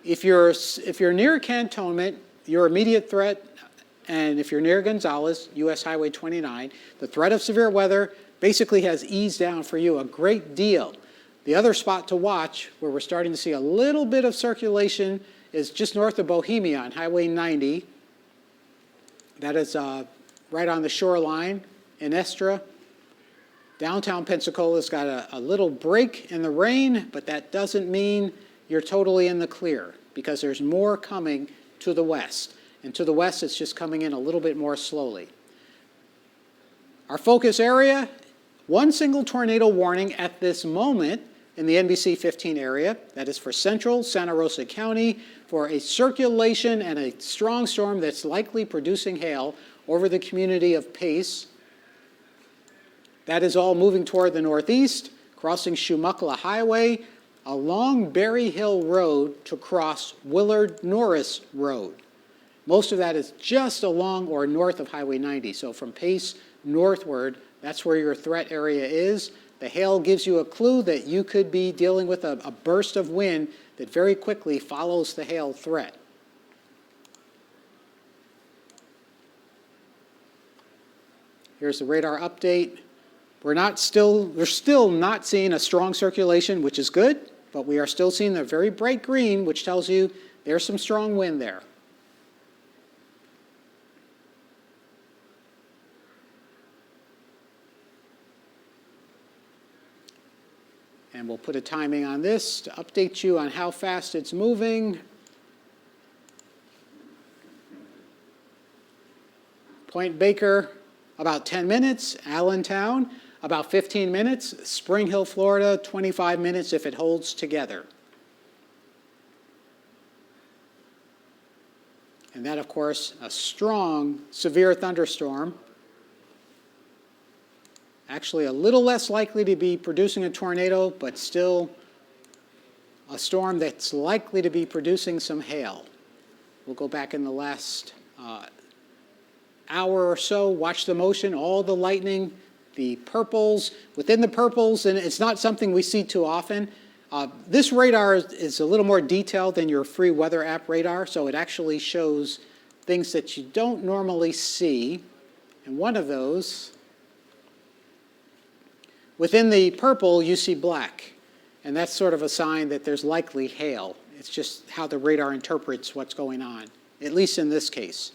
A: If you're near Cantonment, your immediate threat, and if you're near Gonzales, US Highway 29, the threat of severe weather basically has eased down for you a great deal. The other spot to watch, where we're starting to see a little bit of circulation, is just north of Bohemia on Highway 90. That is right on the shoreline in Estra. Downtown Pensacola's got a little break in the rain, but that doesn't mean you're totally in the clear, because there's more coming to the west. And to the west, it's just coming in a little bit more slowly. Our focus area, one single tornado warning at this moment in the NBC 15 area. That is for central Santa Rosa County for a circulation and a strong storm that's likely producing hail over the community of Pace. That is all moving toward the northeast, crossing Shumukla Highway, along Berry Hill Road to cross Willard Norris Road. Most of that is just along or north of Highway 90. So from Pace northward, that's where your threat area is. The hail gives you a clue that you could be dealing with a burst of wind that very quickly follows the hail threat. Here's the radar update. We're still not seeing a strong circulation, which is good, but we are still seeing the very bright green, which tells you there's some strong wind there. And we'll put a timing on this to update you on how fast it's moving. Point Baker, about 10 minutes. Allentown, about 15 minutes. Spring Hill, Florida, 25 minutes if it holds together. And that, of course, a strong, severe thunderstorm. Actually, a little less likely to be producing a tornado, but still a storm that's likely to be producing some hail. We'll go back in the last hour or so, watch the motion, all the lightning, the purples. Within the purples, and it's not something we see too often, this radar is a little more detailed than your free weather app radar, so it actually shows things that you don't normally see. And one of those, within the purple, you see black, and that's sort of a sign that there's likely hail. It's just how the radar interprets what's going on at least in this case.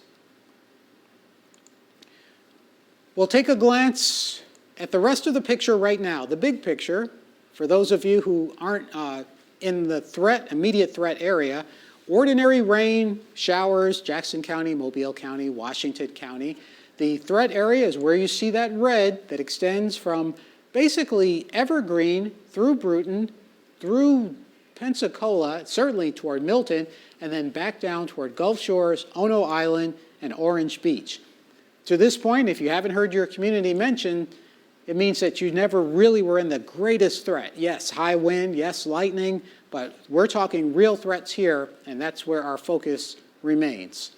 A: We'll take a glance at the rest of the picture right now, the big picture, for those of you who aren't in the immediate threat area. Ordinary rain, showers, Jackson County, Mobile County, Washington County. The threat area is where you see that red that extends from basically Evergreen through Bruton, through Pensacola, certainly toward Milton, and then back down toward Gulf Shores, Ono Island, and Orange Beach. To this point, if you haven't heard your community mentioned, it means that you never really were in the greatest threat. Yes, high wind, yes, lightning, but we're talking real threats here, and that's where our focus remains.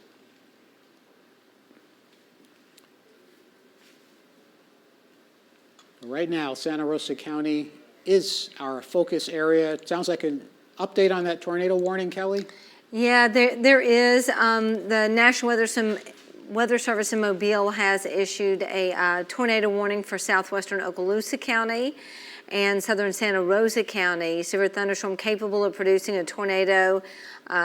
A: Right now, Santa Rosa County is our focus area. It sounds like an update on that tornado warning, Kelly?
B: Yeah, there is. The National Weather Service in Mobile has issued a tornado warning for southwestern Okaloosa County and southern Santa Rosa County. Severe thunderstorm capable of producing a tornado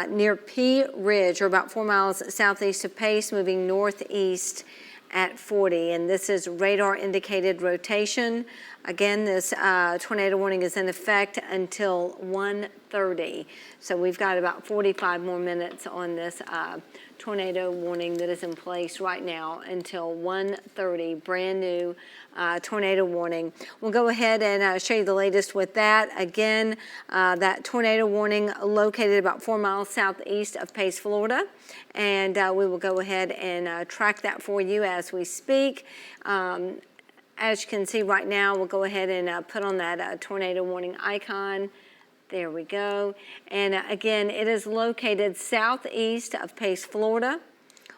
B: near Pea Ridge, or about 4 miles southeast of Pace, moving northeast at 40. And this is radar indicated rotation. Again, this tornado warning is in effect until 1:30. So we've got about 45 more minutes on this tornado warning that is in place right now until 1:30, brand new tornado warning. We'll go ahead and show you the latest with that. Again, that tornado warning located about 4 miles southeast of Pace, Florida. And we will go ahead and track that for you as we speak. As you can see right now, we'll go ahead and put on that tornado warning icon. There we go. And again, it is located southeast of Pace, Florida.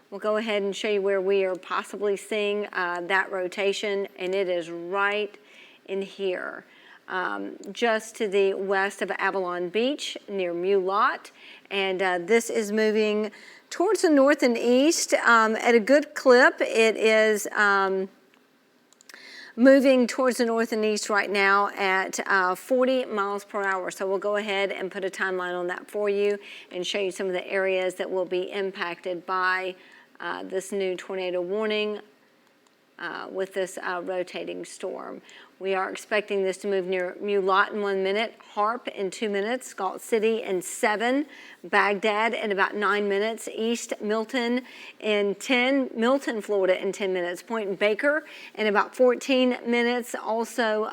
B: We'll go ahead and show you where we are possibly seeing that rotation, and it is right in here, just to the west of Avalon Beach near Mulot. And this is moving towards the north and east at a good clip. It is moving towards the north and east right now at 40 miles per hour. So we'll go ahead and put a timeline on that for you and show you some of the areas that will be impacted by this new tornado warning with this rotating storm. We are expecting this to move near Mulot in 1 minute, Harp in 2 minutes, Galt City in 7, Baghdad in about 9 minutes, East Milton in 10, Milton, Florida in 10 minutes, Point Baker in about 14 minutes. Also,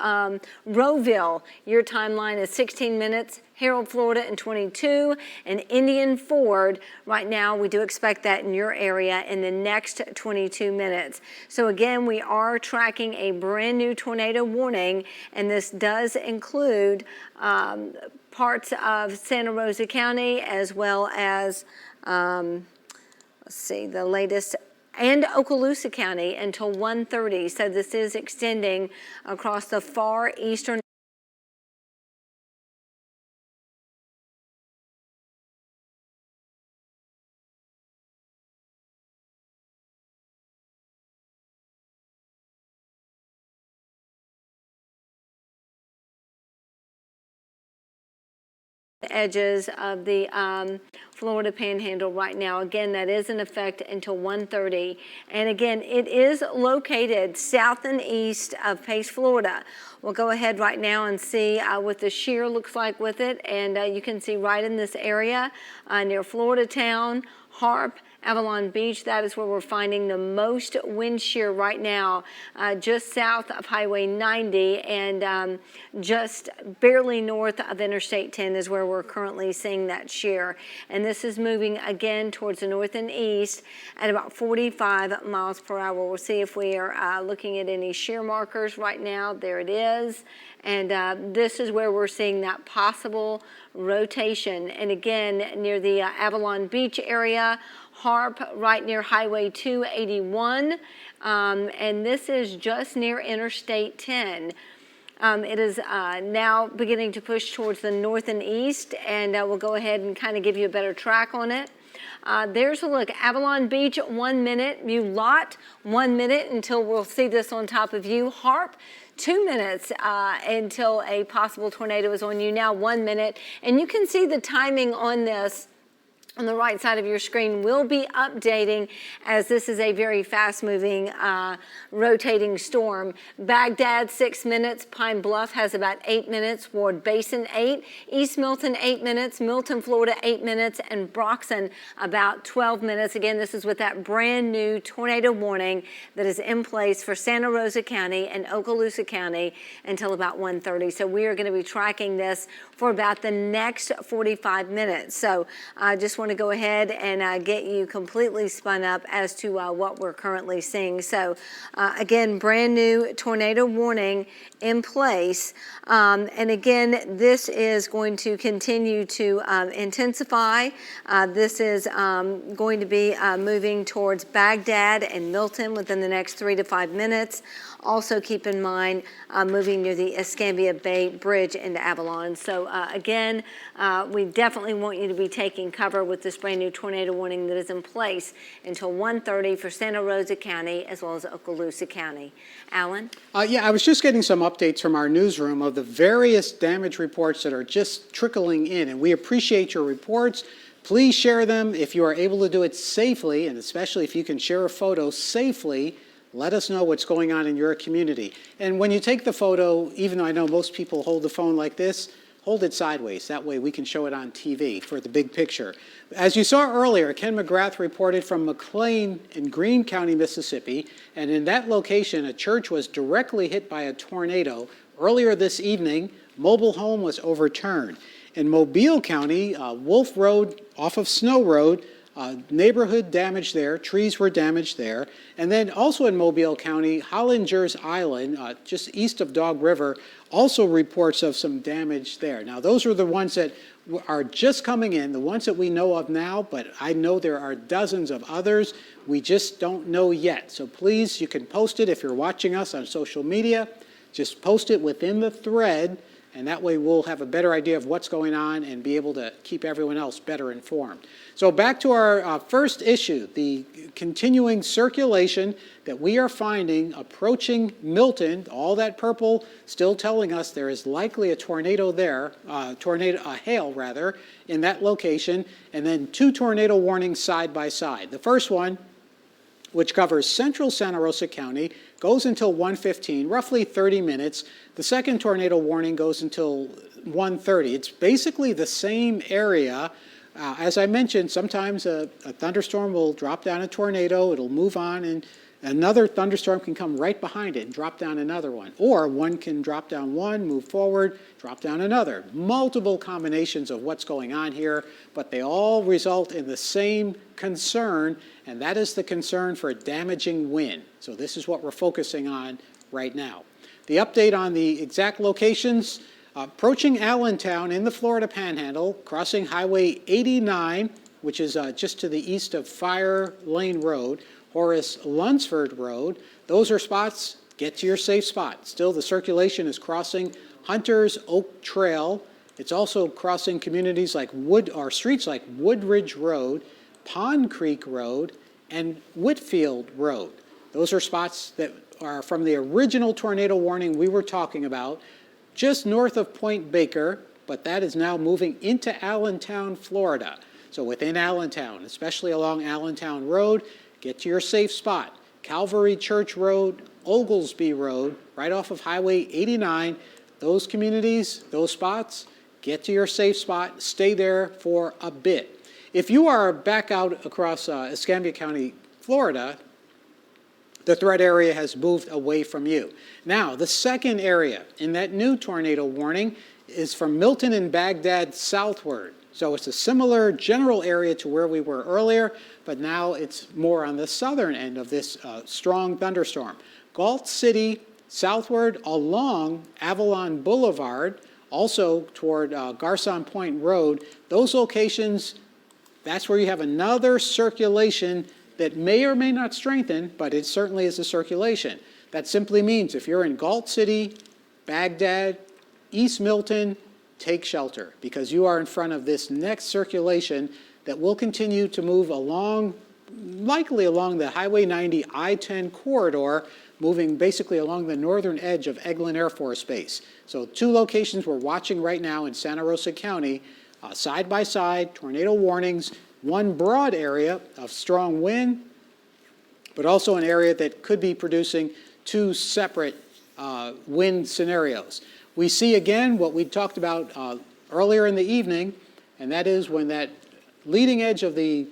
B: Rowville, your timeline is 16 minutes, Harold, Florida in 22, and Indian Ford, right now we do expect that in your area in the next 22 minutes. So again, we are tracking a brand new tornado warning, and this does include parts of Santa Rosa County as well as, let's see, the latest, and Okaloosa County until 1:30. So this is extending across the far eastern edges of the Florida Panhandle right now. Again, that is in effect until 1:30. And again, it is located south and east of Pace, Florida. We'll go ahead right now and see what the shear looks like with it. And you can see right in this area near Florida Town, Harp, Avalon Beach, that is where we're finding the most wind shear right now, just south of Highway 90 and just barely north of Interstate 10 is where we're currently seeing that shear. And this is moving again towards the north and east at about 45 miles per hour. We'll see if we are looking at any shear markers right now. There it is. And this is where we're seeing that possible rotation. And again, near the Avalon Beach area, Harp right near Highway 281, and this is just near Interstate 10. It is now beginning to push towards the north and east, and we'll go ahead and kind of give you a better track on it. There's a look. Avalon Beach, 1 minute. Mulot, 1 minute until we'll see this on top of you. Harp, 2 minutes until a possible tornado is on you. Now 1 minute. And you can see the timing on this on the right side of your screen will be updating, as this is a very fast-moving, rotating storm. Baghdad, 6 minutes. Pine Bluff has about 8 minutes. Ward Basin, 8. East Milton, 8 minutes. Milton, Florida, 8 minutes. And Broxton, about 12 minutes. Again, this is with that brand new tornado warning that is in place for Santa Rosa County and Okaloosa County until about 1:30. So we are going to be tracking this for about the next 45 minutes. So I just want to go ahead and get you completely spun up as to what we're currently seeing. So again, brand new tornado warning in place. And again, this is going to continue to intensify. This is going to be moving towards Baghdad and Milton within the next 3 to 5 minutes. Also keep in mind moving near the Escambia Bay Bridge into Avalon. So again, we definitely want you to be taking cover with this brand new tornado warning that is in place until 1:30 for Santa Rosa County as well as Okaloosa County. Alan?
A: Yeah, I was just getting some updates from our newsroom of the various damage reports that are just trickling in, and we appreciate your reports. Please share them if you are able to do it safely, and especially if you can share a photo safely. Let us know what's going on in your community. And when you take the photo, even though I know most people hold the phone like this, hold it sideways. That way we can show it on TV for the big picture. As you saw earlier, Ken McGrath reported from McLean in Greene County, Mississippi, and in that location, a church was directly hit by a tornado. Earlier this evening, mobile home was overturned. In Mobile County, Wolf Road off of Snow Road, neighborhood damage there, trees were damaged there. And then also in Mobile County, Hollinger's Island, just east of Dog River, also reports of some damage there. Now, those are the ones that are just coming in, the ones that we know of now, but I know there are dozens of others. We just don't know yet. So please, you can post it if you're watching us on social media. Just post it within the thread, and that way we'll have a better idea of what's going on and be able to keep everyone else better informed. So back to our first issue, the continuing circulation that we are finding approaching Milton, all that purple still telling us there is likely a tornado there, a hail rather, in that location, and then 2 tornado warnings side by side. The first one, which covers central Santa Rosa County, goes until 1:15, roughly 30 minutes. The second tornado warning goes until 1:30. It's basically the same area. As I mentioned, sometimes a thunderstorm will drop down a tornado, it'll move on, and another thunderstorm can come right behind it and drop down another one. Or one can drop down one, move forward, drop down another. Multiple combinations of what's going on here, but they all result in the same concern, and that is the concern for damaging wind. So this is what we're focusing on right now. The update on the exact locations: approaching Allentown in the Florida Panhandle, crossing Highway 89, which is just to the east of Fire Lane Road, Horace Lunsford Road. Those are spots. Get to your safe spot. Still, the circulation is crossing Hunter's Oak Trail. It's also crossing communities like streets like Woodridge Road, Pond Creek Road, and Whitfield Road. Those are spots that are from the original tornado warning we were talking about, just north of Point Baker, but that is now moving into Allentown, Florida. So within Allentown, especially along Allentown Road, get to your safe spot. Calvary Church Road, Oglesby Road, right off of Highway 89. Those communities, those spots, get to your safe spot, stay there for a bit. If you are back out across Escambia County, Florida, the threat area has moved away from you. Now, the second area in that new tornado warning is from Milton and Baghdad southward. So it's a similar general area to where we were earlier, but now it's more on the southern end of this strong thunderstorm. Galt City southward along Avalon Boulevard, also toward Garcon Point Road. Those locations, that's where you have another circulation that may or may not strengthen, but it certainly is a circulation. That simply means if you're in Galt City, Baghdad, East Milton, take shelter, because you are in front of this next circulation that will continue to move along, likely along the Highway 90 I-10 corridor, moving basically along the northern edge of Eglin Air Force Base. So 2 locations we're watching right now in Santa Rosa County, side by side, tornado warnings, one broad area of strong wind, but also an area that could be producing two separate wind scenarios. We see again what we talked about earlier in the evening, and that is when that leading edge of the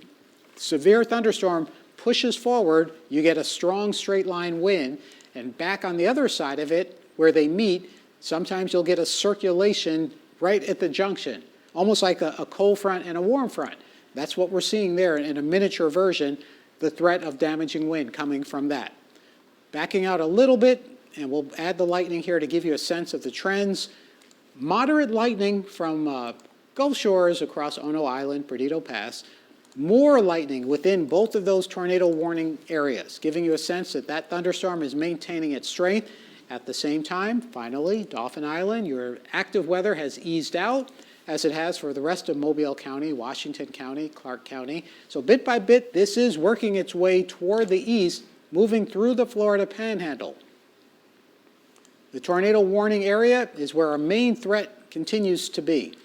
A: severe thunderstorm pushes forward, you get a strong straight line wind, and back on the other side of it, where they meet, sometimes you'll get a circulation right at the junction, almost like a cold front and a warm front. That's what we're seeing there in a miniature version, the threat of damaging wind coming from that. Backing out a little bit, and we'll add the lightning here to give you a sense of the trends. Moderate lightning from Gulf Shores across Ono Island, Perdido Pass. More lightning within both of those tornado warning areas, giving you a sense that that thunderstorm is maintaining its strength. At the same time, finally, Dauphin Island, your active weather has eased out, as it has for the rest of Mobile County, Washington County, Clark County. So bit by bit, this is working its way toward the east, moving through the Florida Panhandle. The tornado warning area is where our main threat continues to be.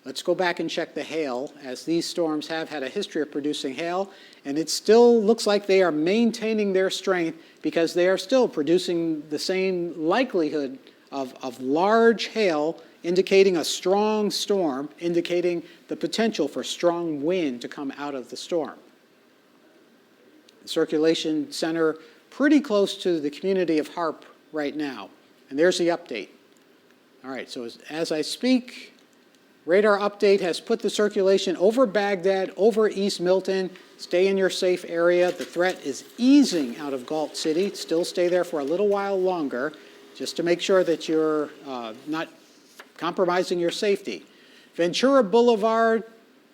A: Let's go back and check the hail, as these storms have had a history of producing hail, and it still looks like they are maintaining their strength because they are still producing the same likelihood of large hail, indicating a strong storm, indicating the potential for strong wind to come out of the storm. The circulation center pretty close to the community of Harp right now, and there's the update. All right, so as I speak, radar update has put the circulation over Baghdad, over East Milton. Stay in your safe area. The threat is easing out of Galt City. Still stay there for a little while longer, just to make sure that you're not compromising your safety. Ventura Boulevard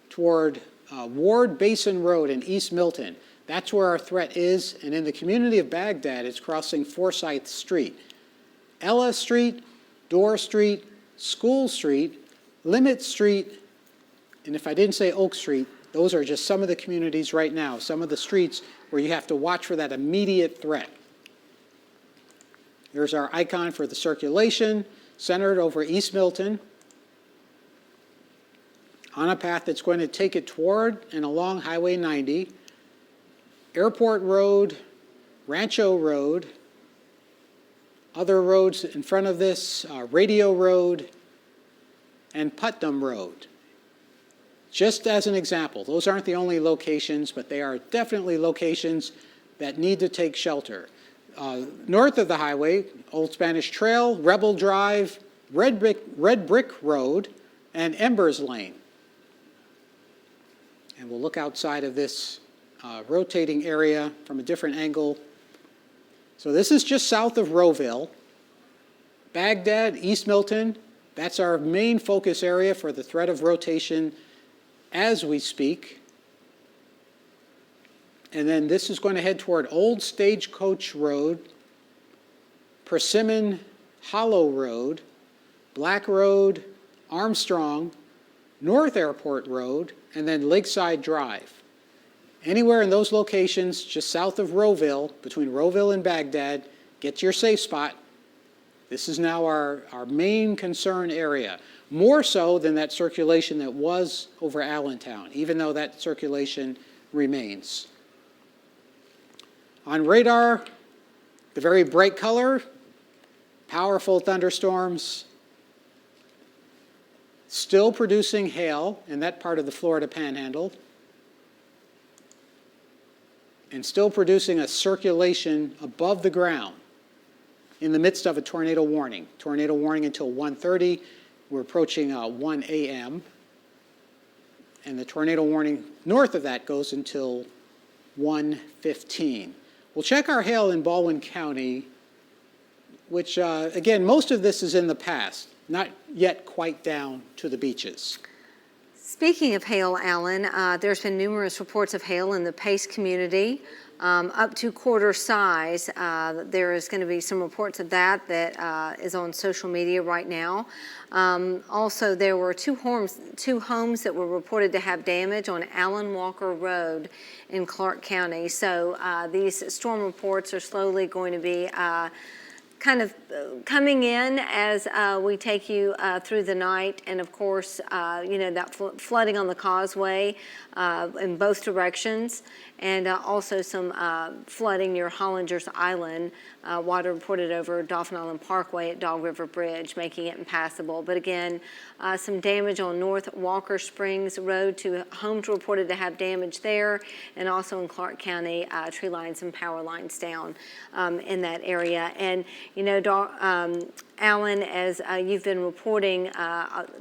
A: toward Ward Basin Road in East Milton. That's where our threat is. And in the community of Baghdad, it's crossing Forsyth Street. Ella Street, Dorr Street, School Street, Limit Street, and if I didn't say Oak Street, those are just some of the communities right now, some of the streets where you have to watch for that immediate threat. There's our icon for the circulation, centered over East Milton, on a path that's going to take it toward and along Highway 90, Airport Road, Rancho Road, other roads in front of this, Radio Road, and Putnam Road. Just as an example, those aren't the only locations, but they are definitely locations that need to take shelter. North of the highway, Old Spanish Trail, Rebel Drive, Red Brick Road, and Embers Lane. And we'll look outside of this rotating area from a different angle. So this is just south of Rowville. Baghdad, East Milton, that's our main focus area for the threat of rotation as we speak. And then this is going to head toward Old Stagecoach Road, Persimmon Hollow Road, Black Road, Armstrong, North Airport Road, and then Lakeside Drive. Anywhere in those locations just south of Rowville, between Rowville and Baghdad, get to your safe spot. This is now our main concern area, more so than that circulation that was over Allentown, even though that circulation remains. On radar, the very bright color, powerful thunderstorms, still producing hail in that part of the Florida Panhandle, and still producing a circulation above the ground in the midst of a tornado warning. Tornado warning until 1:30. We're approaching 1 a.m. And the tornado warning north of that goes until 1:15. We'll check our hail in Baldwin County, which, again, most of this is in the past, not yet quite down to the beaches.
B: Speaking of hail, Alan, there's been numerous reports of hail in the Pace community, up to quarter size. There is going to be some reports of that is on social media right now. Also, there were two homes that were reported to have damage on Allen Walker Road in Clark County. So these storm reports are slowly going to be kind of coming in as we take you through the night, and of course, you know, that flooding on the causeway in both directions, and also some flooding near Hollinger's Island. Water reported over Dauphin Island Parkway at Dog River Bridge, making it impassable. But again, some damage on North Walker Springs Road. Two homes reported to have damage there, and also in Clark County, tree lines and power lines down in that area. And you know, Alan, as you've been reporting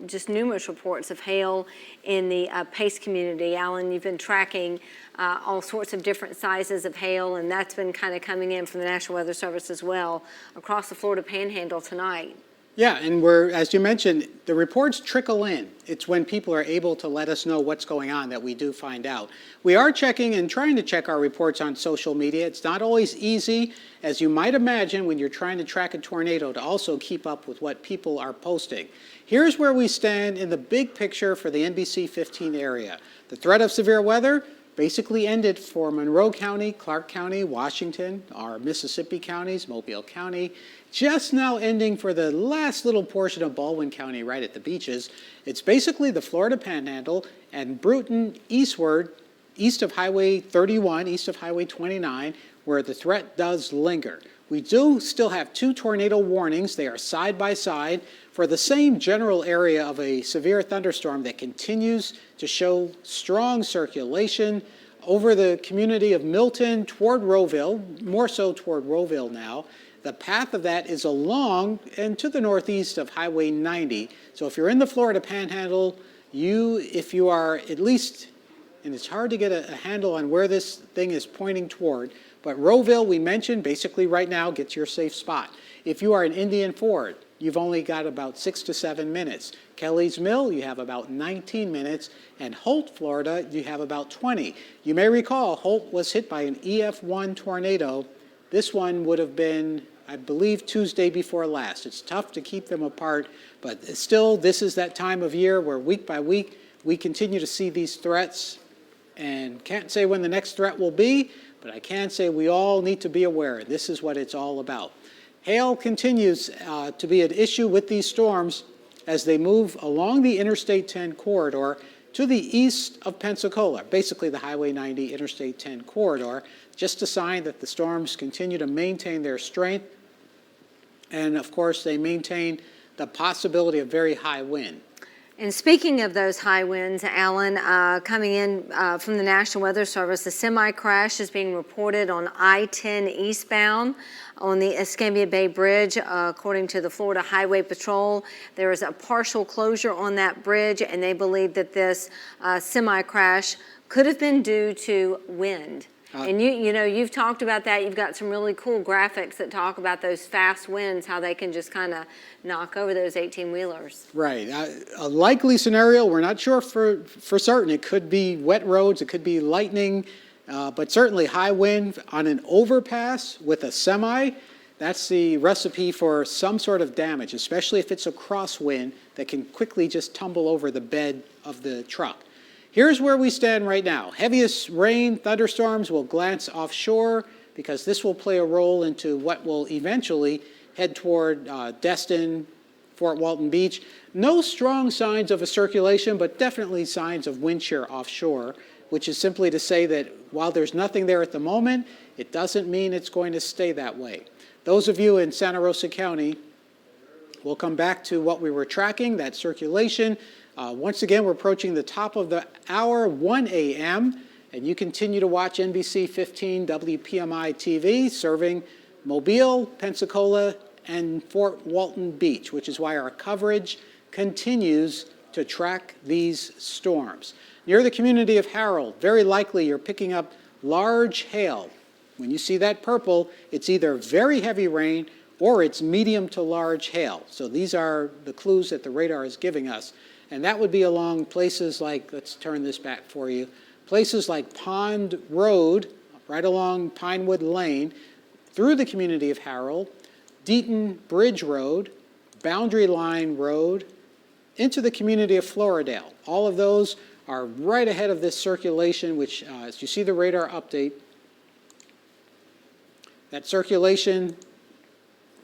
B: just numerous reports of hail in the Pace community. Alan, you've been tracking all sorts of different sizes of hail, and that's been kind of coming in from the National Weather Service as well across the Florida Panhandle tonight.
A: Yeah, and we're, as you mentioned, the reports trickle in. It's when people are able to let us know what's going on that we do find out. We are checking and trying to check our reports on social media. It's not always easy, as you might imagine, when you're trying to track a tornado, to also keep up with what people are posting. Here's where we stand in the big picture for the NBC 15 area. The threat of severe weather basically ended for Monroe County, Clark County, Washington, our Mississippi counties, Mobile County, just now ending for the last little portion of Baldwin County right at the beaches. It's basically the Florida Panhandle and Bruton eastward, east of Highway 31, east of Highway 29, where the threat does linger. We do still have 2 tornado warnings. They are side by side for the same general area of a severe thunderstorm that continues to show strong circulation over the community of Milton toward Rowville, more so toward Rowville now. The path of that is along and to the northeast of Highway 90. So if you're in the Florida Panhandle, if you are at least, and it's hard to get a handle on where this thing is pointing toward, but Rowville, we mentioned, basically right now gets your safe spot. If you are in Indian Ford, you've only got about 6 to 7 minutes. Kelly's Mill, you have about 19 minutes. And Holt, Florida, you have about 20. You may recall Holt was hit by an EF1 tornado. This one would have been, I believe, Tuesday before last. It's tough to keep them apart, but still, this is that time of year where week by week, we continue to see these threats, and can't say when the next threat will be, but I can say we all need to be aware. This is what it's all about. Hail continues to be an issue with these storms as they move along the Interstate 10 corridor to the east of Pensacola, basically the Highway 90 Interstate 10 corridor, just a sign that the storms continue to maintain their strength. And of course, they maintain the possibility of very high wind.
B: And speaking of those high winds, Alan, coming in from the National Weather Service, the semi-crash is being reported on I-10 eastbound on the Escambia Bay Bridge. According to the Florida Highway Patrol, there is a partial closure on that bridge, and they believe that this semi-crash could have been due to wind. And you know, you've talked about that. You've got some really cool graphics that talk about those fast winds, how they can just kind of knock over those 18-wheelers.
A: Right. A likely scenario, we're not sure for certain. It could be wet roads, it could be lightning, but certainly high wind on an overpass with a semi. That's the recipe for some sort of damage, especially if it's a crosswind that can quickly just tumble over the bed of the truck. Here's where we stand right now. Heaviest rain, thunderstorms will glance offshore because this will play a role into what will eventually head toward Destin, Fort Walton Beach. No strong signs of a circulation, but definitely signs of wind shear offshore, which is simply to say that while there's nothing there at the moment, it doesn't mean it's going to stay that way. Those of you in Santa Rosa County, we'll come back to what we were tracking, that circulation. Once again, we're approaching the top of the hour, 1 a.m., and you continue to watch NBC 15 WPMI TV, serving Mobile, Pensacola, and Fort Walton Beach, which is why our coverage continues to track these storms. Near the community of Harold, very likely you're picking up large hail. When you see that purple, it's either very heavy rain or it's medium to large hail. So these are the clues that the radar is giving us. And that would be along places like, let's turn this back for you, places like Pond Road, right along Pinewood Lane, through the community of Harold, Deaton Bridge Road, Boundary Line Road, into the community of Floridale. All of those are right ahead of this circulation, which, as you see the radar update, that circulation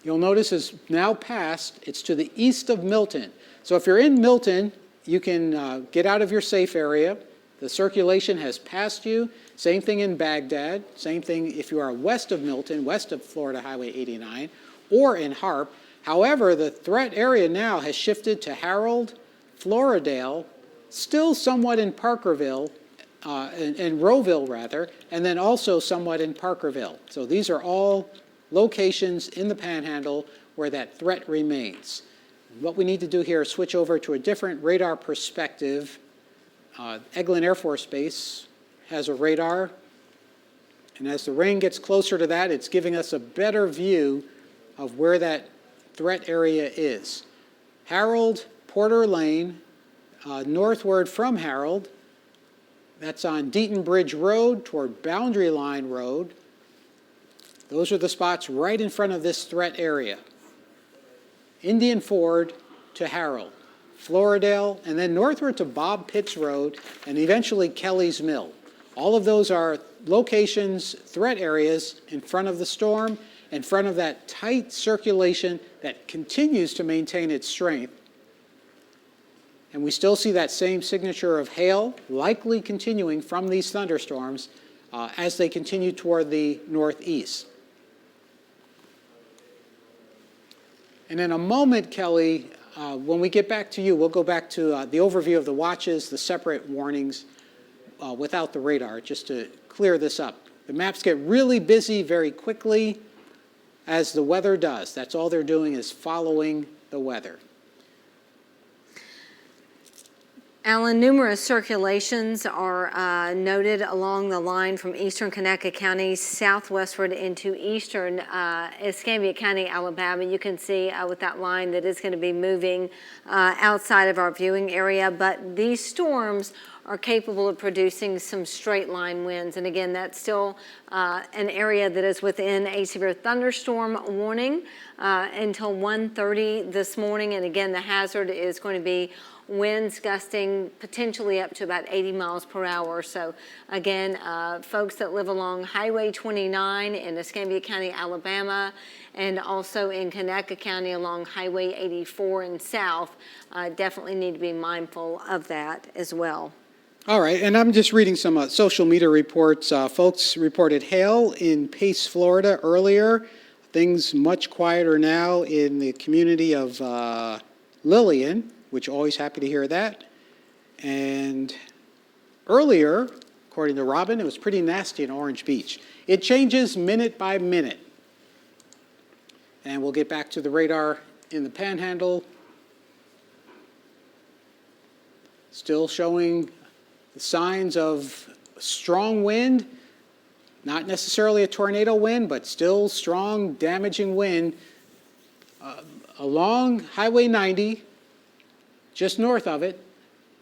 A: you'll notice is now past. It's to the east of Milton. So if you're in Milton, you can get out of your safe area. The circulation has passed you. Same thing in Baghdad. Same thing if you are west of Milton, west of Florida Highway 89, or in Harp. However, the threat area now has shifted to Harold, Floridale, still somewhat in Parkerville, in Rowville rather, and then also somewhat in Parkerville. So these are all locations in the Panhandle where that threat remains. What we need to do here is switch over to a different radar perspective. Eglin Air Force Base has a radar, and as the rain gets closer to that, it's giving us a better view of where that threat area is. Harold, Porter Lane, northward from Harold, that's on Deaton Bridge Road toward Boundary Line Road. Those are the spots right in front of this threat area. Indian Ford to Harold, Floridale, and then northward to Bob Pitts Road, and eventually Kelly's Mill. All of those are locations, threat areas in front of the storm, in front of that tight circulation that continues to maintain its strength. And we still see that same signature of hail likely continuing from these thunderstorms as they continue toward the northeast. And in a moment, Kelly, when we get back to you, we'll go back to the overview of the watches, the separate warnings without the radar, just to clear this up. The maps get really busy very quickly, as the weather does. That's all they're doing is following the weather.
B: Alan, numerous circulations are noted along the line from eastern Conecuh County southwestward into eastern Escambia County, Alabama. You can see with that line that it's going to be moving outside of our viewing area, but these storms are capable of producing some straight line winds. And again, that's still an area that is within a severe thunderstorm warning until 1:30 this morning. And again, the hazard is going to be winds gusting potentially up to about 80 miles per hour. So again, folks that live along Highway 29 in Escambia County, Alabama, and also in Conecuh County along Highway 84 and south, definitely need to be mindful of that as well.
A: All right, and I'm just reading some social media reports. Folks reported hail in Pace, Florida earlier. Things much quieter now in the community of Lillian, which always happy to hear that. And earlier, according to Robin, it was pretty nasty in Orange Beach. It changes minute by minute. And we'll get back to the radar in the Panhandle. Still showing the signs of strong wind, not necessarily a tornado wind, but still strong, damaging wind along Highway 90, just north of it.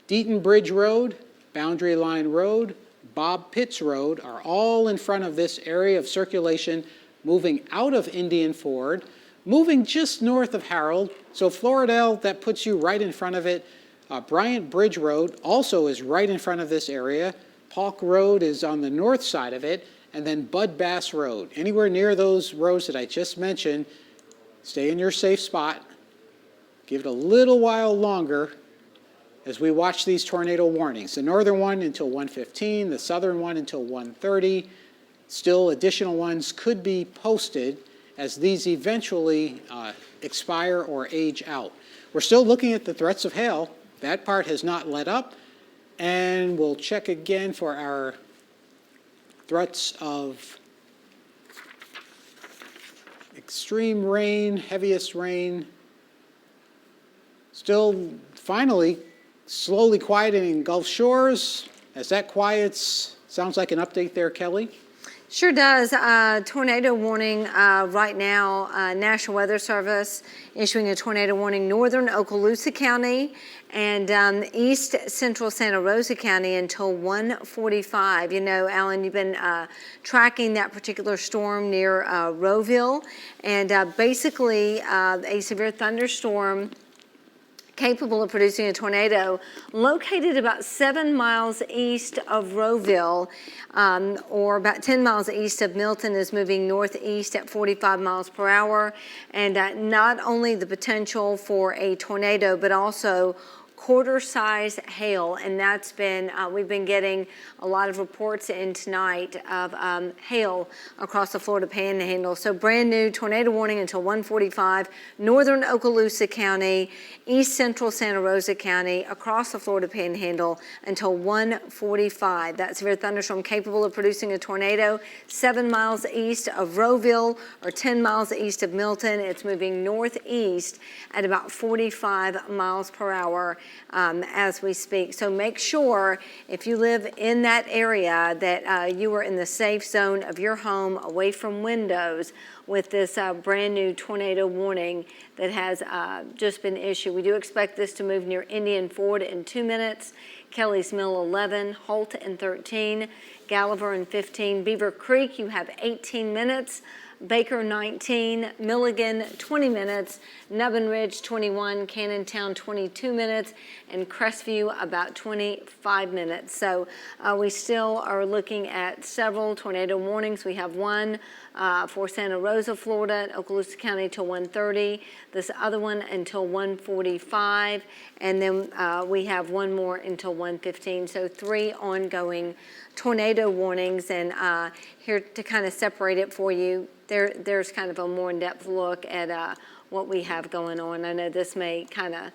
A: Deaton Bridge Road, Boundary Line Road, Bob Pitts Road are all in front of this area of circulation moving out of Indian Ford, moving just north of Harold. So Floridale, that puts you right in front of it. Bryant Bridge Road also is right in front of this area. Polk Road is on the north side of it, and then Bud Bass Road. Anywhere near those roads that I just mentioned, stay in your safe spot. Give it a little while longer as we watch these tornado warnings. The northern one until 1:15, the southern one until 1:30. Still additional ones could be posted as these eventually expire or age out. We're still looking at the threats of hail. That part has not let up. And we'll check again for our threats of extreme rain, heaviest rain. Still, finally, slowly quieting in Gulf Shores. As that quiets, sounds like an update there, Kelly.
B: Sure does. Tornado warning right now. National Weather Service issuing a tornado warning northern Okaloosa County and east central Santa Rosa County until 1:45. You know, Alan, you've been tracking that particular storm near Rowville, and basically a severe thunderstorm capable of producing a tornado, located about 7 miles east of Rowville, or about 10 miles east of Milton, is moving northeast at 45 miles per hour. And not only the potential for a tornado, but also quarter-size hail, and that's been, we've been getting a lot of reports in tonight of hail across the Florida Panhandle. So brand new tornado warning until 1:45, northern Okaloosa County, east central Santa Rosa County, across the Florida Panhandle until 1:45. That severe thunderstorm capable of producing a tornado 7 miles east of Rowville or 10 miles east of Milton. It's moving northeast at about 45 miles per hour as we speak. So make sure if you live in that area that you are in the safe zone of your home, away from windows, with this brand new tornado warning that has just been issued. We do expect this to move near Indian Ford in 2 minutes, Kelly's Mill 11, Holt in 13, Gallagher in 15, Beaver Creek you have 18 minutes, Baker 19, Milligan 20 minutes, Nubbin Ridge 21, Cannontown 22 minutes, and Crestview about 25 minutes. So we still are looking at several tornado warnings. We have one for Santa Rosa, Florida, Okaloosa County till 1:30, this other one until 1:45, and then we have one more until 1:15. So 3 ongoing tornado warnings, and here to kind of separate it for you, there's kind of a more in-depth look at what we have going on. I know this may kind of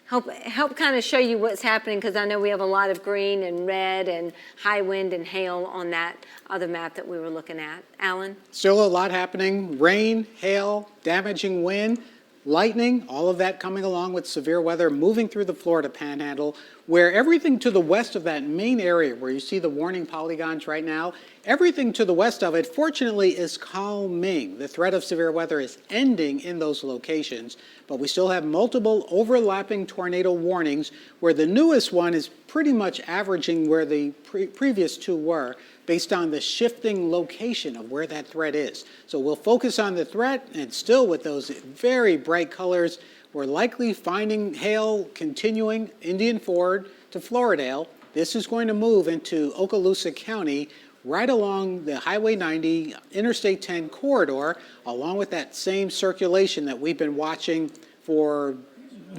B: help kind of show you what's happening, because I know we have a lot of green and red and high wind and hail on that other map that we were looking at. Alan?
A: Still a lot happening. Rain, hail, damaging wind, lightning, all of that coming along with severe weather moving through the Florida Panhandle, where everything to the west of that main area where you see the warning polygons right now, everything to the west of it, fortunately, is calming. The threat of severe weather is ending in those locations, but we still have multiple overlapping tornado warnings, where the newest one is pretty much averaging where the previous 2 were, based on the shifting location of where that threat is. So we'll focus on the threat, and still with those very bright colors, we're likely finding hail continuing Indian Ford to Floridale. This is going to move into Okaloosa County right along the Highway 90, Interstate 10 corridor, along with that same circulation that we've been watching for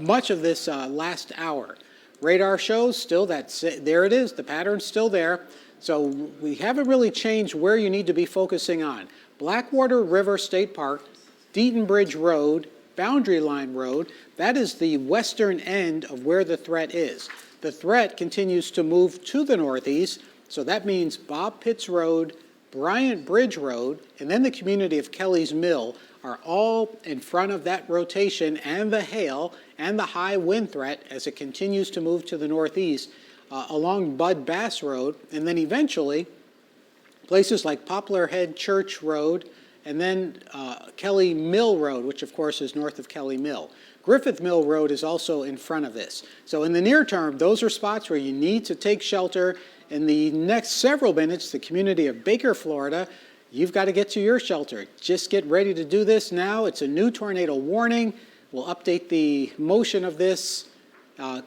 A: much of this last hour. Radar shows still there it is, the pattern's still there. So we haven't really changed where you need to be focusing on. Blackwater River State Park, Deaton Bridge Road, Boundary Line Road, that is the western end of where the threat is. The threat continues to move to the northeast, so that means Bob Pitts Road, Bryant Bridge Road, and then the community of Kelly's Mill are all in front of that rotation and the hail and the high wind threat as it continues to move to the northeast along Bud Bass Road, and then eventually places like Poplar Head Church Road, and then Kelly Mill Road, which of course is north of Kelly Mill. Griffith Mill Road is also in front of this. So in the near term, those are spots where you need to take shelter. In the next several minutes, the community of Baker, Florida, you've got to get to your shelter. Just get ready to do this now. It's a new tornado warning. We'll update the motion of this.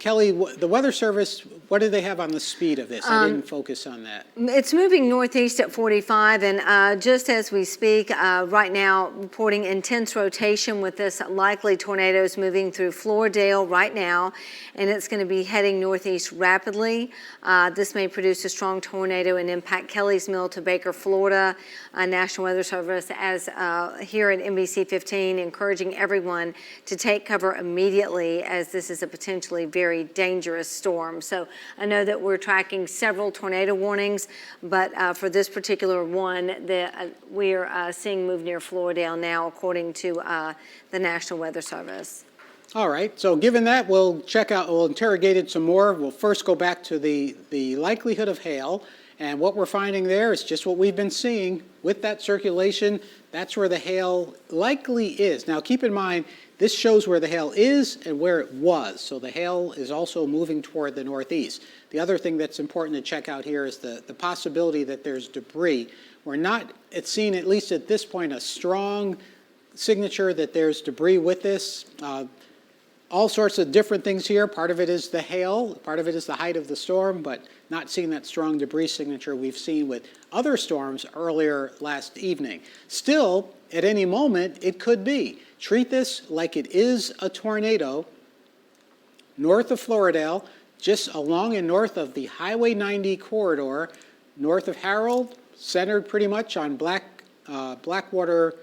A: Kelly, the Weather Service, what do they have on the speed of this? I didn't focus on that.
B: It's moving northeast at 45, and just as we speak, right now, reporting intense rotation with this likely tornadoes moving through Floridale right now, and it's going to be heading northeast rapidly. This may produce a strong tornado and impact Kelly's Mill to Baker, Florida. National Weather Service, as here at NBC 15, encouraging everyone to take cover immediately, as this is a potentially very dangerous storm. So I know that we're tracking several tornado warnings, but for this particular one, we're seeing move near Floridale now, according to the National Weather Service.
A: All right, so given that, we'll interrogate it some more. We'll first go back to the likelihood of hail, and what we're finding there is just what we've been seeing with that circulation. That's where the hail likely is. Now keep in mind, this shows where the hail is and where it was. So the hail is also moving toward the northeast. The other thing that's important to check out here is the possibility that there's debris. We're not seeing, at least at this point, a strong signature that there's debris with this. all sorts of different things here. Part of it is the hail, part of it is the height of the storm, but not seeing that strong debris signature we've seen with other storms earlier last evening. Still, at any moment, it could be. Treat this like it is a tornado north of Floridale, just along and north of the Highway 90 corridor, north of Harold, centered pretty much on Blackwater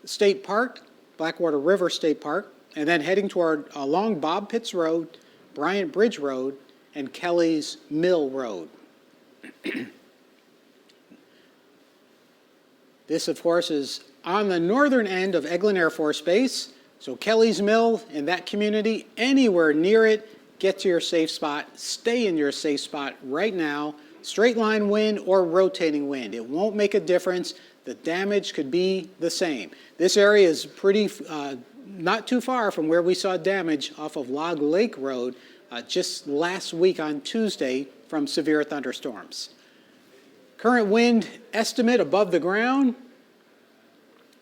A: State Park, Blackwater River State Park, and then heading toward along Bob Pitts Road, Bryant Bridge Road, and Kelly's Mill Road. This, of course, is on the northern end of Eglin Air Force Base, so Kelly's Mill and that community, anywhere near it, get to your safe spot, stay in your safe spot right now, straight line wind or rotating wind. It won't make a difference. The damage could be the same. This area is pretty, not too far from where we saw damage off of Log Lake Road just last week on Tuesday from severe thunderstorms. Current wind estimate above the ground,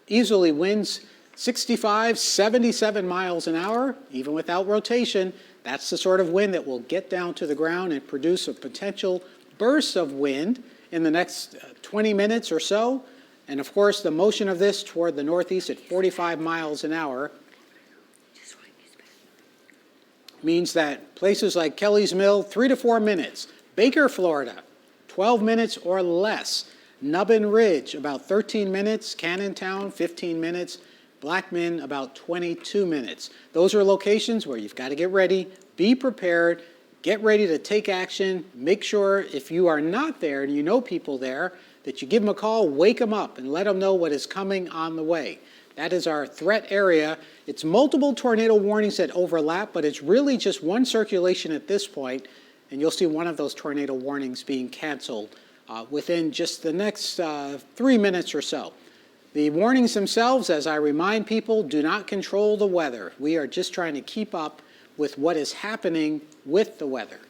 A: easily winds 65, 77 miles an hour, even without rotation. That's the sort of wind that will get down to the ground and produce a potential burst of wind in the next 20 minutes or so. And of course, the motion of this toward the northeast at 45 miles an hour means that places like Kelly's Mill, 3 to 4 minutes. Baker, Florida, 12 minutes or less. Nubbin Ridge, about 13 minutes. Cannontown, 15 minutes. Blackman, about 22 minutes. Those are locations where you've got to get ready, be prepared, get ready to take action. Make sure if you are not there and you know people there, that you give them a call, wake them up, and let them know what is coming on the way. That is our threat area. It's multiple tornado warnings that overlap, but it's really just one circulation at this point, and you'll see one of those tornado warnings being canceled within just the next 3 minutes or so. The warnings themselves, as I remind people, do not control the weather. We are just trying to keep up with what is happening with the weather.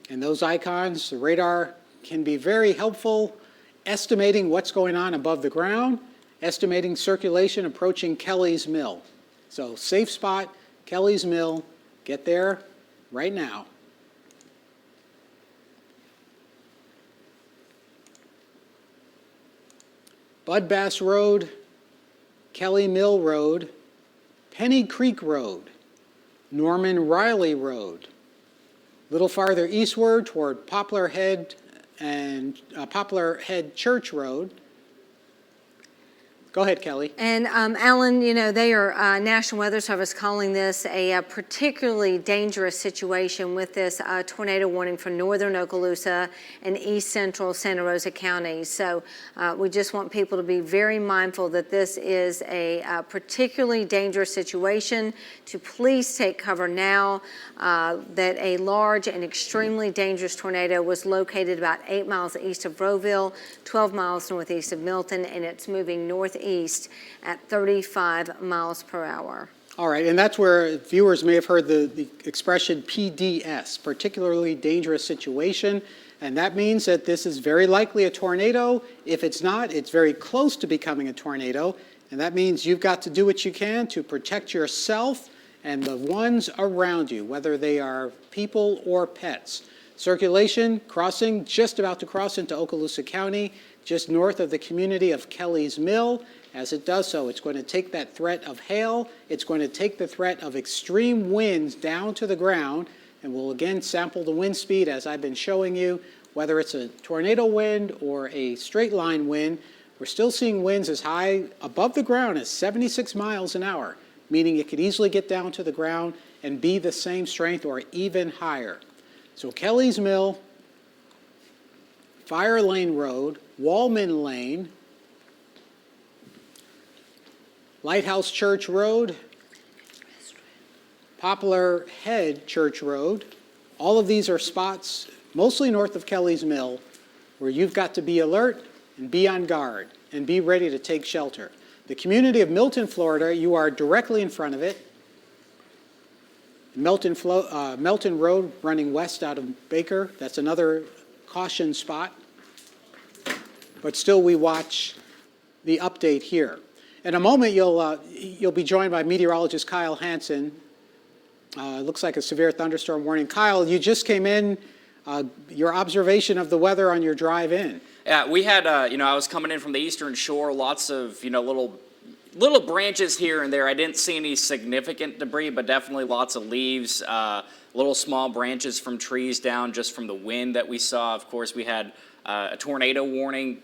A: And those icons, the radar, can be very helpful estimating what's going on above the ground, estimating circulation approaching Kelly's Mill. So safe spot, Kelly's Mill, get there right now. Bud Bass Road, Kelly Mill Road, Penny Creek Road, Norman Riley Road. A little farther eastward toward Poplar Head and Poplar Head Church Road. Go ahead, Kelly.
B: And Alan, you know, they are, National Weather Service calling this a particularly dangerous situation with this tornado warning for northern Okaloosa and east central Santa Rosa counties. So we just want people to be very mindful that this is a particularly dangerous situation, to please take cover now, that a large and extremely dangerous tornado was located about 8 miles east of Rowville, 12 miles northeast of Milton, and it's moving northeast at 35 miles per hour.
A: All right, and that's where viewers may have heard the expression PDS, particularly dangerous situation, and that means that this is very likely a tornado. If it's not, it's very close to becoming a tornado, and that means you've got to do what you can to protect yourself and the ones around you, whether they are people or pets. Circulation crossing, just about to cross into Okaloosa County, just north of the community of Kelly's Mill. As it does so, it's going to take that threat of hail, it's going to take the threat of extreme winds down to the ground, and we'll again sample the wind speed as I've been showing you, whether it's a tornado wind or a straight line wind. We're still seeing winds as high above the ground as 76 miles an hour, meaning it could easily get down to the ground and be the same strength or even higher. So Kelly's Mill, Fire Lane Road, Wallman Lane, Lighthouse Church Road, Poplar Head Church Road. All of these are spots, mostly north of Kelly's Mill, where you've got to be alert and be on guard and be ready to take shelter. The community of Milton, Florida, you are directly in front of it. Melton Road running west out of Baker, that's another caution spot. But still we watch the update here. In a moment, you'll be joined by meteorologist Kyle Hansen. Looks like a severe thunderstorm warning. Kyle, you just came in. Your observation of the weather on your drive in.
E: Yeah, we had, I was coming in from the Eastern Shore, lots of, little branches here and there. I didn't see any significant debris, but definitely lots of leaves, little small branches from trees down just from the wind that we saw. Of course, we had a tornado warning,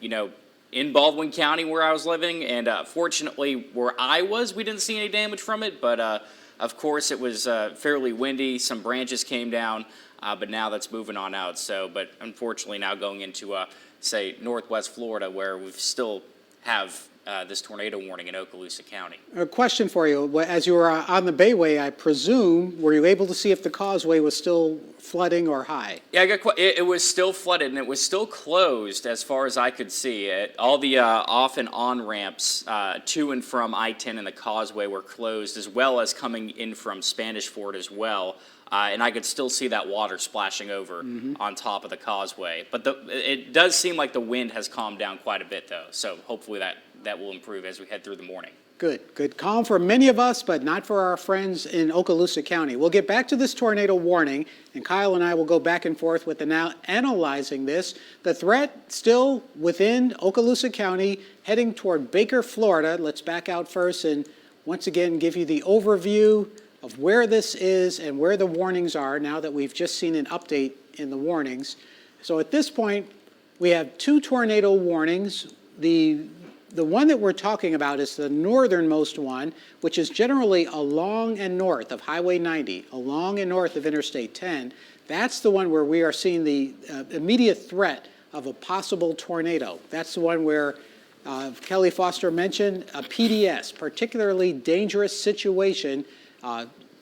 E: in Baldwin County where I was living, and fortunately where I was, we didn't see any damage from it, but of course it was fairly windy. Some branches came down, but now that's moving on out. So, but unfortunately now going into, say, northwest Florida, where we still have this tornado warning in Okaloosa County.
A: A question for you. As you were on the Bayway, I presume, were you able to see if the causeway was still flooding or high?
E: Yeah, it was still flooded, and it was still closed as far as I could see. All the off and on ramps to and from I-10 and the causeway were closed, as well as coming in from Spanish Fort as well. And I could still see that water splashing over on top of the causeway. But it does seem like the wind has calmed down quite a bit, though. So hopefully that will improve as we head through the morning.
A: Good. Calm for many of us, but not for our friends in Okaloosa County. We'll get back to this tornado warning, and Kyle and I will go back and forth with analyzing this. The threat still within Okaloosa County, heading toward Baker, Florida. Let's back out first and once again give you the overview of where this is and where the warnings are now that we've just seen an update in the warnings. So at this point, we have 2 tornado warnings. The one that we're talking about is the northernmost one, which is generally along and north of Highway 90, along and north of Interstate 10. That's the one where we are seeing the immediate threat of a possible tornado. That's the one where Kelly Foster mentioned a PDS, particularly dangerous situation,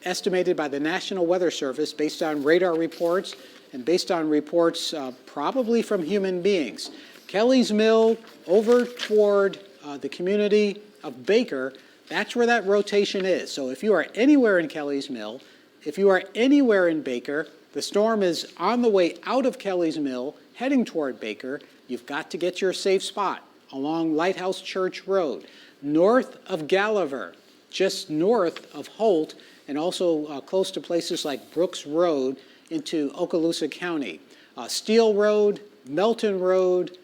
A: estimated by the National Weather Service based on radar reports and based on reports probably from human beings. Kelly's Mill over toward the community of Baker, that's where that rotation is. So if you are anywhere in Kelly's Mill, if you are anywhere in Baker, the storm is on the way out of Kelly's Mill, heading toward Baker. You've got to get your safe spot along Lighthouse Church Road, north of Gallagher, just north of Holt, and also close to places like Brooks Road into Okaloosa County. Steel Road, Melton Road,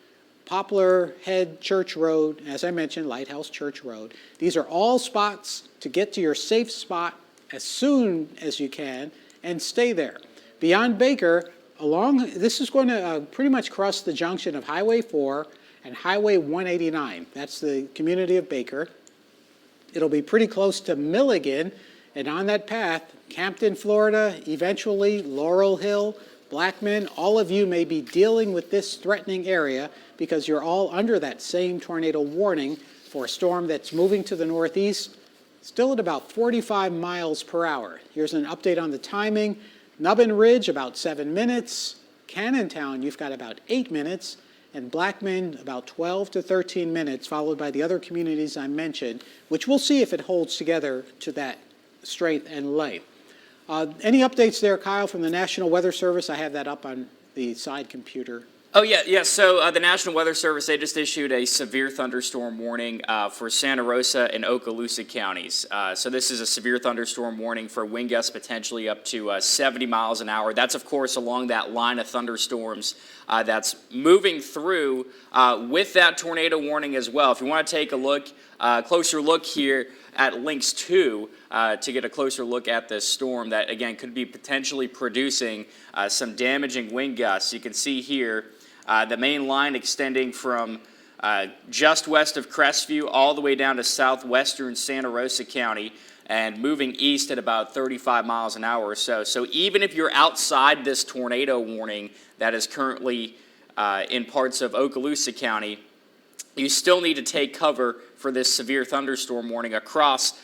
A: Poplar Head Church Road, as I mentioned, Lighthouse Church Road. These are all spots to get to your safe spot as soon as you can and stay there. Beyond Baker, this is going to pretty much cross the junction of Highway 4 and Highway 189. That's the community of Baker. It'll be pretty close to Milligan, and on that path, Campton, Florida, eventually Laurel Hill, Blackman, all of you may be dealing with this threatening area because you're all under that same tornado warning for a storm that's moving to the northeast, still at about 45 miles per hour. Here's an update on the timing. Nubbin Ridge, about 7 minutes. Cannontown, you've got about 8 minutes. And Blackman, about 12 to 13 minutes, followed by the other communities I mentioned, which we'll see if it holds together to that strength and length. Any updates there, Kyle, from the National Weather Service? I have that up on the side computer.
E: Oh, yeah. So the National Weather Service, they just issued a severe thunderstorm warning for Santa Rosa and Okaloosa counties. So this is a severe thunderstorm warning for wind gusts potentially up to 70 miles an hour. That's, of course, along that line of thunderstorms that's moving through with that tornado warning as well. If you want to take a closer look here at links 2 to get a closer look at this storm that, again, could be potentially producing some damaging wind gusts. You can see here the main line extending from just west of Crestview all the way down to southwestern Santa Rosa County and moving east at about 35 miles an hour or so. So even if you're outside this tornado warning that is currently in parts of Okaloosa County, you still need to take cover for this severe thunderstorm warning across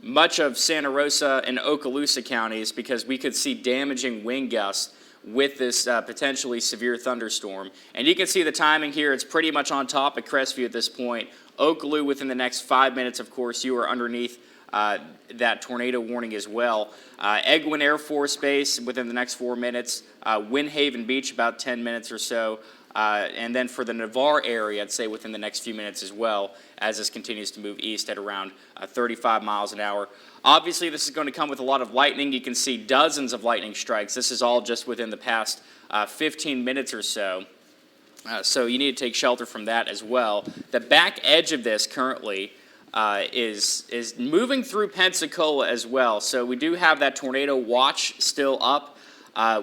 E: much of Santa Rosa and Okaloosa counties because we could see damaging wind gusts with this potentially severe thunderstorm. And you can see the timing here. It's pretty much on top of Crestview at this point. Okaloo within the next 5 minutes, of course, you are underneath that tornado warning as well. Egwin Air Force Base within the next 4 minutes, Windhaven Beach about 10 minutes or so, and then for the Navarre area, I'd say within the next few minutes as well, as this continues to move east at around 35 miles an hour. Obviously, this is going to come with a lot of lightning. You can see dozens of lightning strikes. This is all just within the past 15 minutes or so. So you need to take shelter from that as well. The back edge of this currently is moving through Pensacola as well. So we do have that tornado watch still up.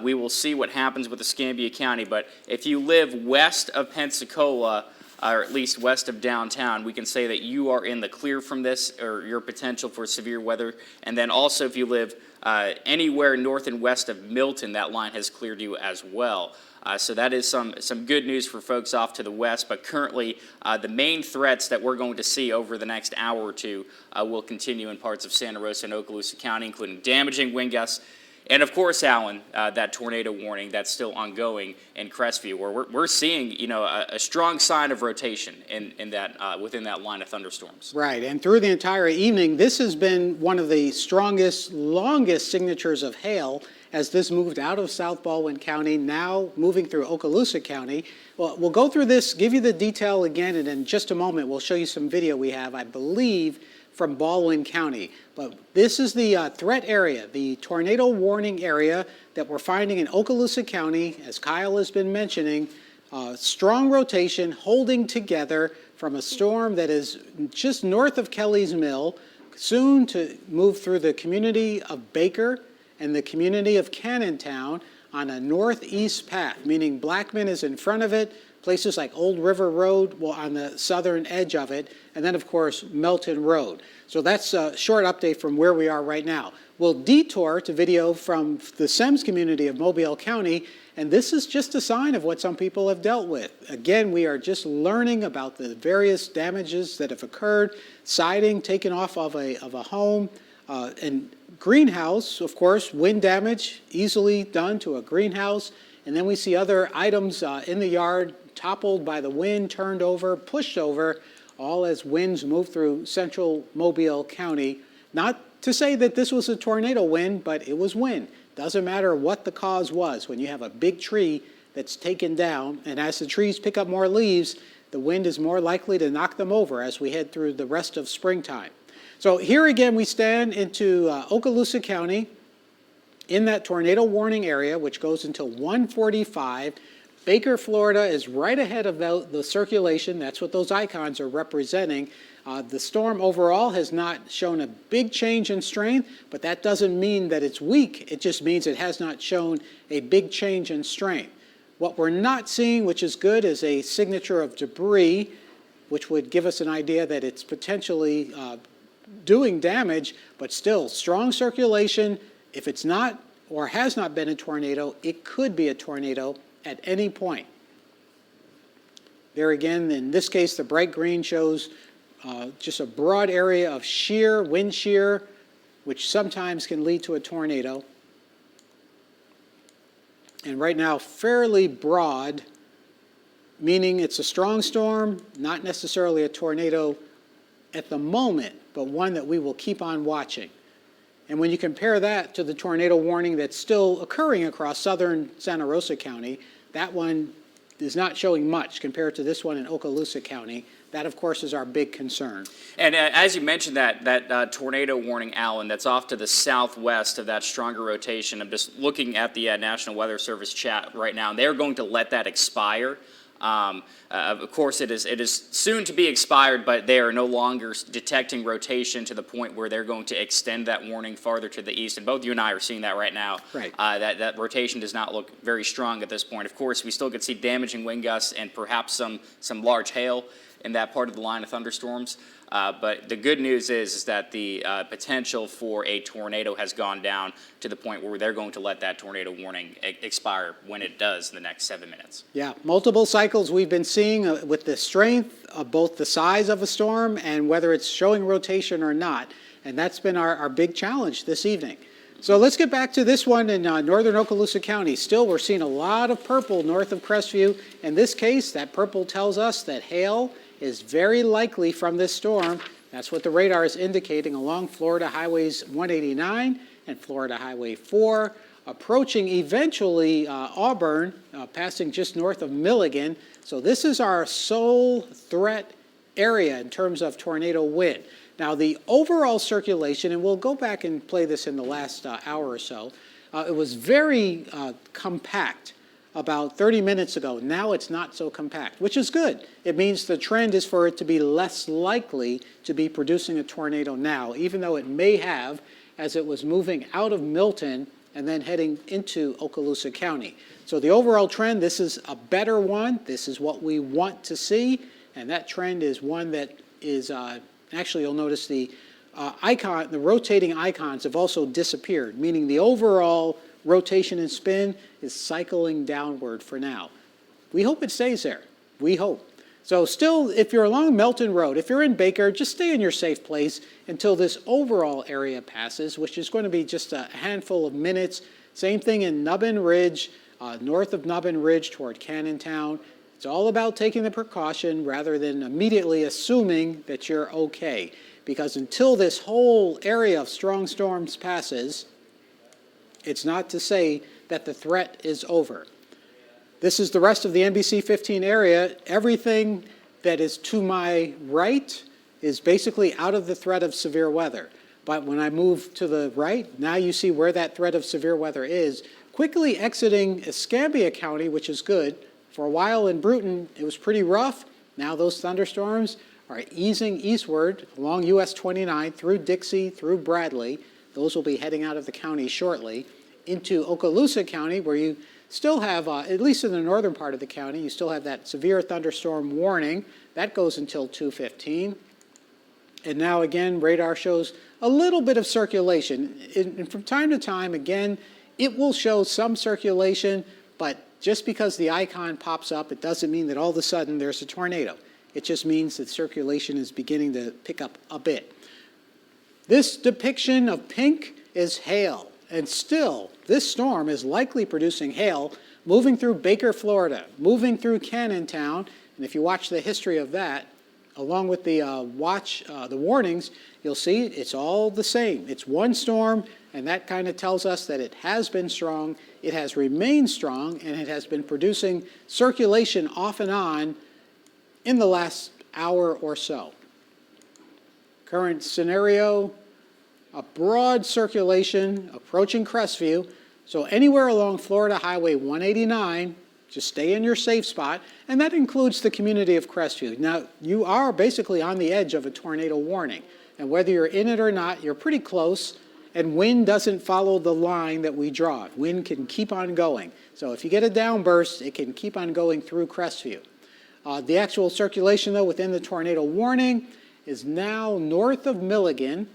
E: We will see what happens with Escambia County. But if you live west of Pensacola, or at least west of downtown, we can say that you are in the clear from this, or your potential for severe weather. And then also if you live anywhere north and west of Milton, that line has cleared you as well. So that is some good news for folks off to the west, but currently the main threats that we're going to see over the next hour or two will continue in parts of Santa Rosa and Okaloosa County, including damaging wind gusts. And of course, Alan, that tornado warning that's still ongoing in Crestview, where we're seeing, a strong sign of rotation in that within that line of thunderstorms.
A: Right, and through the entire evening, this has been one of the strongest, longest signatures of hail as this moved out of South Baldwin County, now moving through Okaloosa County. Well, we'll go through this, give you the detail again, and in just a moment, we'll show you some video we have, I believe, from Baldwin County. But this is the threat area, the tornado warning area that we're finding in Okaloosa County, as Kyle has been mentioning. Strong rotation holding together from a storm that is just north of Kelly's Mill, soon to move through the community of Baker and the community of Cannontown on a northeast path, meaning Blackman is in front of it, places like Old River Road on the southern edge of it, and then, of course, Melton Road. So that's a short update from where we are right now. We'll detour to video from the Semmes community of Mobile County, and this is just a sign of what some people have dealt with. Again, we are just learning about the various damages that have occurred, siding taken off of a home, and greenhouse, of course, wind damage easily done to a greenhouse, and then we see other items in the yard toppled by the wind, turned over, pushed over, all as winds move through central Mobile County. Not to say that this was a tornado wind, but it was wind. Doesn't matter what the cause was. When you have a big tree that's taken down, and as the trees pick up more leaves, the wind is more likely to knock them over as we head through the rest of springtime. So here again we stand into Okaloosa County in that tornado warning area, which goes until 1:45. Baker, Florida is right ahead of the circulation. That's what those icons are representing. The storm overall has not shown a big change in strength, but that doesn't mean that it's weak. It just means it has not shown a big change in strength. What we're not seeing, which is good, is a signature of debris, which would give us an idea that it's potentially doing damage, but still strong circulation. If it's not or has not been a tornado, it could be a tornado at any point. There again, in this case, the bright green shows just a broad area of shear, wind shear, which sometimes can lead to a tornado. And right now, fairly broad, meaning it's a strong storm, not necessarily a tornado at the moment, but one that we will keep on watching. And when you compare that to the tornado warning that's still occurring across southern Santa Rosa County, that one is not showing much compared to this one in Okaloosa County. That, of course, is our big concern.
E: And as you mentioned, that tornado warning, Alan, that's off to the southwest of that stronger rotation. I'm just looking at the National Weather Service chat right now, and they're going to let that expire. Of course, it is soon to be expired, but they are no longer detecting rotation to the point where they're going to extend that warning farther to the east. And both you and I are seeing that right now.
A: Right.
E: That rotation does not look very strong at this point. Of course, we still could see damaging wind gusts and perhaps some large hail in that part of the line of thunderstorms. But the good news is that the potential for a tornado has gone down to the point where they're going to let that tornado warning expire when it does in the next 7 minutes.
A: Yeah, multiple cycles we've been seeing with the strength of both the size of a storm and whether it's showing rotation or not. And that's been our big challenge this evening. So let's get back to this one in northern Okaloosa County. Still, we're seeing a lot of purple north of Crestview. In this case, that purple tells us that hail is very likely from this storm. That's what the radar is indicating along Florida Highways 189 and Florida Highway 4, approaching eventually Auburn, passing just north of Milligan. So this is our sole threat area in terms of tornado wind. Now the overall circulation, and we'll go back and play this in the last hour or so, it was very compact about 30 minutes ago. Now it's not so compact, which is good. It means the trend is for it to be less likely to be producing a tornado now, even though it may have, as it was moving out of Milton and then heading into Okaloosa County. So the overall trend, this is a better one. This is what we want to see, and that trend is one that is, actually you'll notice the the rotating icons have also disappeared, meaning the overall rotation and spin is cycling downward for now. We hope it stays there. We hope. So still, if you're along Melton Road, if you're in Baker, just stay in your safe place until this overall area passes, which is going to be just a handful of minutes. Same thing in Nubbin Ridge, north of Nubbin Ridge toward Cannontown. It's all about taking the precaution rather than immediately assuming that you're okay. Because until this whole area of strong storms passes, it's not to say that the threat is over. This is the rest of the NBC 15 area. Everything that is to my right is basically out of the threat of severe weather. But when I move to the right, now you see where that threat of severe weather is. Quickly exiting Escambia County, which is good. For a while in Bruton, it was pretty rough. Now those thunderstorms are easing eastward along US 29 through Dixie, through Bradley. Those will be heading out of the county shortly into Okaloosa County, where you still have, at least in the northern part of the county, you still have that severe thunderstorm warning. That goes until 2:15. And now again, radar shows a little bit of circulation. And from time to time, again, it will show some circulation, but just because the icon pops up, it doesn't mean that all of a sudden there's a tornado. It just means that circulation is beginning to pick up a bit. This depiction of pink is hail. And still, this storm is likely producing hail moving through Baker, Florida, moving through Cannontown. And if you watch the history of that, along with the the warnings, you'll see it's all the same. It's one storm, and that kind of tells us that it has been strong, it has remained strong, and it has been producing circulation off and on in the last hour or so. Current scenario, a broad circulation approaching Crestview. So anywhere along Florida Highway 189, just stay in your safe spot, and that includes the community of Crestview. Now, you are basically on the edge of a tornado warning, and whether you're in it or not, you're pretty close, and wind doesn't follow the line that we draw. Wind can keep on going. So if you get a downburst, it can keep on going through Crestview. The actual circulation, though, within the tornado warning is now north of Milligan.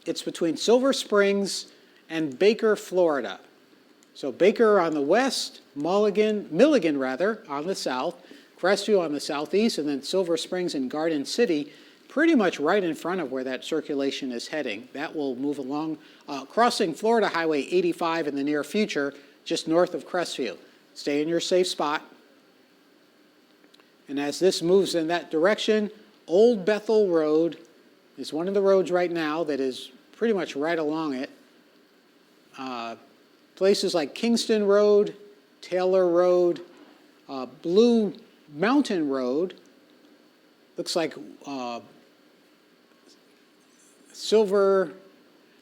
A: It's between Silver Springs and Baker, Florida. So Baker on the west, Milligan on the south, Crestview on the southeast, and then Silver Springs and Garden City pretty much right in front of where that circulation is heading. That will move along, crossing Florida Highway 85 in the near future, just north of Crestview. Stay in your safe spot. And as this moves in that direction, Old Bethel Road is one of the roads right now that is pretty much right along it. Places like Kingston Road, Taylor Road, Blue Mountain Road, looks like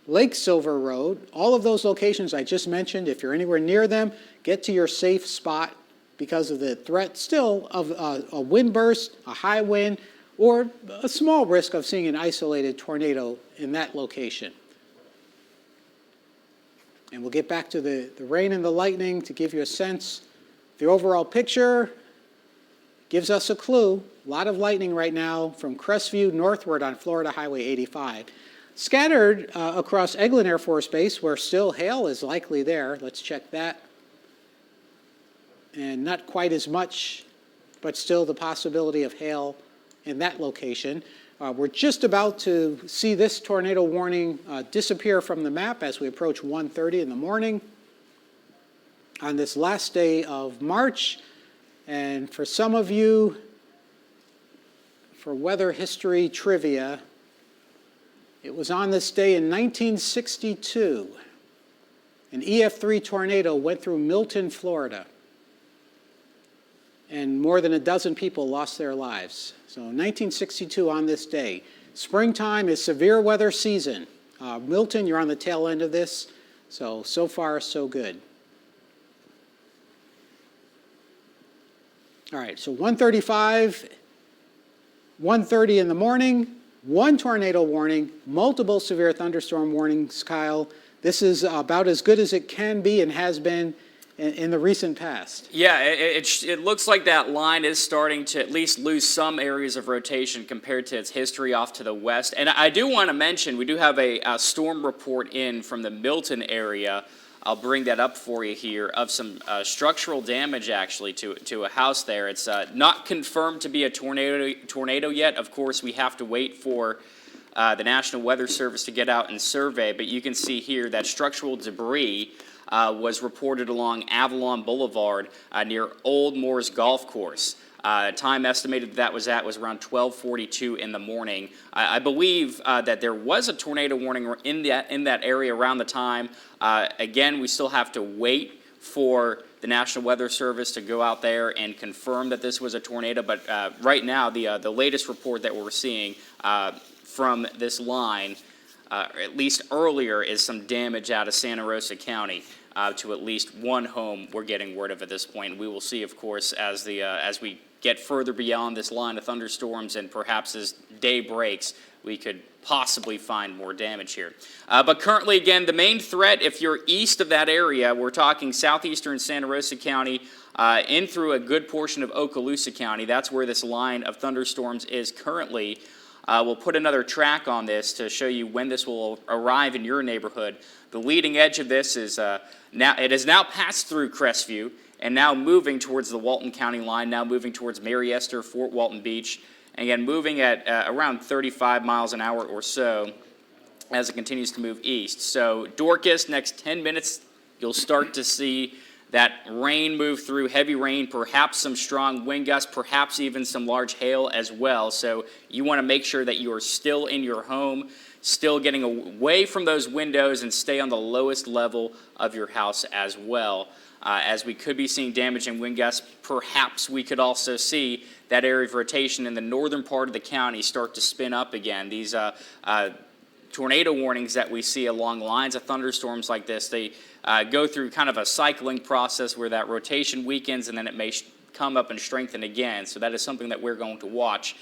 A: Lake Silver Road, all of those locations I just mentioned, if you're anywhere near them, get to your safe spot because of the threat still of a wind burst, a high wind, or a small risk of seeing an isolated tornado in that location. And we'll get back to the rain and the lightning to give you a sense. The overall picture gives us a clue. A lot of lightning right now from Crestview northward on Florida Highway 85. Scattered across Eglin Air Force Base, where still hail is likely there. Let's check that. And not quite as much, but still the possibility of hail in that location. We're just about to see this tornado warning disappear from the map as we approach 1:30 in the morning on this last day of March. And for some of you, for weather history trivia, It was on this day in 1962. An EF3 tornado went through Milton, Florida, and more than a dozen people lost their lives. So 1962 on this day. Springtime is severe weather season. Milton, you're on the tail end of this, so far so good. All right, so 1:35, 1:30 in the morning, one tornado warning, multiple severe thunderstorm warnings, Kyle. This is about as good as it can be and has been in the recent past.
E: Yeah, it looks like that line is starting to at least lose some areas of rotation compared to its history off to the west. And I do want to mention, we do have a storm report in from the Milton area. I'll bring that up for you here, of some structural damage actually to a house there. It's not confirmed to be a tornado yet. Of course, we have to wait for the National Weather Service to get out and survey, but you can see here that structural debris was reported along Avalon Boulevard near Old Moores Golf Course. Time estimated that was around 12:42 in the morning. I believe that there was a tornado warning in that area around the time. Again, we still have to wait for the National Weather Service to go out there and confirm that this was a tornado. But right now, the latest report that we're seeing from this line, at least earlier, is some damage out of Santa Rosa County. To at least one home we're getting word of at this point. We will see, of course, as we get further beyond this line of thunderstorms and perhaps as day breaks, we could possibly find more damage here. But currently, again, the main threat, if you're east of that area, we're talking southeastern Santa Rosa County in through a good portion of Okaloosa County. That's where this line of thunderstorms is currently. We'll put another track on this to show you when this will arrive in your neighborhood. The leading edge of this is it has now passed through Crestview and now moving towards the Walton County line, now moving towards Mary Esther, Fort Walton Beach, and again moving at around 35 miles an hour or so as it continues to move east. So Dorcas, next 10 minutes, you'll start to see that rain move through, heavy rain, perhaps some strong wind gusts, perhaps even some large hail as well. So you want to make sure that you are still in your home, still getting away from those windows, and stay on the lowest level of your house as well. As we could be seeing damage and wind gusts, perhaps we could also see that area of rotation in the northern part of the county start to spin up again. These tornado warnings that we see along lines of thunderstorms like this, they go through kind of a cycling process where that rotation weakens and then it may come up and strengthen again. So that is something that we're going to watch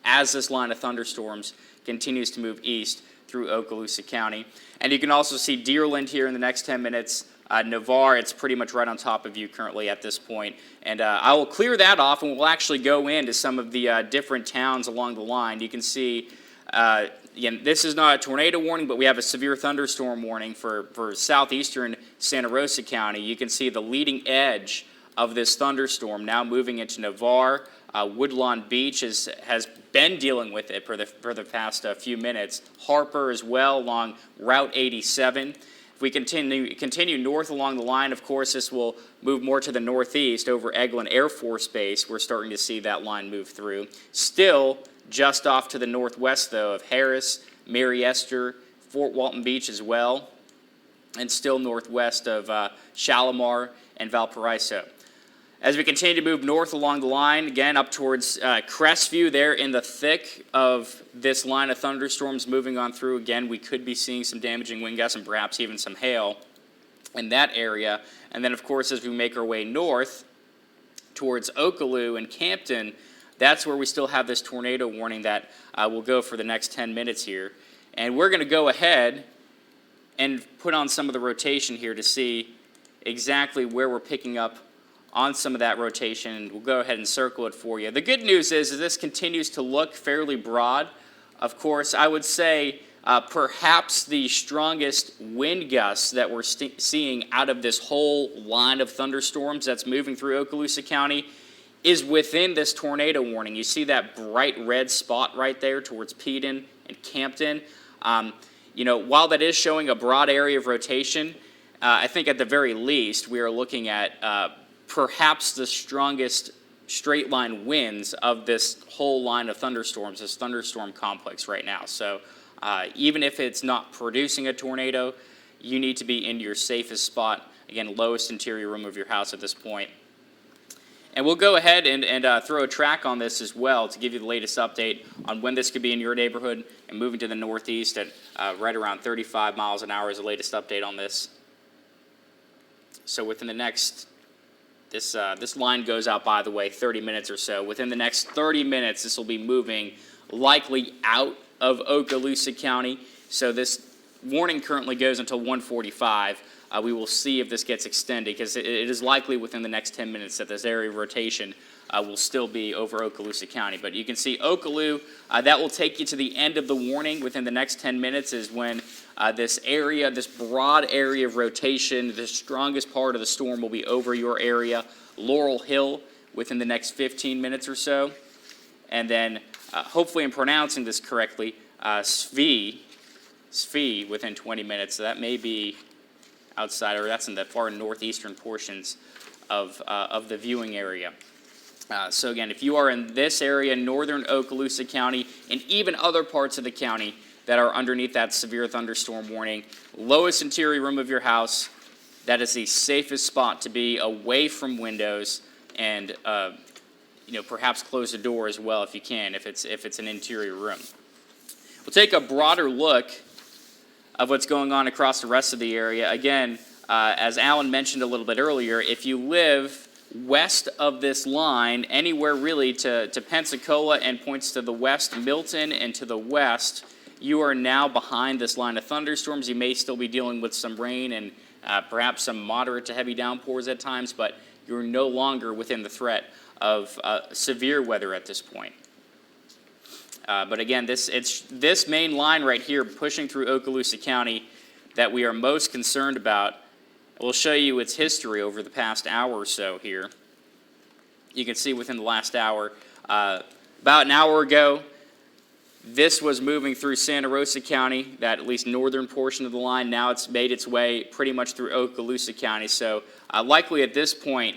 E: as this line of thunderstorms continues to move east through Okaloosa County. And you can also see Deerland here in the next 10 minutes. Navarre, it's pretty much right on top of you currently at this point. And I will clear that off and we'll actually go into some of the different towns along the line. You can see, again, this is not a tornado warning, but we have a severe thunderstorm warning for southeastern Santa Rosa County. You can see the leading edge of this thunderstorm now moving into Navarre. Woodlawn Beach has been dealing with it for the past few minutes. Harper as well along Route 87. If we continue north along the line, of course, this will move more to the northeast over Eglin Air Force Base. We're starting to see that line move through. Still just off to the northwest, though, of Harris, Mary Esther, Fort Walton Beach as well, and still northwest of Shalimar and Valparaiso. As we continue to move north along the line, again up towards Crestview, there in the thick of this line of thunderstorms moving on through, again, we could be seeing some damaging wind gusts and perhaps even some hail in that area. And then, of course, as we make our way north towards Okaloo and Campton, that's where we still have this tornado warning that will go for the next 10 minutes here. And we're going to go ahead and put on some of the rotation here to see exactly where we're picking up on some of that rotation, and we'll go ahead and circle it for you. The good news is this continues to look fairly broad. Of course, I would say perhaps the strongest wind gusts that we're seeing out of this whole line of thunderstorms that's moving through Okaloosa County is within this tornado warning. You see that bright red spot right there towards Peden and Campton. While that is showing a broad area of rotation, I think at the very least we are looking at perhaps the strongest straight line winds of this whole line of thunderstorms, this thunderstorm complex right now. So Even if it's not producing a tornado, you need to be in your safest spot. Again, lowest interior room of your house at this point. And we'll go ahead and throw a track on this as well to give you the latest update on when this could be in your neighborhood and moving to the northeast at right around 35 miles an hour is the latest update on this. So within the next, this line goes out, by the way, 30 minutes or so. Within the next 30 minutes, this will be moving likely out of Okaloosa County. So this warning currently goes until 1:45. We will see if this gets extended, because it is likely within the next 10 minutes that this area of rotation will still be over Okaloosa County. But you can see Okaloo, that will take you to the end of the warning. Within the next 10 minutes is when this area, this broad area of rotation, the strongest part of the storm will be over your area. Laurel Hill within the next 15 minutes or so. And then, hopefully I'm pronouncing this correctly, Svi within 20 minutes. So that may be outside, or that's in the far northeastern portions of the viewing area. So again, if you are in this area, northern Okaloosa County, and even other parts of the county that are underneath that severe thunderstorm warning, lowest interior room of your house, that is the safest spot to be, away from windows, and perhaps close the door as well if you can, if it's an interior room. We'll take a broader look of what's going on across the rest of the area. Again, as Alan mentioned a little bit earlier, if you live west of this line, anywhere really to Pensacola and points to the west, Milton, and to the west, you are now behind this line of thunderstorms. You may still be dealing with some rain and perhaps some moderate to heavy downpours at times, but you're no longer within the threat of severe weather at this point. But again, it's this main line right here pushing through Okaloosa County that we are most concerned about. We'll show you its history over the past hour or so here. You can see within the last hour, about an hour ago, this was moving through Santa Rosa County, that at least northern portion of the line. Now it's made its way pretty much through Okaloosa County. So likely at this point,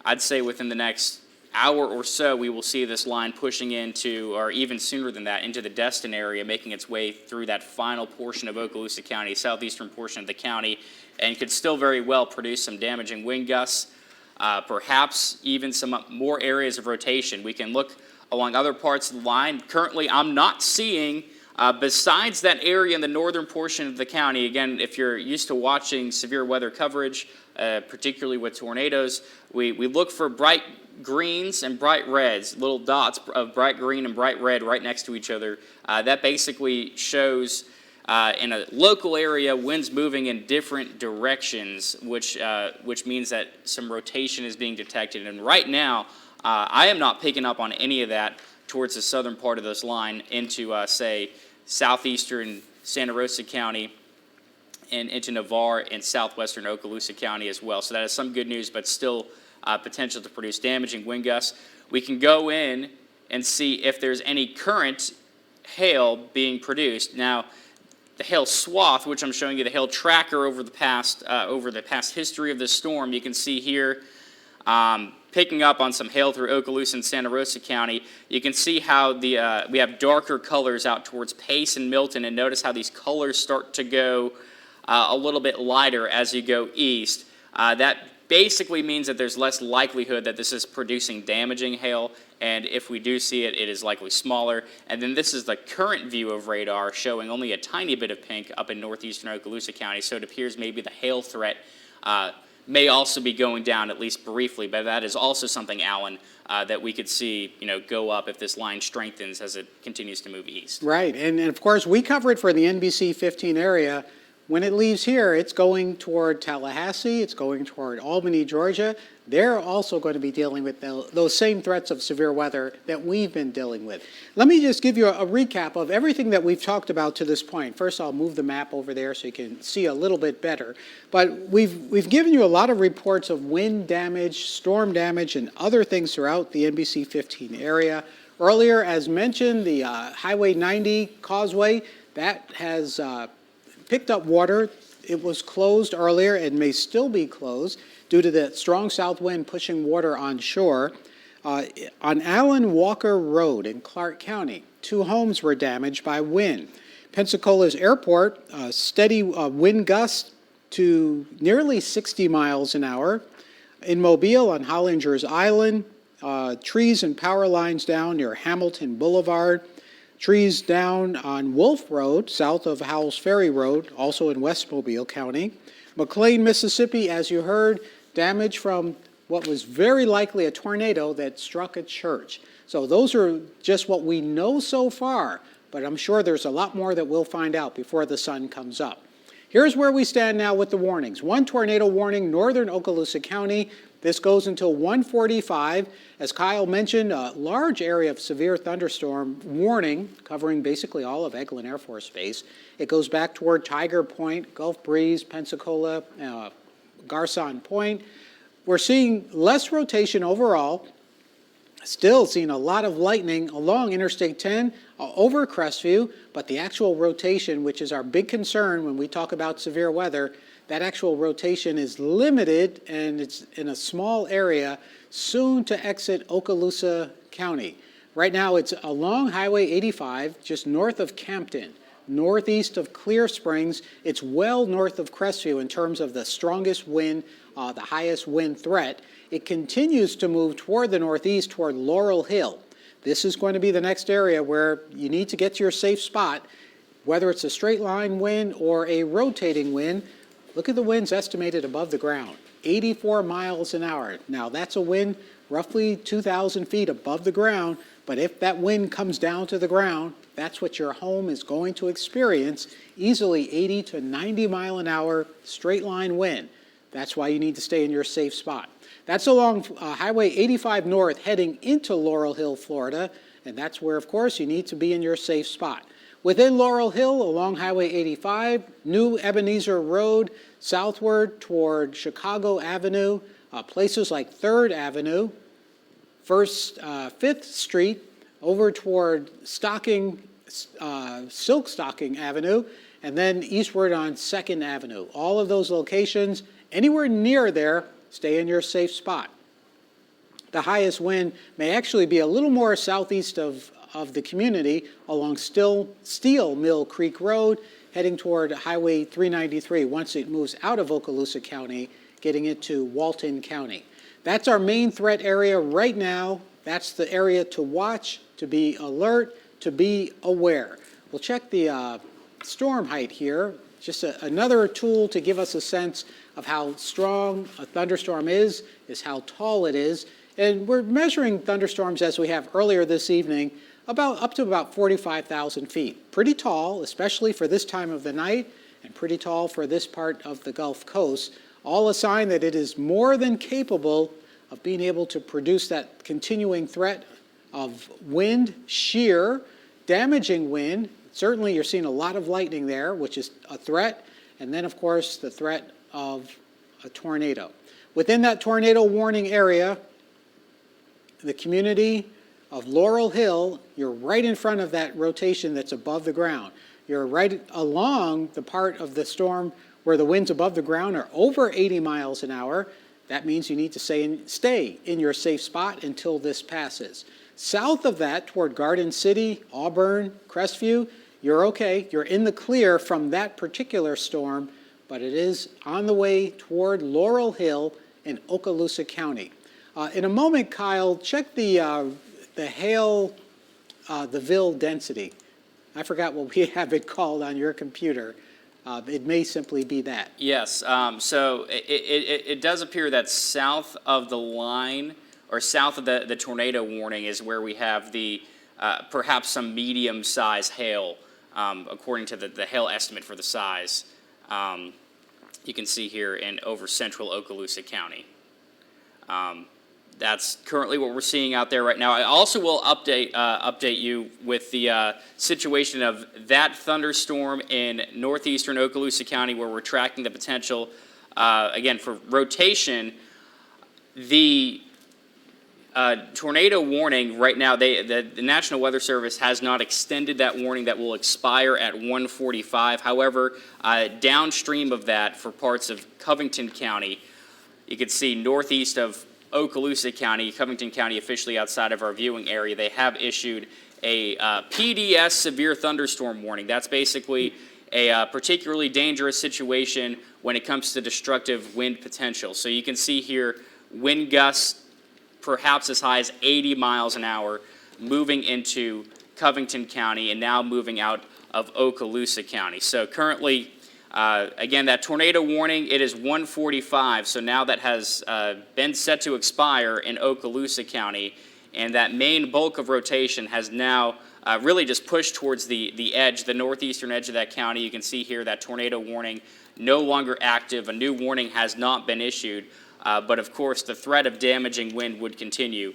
E: I'd say within the next hour or so, we will see this line pushing into, or even sooner than that, into the Destin area, making its way through that final portion of Okaloosa County, southeastern portion of the county, and could still very well produce some damaging wind gusts, perhaps even some more areas of rotation. We can look along other parts of the line. Currently, I'm not seeing, besides that area in the northern portion of the county, again, if you're used to watching severe weather coverage, particularly with tornadoes, we look for bright greens and bright reds, little dots of bright green and bright red right next to each other. That basically shows in a local area winds moving in different directions, which means that some rotation is being detected. And right now, I am not picking up on any of that towards the southern part of this line into, say, southeastern Santa Rosa County and into Navarre and southwestern Okaloosa County as well. So that is some good news, but still potential to produce damaging wind gusts. We can go in and see if there's any current hail being produced. Now, the hail swath, which I'm showing you, the hail tracker over the past history of this storm, you can see here picking up on some hail through Okaloosa and Santa Rosa County. You can see how we have darker colors out towards Pace and Milton, and notice how these colors start to go a little bit lighter as you go east. That basically means that there's less likelihood that this is producing damaging hail, and if we do see it, it is likely smaller. And then this is the current view of radar showing only a tiny bit of pink up in northeastern Okaloosa County, so it appears maybe the hail threat may also be going down, at least briefly, but that is also something, Alan, that we could see go up if this line strengthens as it continues to move east.
A: Right, and of course, we cover it for the NBC 15 area. When it leaves here, it's going toward Tallahassee, it's going toward Albany, Georgia. They're also going to be dealing with those same threats of severe weather that we've been dealing with. Let me just give you a recap of everything that we've talked about to this point. First, I'll move the map over there so you can see a little bit better. But we've given you a lot of reports of wind damage, storm damage, and other things throughout the NBC 15 area. Earlier, as mentioned, the Highway 90 causeway, that has picked up water. It was closed earlier and may still be closed due to the strong south wind pushing water on shore. On Allen Walker Road in Clark County, 2 homes were damaged by wind. Pensacola's airport, steady wind gusts to nearly 60 miles an hour. In Mobile on Hollinger's Island, trees and power lines down near Hamilton Boulevard. Trees down on Wolf Road, south of Howells Ferry Road, also in West Mobile County. McLean, Mississippi, as you heard, damage from what was very likely a tornado that struck a church. So those are just what we know so far, but I'm sure there's a lot more that we'll find out before the sun comes up. Here's where we stand now with the warnings. One tornado warning, northern Okaloosa County. This goes until 1:45. As Kyle mentioned, a large area of severe thunderstorm warning covering basically all of Eglin Air Force Base. It goes back toward Tiger Point, Gulf Breeze, Pensacola, Garcon Point. We're seeing less rotation overall. Still seeing a lot of lightning along Interstate 10 over Crestview, but the actual rotation, which is our big concern when we talk about severe weather, that actual rotation is limited and it's in a small area, soon to exit Okaloosa County. Right now it's along Highway 85, just north of Campton, northeast of Clear Springs. It's well north of Crestview in terms of the strongest wind, the highest wind threat. It continues to move toward the northeast, toward Laurel Hill. This is going to be the next area where you need to get to your safe spot, whether it's a straight line wind or a rotating wind. Look at the winds estimated above the ground, 84 miles an hour. Now that's a wind roughly 2,000 feet above the ground, but if that wind comes down to the ground, that's what your home is going to experience, easily 80 to 90 mile an hour straight line wind. That's why you need to stay in your safe spot. That's along Highway 85 North heading into Laurel Hill, Florida, and that's where, of course, you need to be in your safe spot. Within Laurel Hill, along Highway 85, New Ebenezer Road, southward toward Chicago Avenue, places like 3rd Avenue, 5th Street, over toward Silk Stocking Avenue, and then eastward on 2nd Avenue. All of those locations, anywhere near there, stay in your safe spot. The highest wind may actually be a little more southeast of the community along Steel Mill Creek Road, heading toward Highway 393 once it moves out of Okaloosa County, getting into Walton County. That's our main threat area right now. That's the area to watch, to be alert, to be aware. We'll check the storm height here. Just another tool to give us a sense of how strong a thunderstorm is how tall it is. And we're measuring thunderstorms as we have earlier this evening, up to about 45,000 feet. Pretty tall, especially for this time of the night, and pretty tall for this part of the Gulf Coast. All a sign that it is more than capable of being able to produce that continuing threat of wind, shear, damaging wind. Certainly you're seeing a lot of lightning there, which is a threat, and then of course the threat of a tornado. Within that tornado warning area, the community of Laurel Hill, you're right in front of that rotation that's above the ground. You're right along the part of the storm where the winds above the ground are over 80 miles an hour. That means you need to stay in your safe spot until this passes. South of that, toward Garden City, Auburn, Crestview, you're okay. You're in the clear from that particular storm, but it is on the way toward Laurel Hill in Okaloosa County. In a moment, Kyle, check the hail, the VIL density. I forgot what we have it called on your computer. It may simply be that.
E: Yes, so it does appear that south of the line, or south of the tornado warning, is where we have the perhaps some medium-sized hail, according to the hail estimate for the size. You can see here in over central Okaloosa County. That's currently what we're seeing out there right now. I also will update you with the situation of that thunderstorm in northeastern Okaloosa County, where we're tracking the potential, again, for rotation. The tornado warning right now, the National Weather Service has not extended that warning. That will expire at 1:45. However, downstream of that, for parts of Covington County, you can see northeast of Okaloosa County, Covington County officially outside of our viewing area, they have issued a PDS severe thunderstorm warning. That's basically a particularly dangerous situation when it comes to destructive wind potential. So you can see here wind gusts perhaps as high as 80 miles an hour moving into Covington County and now moving out of Okaloosa County. So currently, again, that tornado warning, it is 1:45, so now that has been set to expire in Okaloosa County, and that main bulk of rotation has now really just pushed towards the edge, the northeastern edge of that county. You can see here that tornado warning no longer active. A new warning has not been issued, but of course the threat of damaging wind would continue,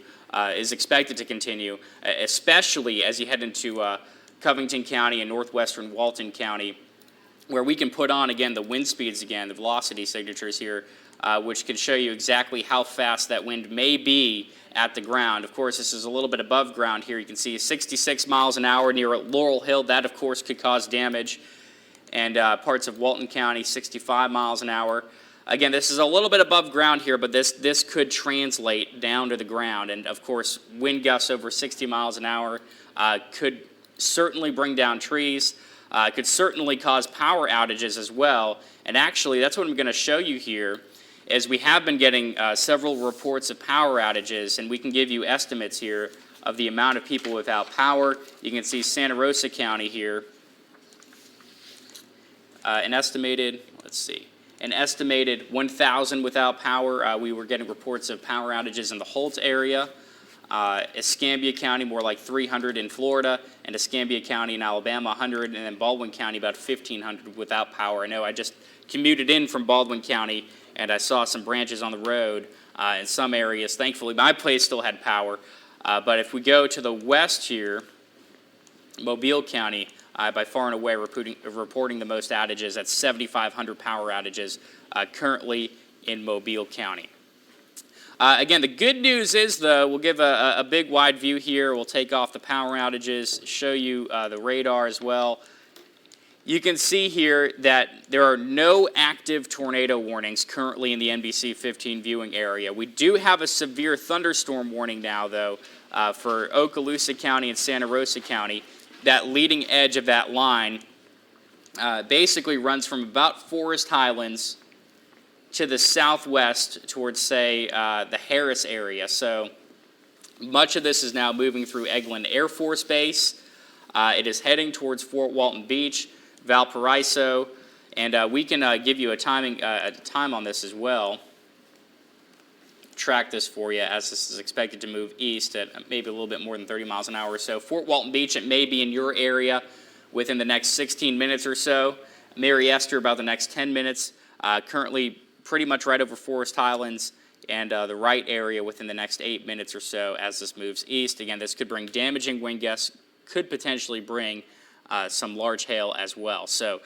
E: is expected to continue, especially as you head into Covington County and northwestern Walton County, where we can put on, again, the wind speeds again, the velocity signatures here, which can show you exactly how fast that wind may be at the ground. Of course, this is a little bit above ground here. You can see 66 miles an hour near Laurel Hill. That, of course, could cause damage. And parts of Walton County, 65 miles an hour. Again, this is a little bit above ground here, but this could translate down to the ground. And, of course, wind gusts over 60 miles an hour could certainly bring down trees. Could certainly cause power outages as well. And actually, that's what I'm going to show you here, is we have been getting several reports of power outages, and we can give you estimates here of the amount of people without power. You can see Santa Rosa County here. An estimated 1,000 without power. We were getting reports of power outages in the Holt area. Escambia County, more like 300 in Florida, and Escambia County in Alabama, 100, and then Baldwin County, about 1,500 without power. I know I just commuted in from Baldwin County, and I saw some branches on the road in some areas. Thankfully, my place still had power. But if we go to the west here, Mobile County, by far and away reporting the most outages at 7,500 power outages currently in Mobile County. Again, the good news is, though, we'll give a big wide view here. We'll take off the power outages, show you the radar as well. You can see here that there are no active tornado warnings currently in the NBC 15 viewing area. We do have a severe thunderstorm warning now, though, for Okaloosa County and Santa Rosa County. That leading edge of that line basically runs from about Forest Highlands to the southwest towards, say, the Harris area. So much of this is now moving through Eglin Air Force Base. It is heading towards Fort Walton Beach, Valparaiso, and we can give you a time on this as well. Track this for you, as this is expected to move east at maybe a little bit more than 30 miles an hour or so. Fort Walton Beach, it may be in your area within the next 16 minutes or so. Mary Esther, about the next 10 minutes. Currently pretty much right over Forest Highlands and the right area within the next 8 minutes or so as this moves east. Again, this could bring damaging wind gusts, could potentially bring some large hail as well. So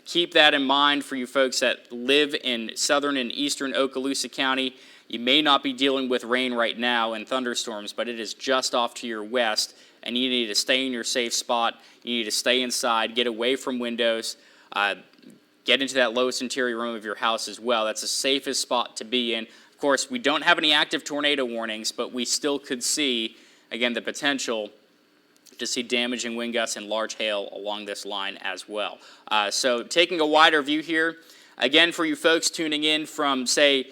E: keep that in mind for you folks that live in southern and eastern Okaloosa County. You may not be dealing with rain right now and thunderstorms, but it is just off to your west, and you need to stay in your safe spot. You need to stay inside, get away from windows, get into that lowest interior room of your house as well. That's the safest spot to be in. Of course, we don't have any active tornado warnings, but we still could see, again, the potential to see damaging wind gusts and large hail along this line as well. So taking a wider view here, again, for you folks tuning in from, say,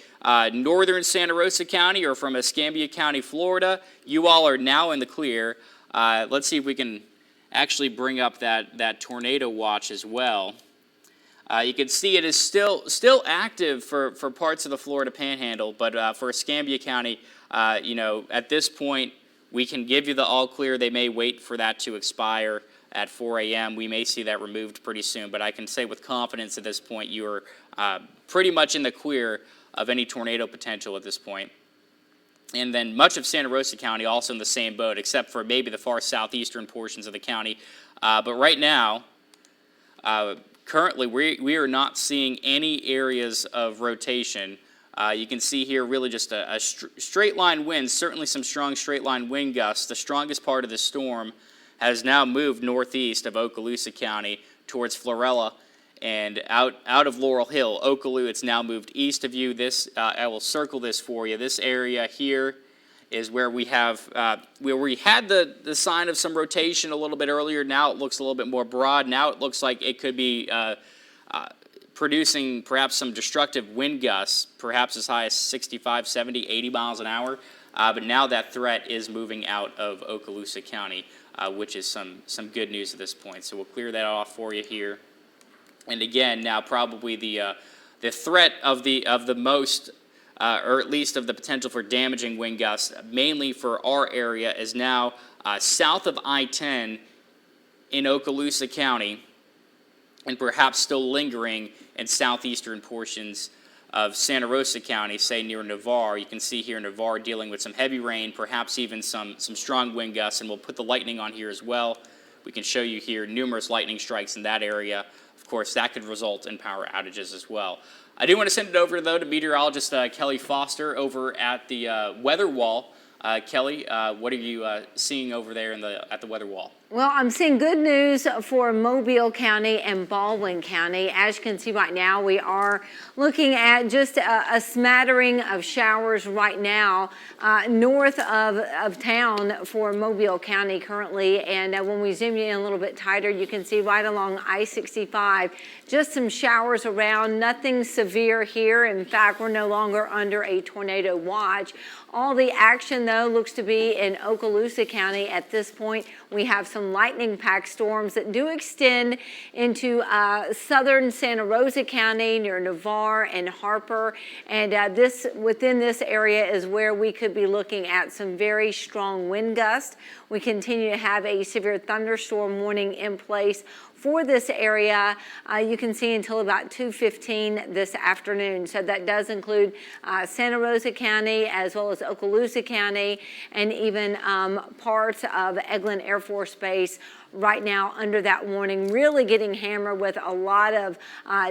E: northern Santa Rosa County or from Escambia County, Florida, you all are now in the clear. Let's see if we can actually bring up that tornado watch as well. You can see it is still active for parts of the Florida Panhandle, but for Escambia County, at this point, we can give you the all clear. They may wait for that to expire at 4 a.m. We may see that removed pretty soon, but I can say with confidence at this point you are pretty much in the clear of any tornado potential at this point. And then much of Santa Rosa County also in the same boat, except for maybe the far southeastern portions of the county. But right now, currently, we are not seeing any areas of rotation. You can see here really just a straight line wind, certainly some strong straight line wind gusts. The strongest part of the storm has now moved northeast of Okaloosa County towards Florella and out of Laurel Hill. Okaloo, it's now moved east of you. This I will circle this for you. This area here is where we have where we had the sign of some rotation a little bit earlier. Now it looks a little bit more broad. Now it looks like it could be producing perhaps some destructive wind gusts, perhaps as high as 65, 70, 80 miles an hour. But now that threat is moving out of Okaloosa County, which is some good news at this point. So we'll clear that off for you here. And again, now probably the threat of the most, or at least of the potential for damaging wind gusts, mainly for our area, is now south of I-10 in Okaloosa County, and perhaps still lingering in southeastern portions of Santa Rosa County, say near Navarre. You can see here Navarre dealing with some heavy rain, perhaps even some strong wind gusts, and we'll put the lightning on here as well. We can show you here numerous lightning strikes in that area. Of course, that could result in power outages as well. I do want to send it over, though, to meteorologist Kelly Foster over at the weather wall. Kelly, what are you seeing over there at the weather wall?
B: Well, I'm seeing good news for Mobile County and Baldwin County. As you can see right now, we are looking at just a smattering of showers right now north of town for Mobile County currently. And when we zoom in a little bit tighter, you can see right along I-65, just some showers around, nothing severe here. In fact, we're no longer under a tornado watch. All the action, though, looks to be in Okaloosa County at this point. We have some lightning-packed storms that do extend into southern Santa Rosa County near Navarre and Harper. And within this area is where we could be looking at some very strong wind gusts. We continue to have a severe thunderstorm warning in place for this area. You can see until about 2:15 this afternoon. So that does include Santa Rosa County as well as Okaloosa County and even parts of Eglin Air Force Base right now under that warning, really getting hammered with a lot of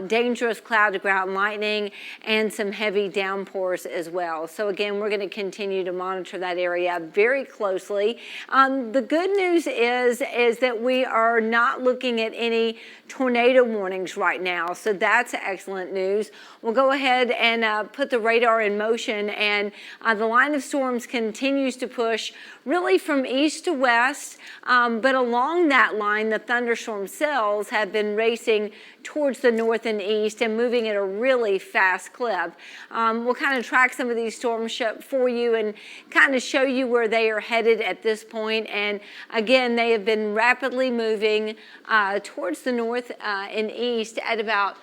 B: dangerous cloud-to-ground lightning and some heavy downpours as well. So again, we're going to continue to monitor that area very closely. The good news is that we are not looking at any tornado warnings right now, so that's excellent news. We'll go ahead and put the radar in motion, and the line of storms continues to push really from east to west, but along that line, the thunderstorm cells have been racing towards the north and east and moving at a really fast clip. We'll kind of track some of these storms for you and kind of show you where they are headed at this point. And again, they have been rapidly moving towards the north and east at about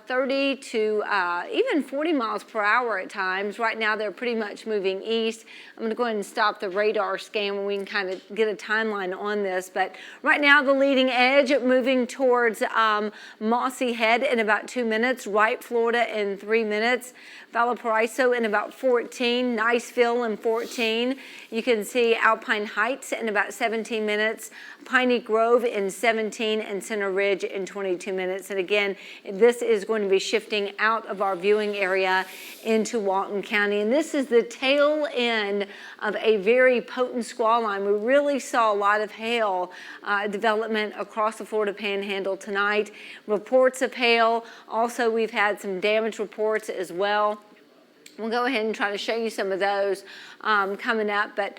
B: 30 to even 40 miles per hour at times. Right now, they're pretty much moving east. I'm going to go ahead and stop the radar scan when we can kind of get a timeline on this. But right now, the leading edge moving towards Mossy Head in about 2 minutes, Wright, Florida in 3 minutes, Valparaiso in about 14, Niceville in 14. You can see Alpine Heights in about 17 minutes, Piney Grove in 17, and Center Ridge in 22 minutes. And again, this is going to be shifting out of our viewing area into Walton County. And this is the tail end of a very potent squall line. We really saw a lot of hail development across the Florida Panhandle tonight. Reports of hail. Also, we've had some damage reports as well. We'll go ahead and try to show you some of those coming up. But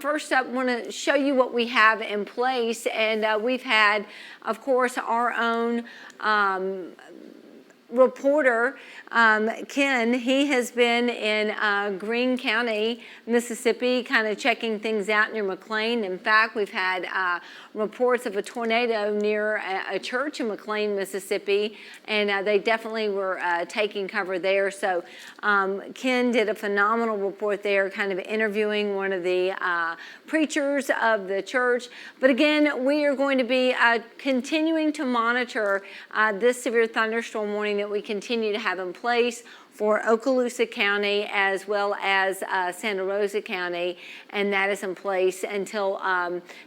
B: first up, I want to show you what we have in place. And we've had, of course, our own reporter, Ken. He has been in Greene County, Mississippi, kind of checking things out near McLean. In fact, we've had reports of a tornado near a church in McLean, Mississippi, and they definitely were taking cover there. So Ken did a phenomenal report there, kind of interviewing one of the preachers of the church. But again, we are going to be continuing to monitor this severe thunderstorm warning that we continue to have in place for Okaloosa County as well as Santa Rosa County, and that is in place until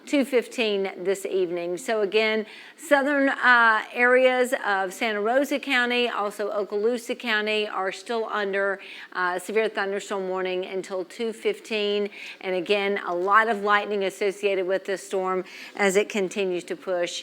B: 2:15 this evening. So again, southern areas of Santa Rosa County, also Okaloosa County, are still under severe thunderstorm warning until 2:15. And again, a lot of lightning associated with this storm as it continues to push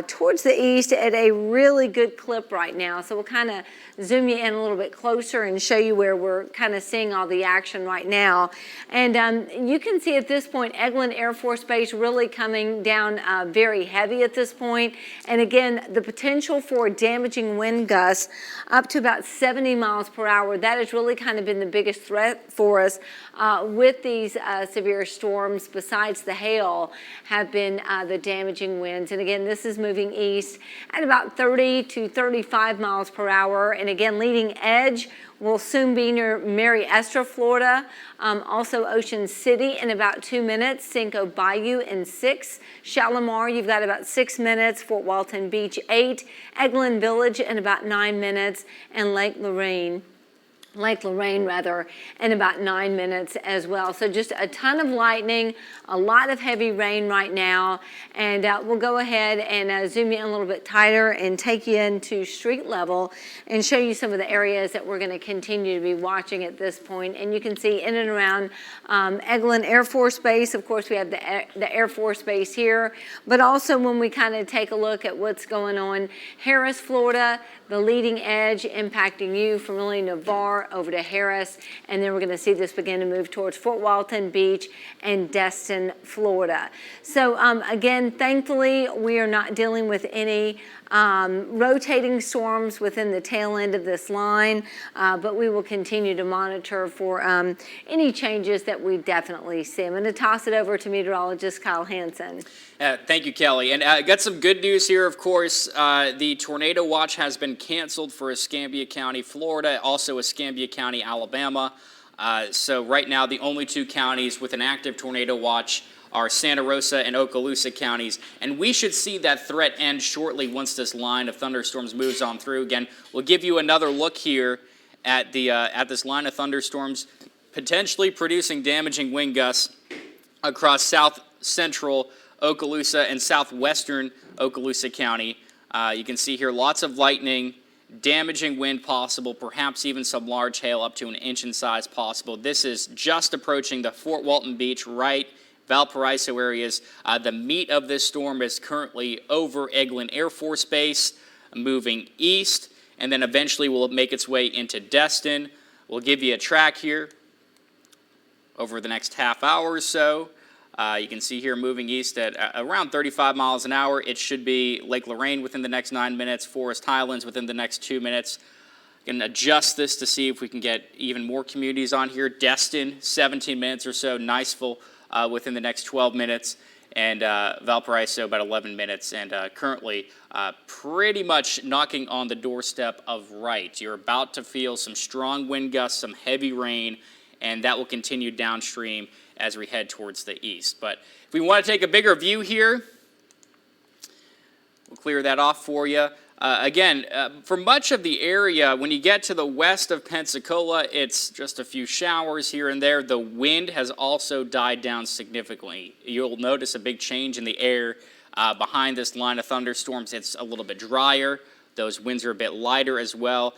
B: towards the east at a really good clip right now. So we'll kind of zoom you in a little bit closer closer and show you where we're kind of seeing all the action right now. And you can see at this point, Eglin Air Force Base really coming down very heavy at this point. And again, the potential for damaging wind gusts up to about 70 miles per hour. That has really kind of been the biggest threat for us with these severe storms, besides the hail, have been the damaging winds. And again, this is moving east at about 30 to 35 miles per hour. And again, leading edge will soon be near Mary Esther, Florida. Also Ocean City in about 2 minutes. Cinco Bayou in 6. Shalimar, you've got about 6 minutes. Fort Walton Beach, 8. Eglin Village in about 9 minutes. And Lake Lorraine, in about 9 minutes as well. So just a ton of lightning, a lot of heavy rain right now. And we'll go ahead and zoom in a little bit tighter and take you into street level and show you some of the areas that we're going to continue to be watching at this point. And you can see in and around Eglin Air Force Base. Of course, we have the Air Force Base here. But also when we kind of take a look at what's going on, Harris, Florida, the leading edge impacting you from really Navarre over to Harris, and then we're going to see this begin to move towards Fort Walton Beach and Destin, Florida. So again, thankfully, we are not dealing with any rotating storms within the tail end of this line, but we will continue to monitor for any changes that we definitely see. I'm going to toss it over to meteorologist Kyle Hansen.
E: Thank you, Kelly. And got some good news here, of course. The tornado watch has been canceled for Escambia County, Florida, also Escambia County, Alabama. So right now, the only 2 counties with an active tornado watch are Santa Rosa and Okaloosa counties, and we should see that threat end shortly once this line of thunderstorms moves on through. Again, we'll give you another look here at this line of thunderstorms potentially producing damaging wind gusts across south central Okaloosa and southwestern Okaloosa County. You can see here lots of lightning, damaging wind possible, perhaps even some large hail up to 1 inch in size possible. This is just approaching the Fort Walton Beach, Wright, Valparaiso areas. The meat of this storm is currently over Eglin Air Force Base, moving east, and then eventually will make its way into Destin. We'll give you a track here over the next half hour or so. You can see here moving east at around 35 miles an hour. It should be Lake Lorraine within the next 9 minutes, Forest Highlands within the next 2 minutes. Can adjust this to see if we can get even more communities on here. Destin, 17 minutes or so. Niceville within the next 12 minutes. And Valparaiso about 11 minutes. And currently pretty much knocking on the doorstep of Wright. You're about to feel some strong wind gusts, some heavy rain, and that will continue downstream as we head towards the east. But if we want to take a bigger view here, we'll clear that off for you. Again, for much of the area, when you get to the west of Pensacola, it's just a few showers here and there. The wind has also died down significantly. You'll notice a big change in the air behind this line of thunderstorms. It's a little bit drier. Those winds are a bit lighter as well.